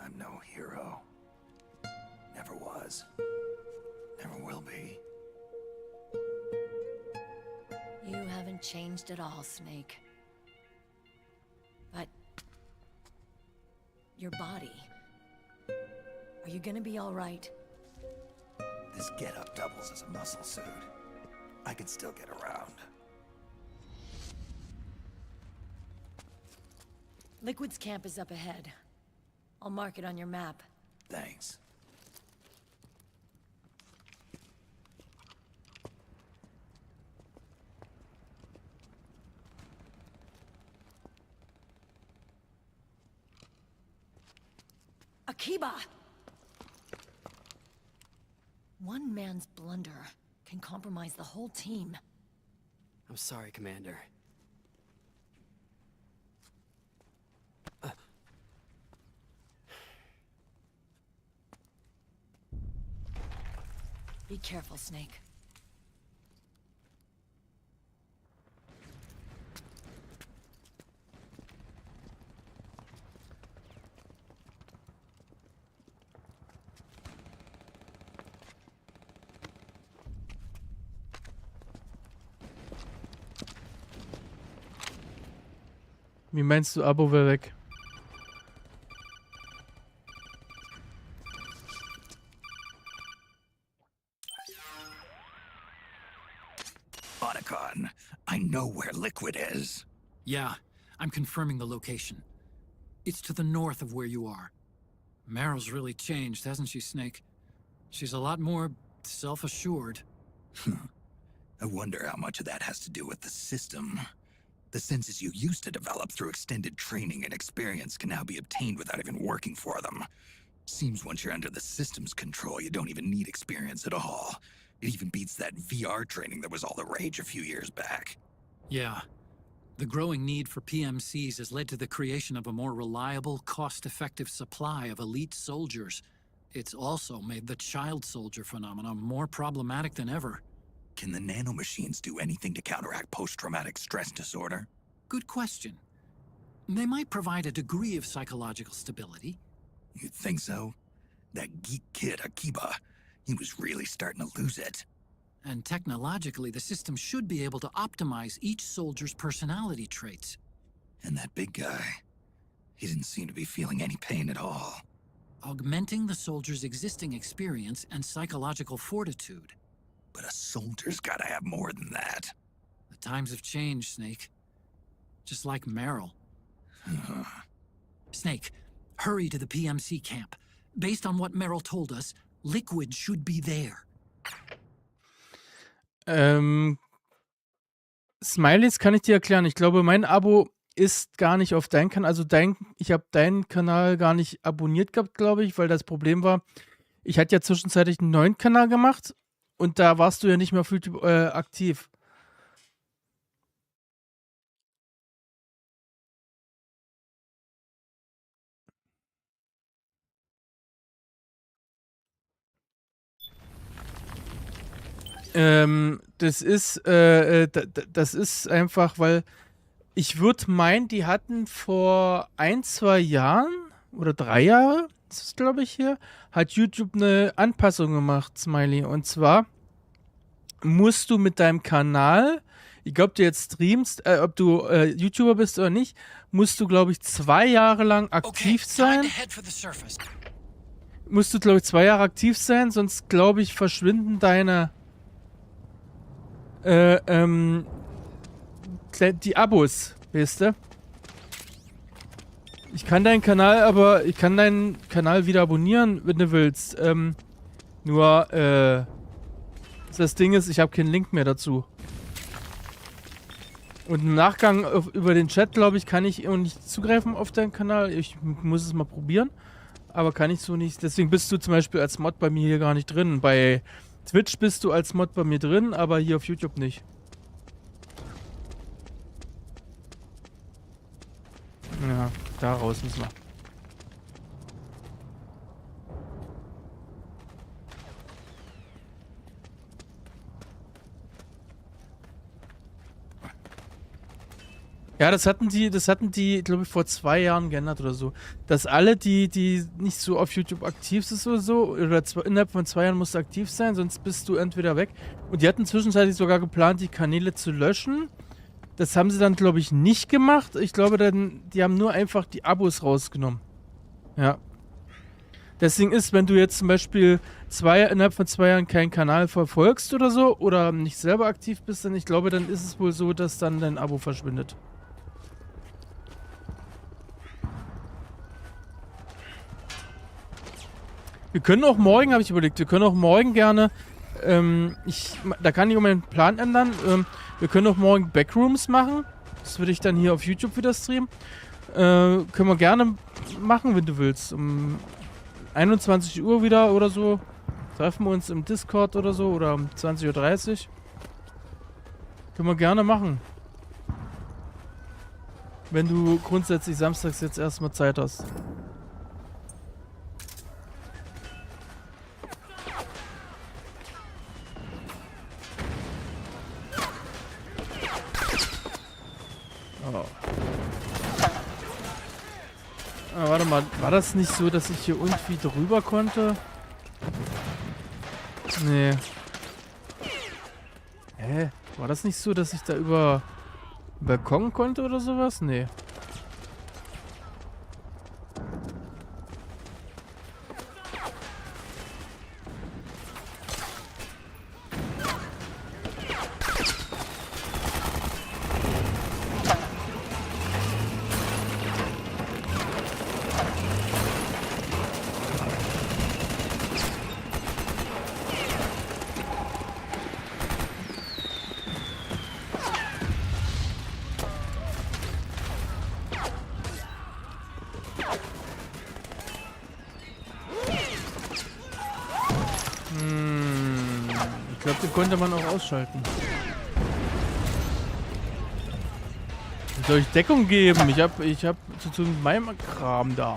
I'm no hero. Never was. Never will be. You haven't changed at all, Snake. But... your body... are you gonna be all right? This getup doubles as a muscle suit. I can still get around. Liquid's camp is up ahead. I'll mark it on your map. Thanks. Akiba! One man's blunder can compromise the whole team. I'm sorry, Commander. Be careful, Snake. Wie meinst du, Abo wäre weg? Otacon, I know where Liquid is. Yeah, I'm confirming the location. It's to the north of where you are. Meryl's really changed, hasn't she, Snake? She's a lot more self-assured. I wonder how much of that has to do with the system. The senses you used to develop through extended training and experience can now be obtained without even working for them. Seems once you're under the system's control, you don't even need experience at all. It even beats that VR training that was all the rage a few years back. Yeah. The growing need for PMCs has led to the creation of a more reliable, cost-effective supply of elite soldiers. It's also made the child soldier phenomenon more problematic than ever. Can the nanomachines do anything to counteract post-traumatic stress disorder? Good question. They might provide a degree of psychological stability. You think so? That geek kid, Akiba, he was really starting to lose it. And technologically, the system should be able to optimize each soldier's personality traits. And that big guy, he didn't seem to be feeling any pain at all. Augmenting the soldier's existing experience and psychological fortitude. But a soldier's gotta have more than that. The times have changed, Snake. Just like Meryl. Snake, hurry to the PMC camp. Based on what Meryl told us, Liquid should be there. Smileys kann ich dir erklären. Ich glaube, mein Abo ist gar nicht auf deinen Kanal. Also ich habe deinen Kanal gar nicht abonniert gehabt, glaube ich, weil das Problem war, ich hatte ja zwischenzeitlich einen neuen Kanal gemacht. Und da warst du ja nicht mehr viel aktiv. Das ist einfach, weil ich würde meinen, die hatten vor 1, 2 Jahren oder 3 Jahre, das ist glaube ich hier, hat YouTube eine Anpassung gemacht, Smiley. Und zwar musst du mit deinem Kanal, egal ob du jetzt streamst, ob du YouTuber bist oder nicht, musst du, glaube ich, 2 Jahre lang aktiv sein. Musst du, glaube ich, 2 Jahre aktiv sein, sonst, glaube ich, verschwinden deine die Abos, weißt du? Ich kann deinen Kanal wieder abonnieren, wenn du willst. Nur, das Ding ist, ich habe keinen Link mehr dazu. Und im Nachgang über den Chat, glaube ich, kann ich auch nicht zugreifen auf deinen Kanal. Ich muss es mal probieren. Aber kann ich so nicht. Deswegen bist du zum Beispiel als Mod bei mir hier gar nicht drin. Bei Twitch bist du als Mod bei mir drin, aber hier auf YouTube nicht. Ja, da raus müssen wir. Ja, das hatten die, glaube ich, vor 2 Jahren geändert oder so. Dass alle, die nicht so auf YouTube aktiv sind oder so, oder innerhalb von 2 Jahren musst du aktiv sein, sonst bist du entweder weg. Und die hatten zwischenzeitlich sogar geplant, die Kanäle zu löschen. Das haben sie dann, glaube ich, nicht gemacht. Ich glaube, die haben nur einfach die Abos rausgenommen. Ja. Deswegen ist, wenn du jetzt zum Beispiel innerhalb von 2 Jahren keinen Kanal verfolgst oder so, oder nicht selber aktiv bist, dann ich glaube, dann ist es wohl so, dass dann dein Abo verschwindet. Wir können auch morgen, habe ich überlegt, wir können auch morgen gerne, da kann ich auch meinen Plan ändern, wir können auch morgen Backrooms machen. Das würde ich dann hier auf YouTube wieder streamen. Können wir gerne machen, wenn du willst. Um 21 Uhr wieder oder so. Treffen wir uns im Discord oder so. Oder um 20:30 Uhr. Können wir gerne machen. Wenn du grundsätzlich samstags jetzt erstmal Zeit hast. Oh. Ah, warte mal, war das nicht so, dass ich hier irgendwie drüber konnte? Nee. Hä? War das nicht so, dass ich da über den Balkon konnte oder sowas? Nee. Ich glaube, den konnte man auch ausschalten. Soll ich Deckung geben? Ich hab zu meinem Kram da.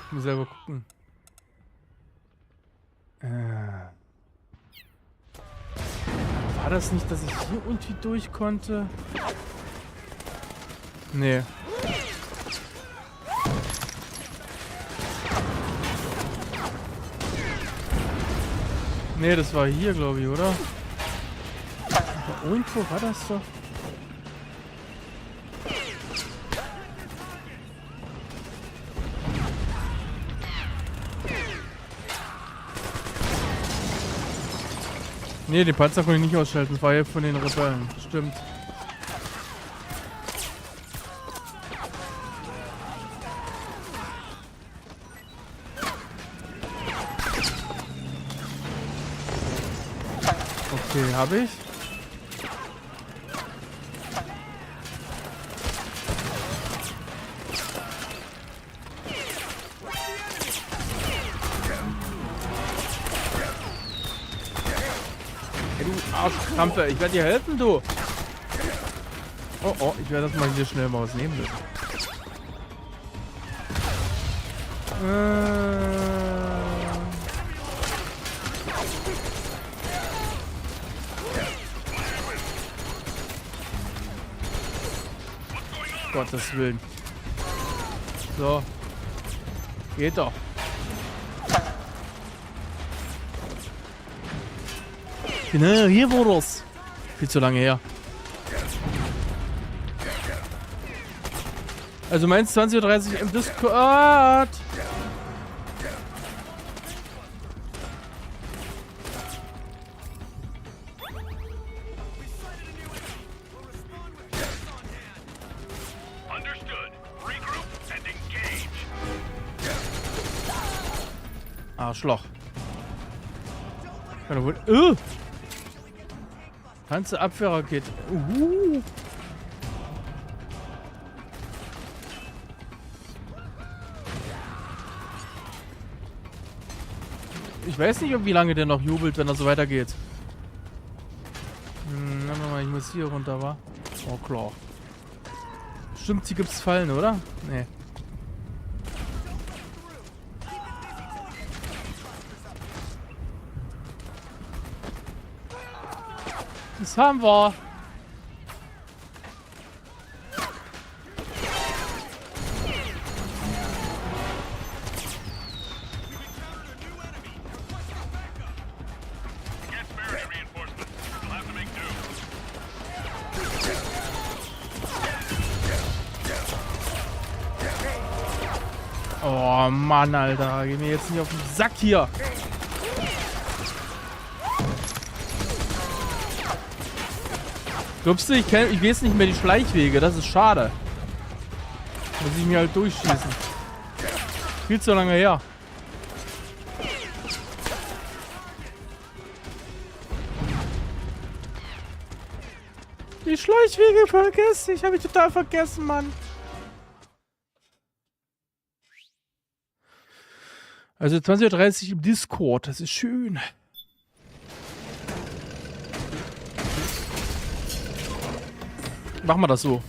Ich muss selber gucken. War das nicht, dass ich hier irgendwie durch konnte? Nee. Nee, das war hier, glaube ich, oder? Aber irgendwo war das doch. Nee, den Panzer konnte ich nicht ausschalten. Das war ja von den Rebellen. Stimmt. Okay, habe ich. Hey, du Arschkrampe, ich werde dir helfen, du. Oh, oh, ich werde das mal hier schnell mal ausnehmen müssen. Gottes Willen. So. Geht doch. Genau, hier war das. Viel zu lange her. Also meinst 20:30 Uhr im Discord? Arschloch. Ganze Abwehrrakete. Ich weiß nicht, wie lange der noch jubelt, wenn er so weitergeht. Warte mal, ich muss hier runter, wa? Oh, klar. Stimmt, hier gibt's Fallen, oder? Nee. Das haben wir. Oh Mann, Alter. Geh mir jetzt nicht auf den Sack hier. Glaubst du, ich weiß nicht mehr die Schleichwege. Das ist schade. Muss ich mir halt durchschießen. Viel zu lange her. Die Schleichwege vergessen. Ich habe ich total vergessen, Mann. Also 20:30 Uhr im Discord. Das ist schön. Machen wir das so.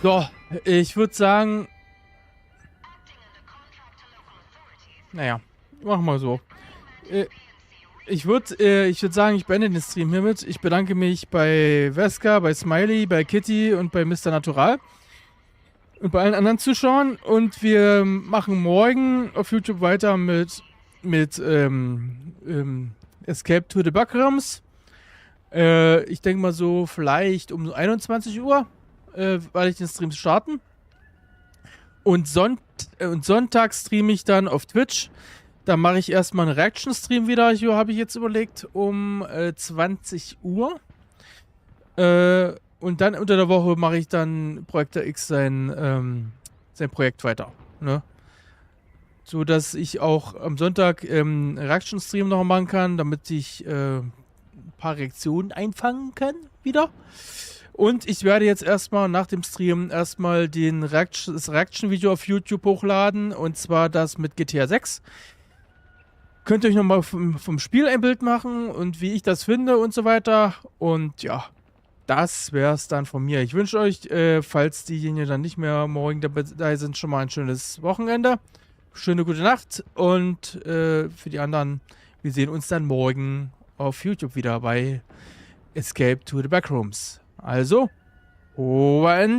So, ich würde sagen... Naja, machen wir so. Ich würde sagen, ich beende den Stream hiermit. Ich bedanke mich bei Veska, bei Smiley, bei Kitty und bei Mr. Natural. Und bei allen anderen Zuschauern. Und wir machen morgen auf YouTube weiter mit Escape to the Backrooms. Ich denke mal so vielleicht um 21 Uhr werde ich den Stream starten. Und Sonntag streame ich dann auf Twitch. Da mache ich erstmal einen Reaction-Stream wieder, habe ich jetzt überlegt, um 20 Uhr. Und dann unter der Woche mache ich dann Projektor X sein Projekt weiter. Ne? So dass ich auch am Sonntag Reaction-Stream noch machen kann, damit ich ein paar Reaktionen einfangen kann wieder. Und ich werde jetzt erstmal nach dem Stream das Reaction-Video auf YouTube hochladen. Und zwar das mit GTA 6. Könnt ihr euch nochmal vom Spiel ein Bild machen und wie ich das finde und so weiter. Und ja, das wäre es dann von mir. Ich wünsche euch, falls diejenigen dann nicht mehr morgen dabei sind, schon mal ein schönes Wochenende. Schöne gute Nacht. Und für die anderen, wir sehen uns dann morgen auf YouTube wieder bei Escape to the Backrooms. Also, over and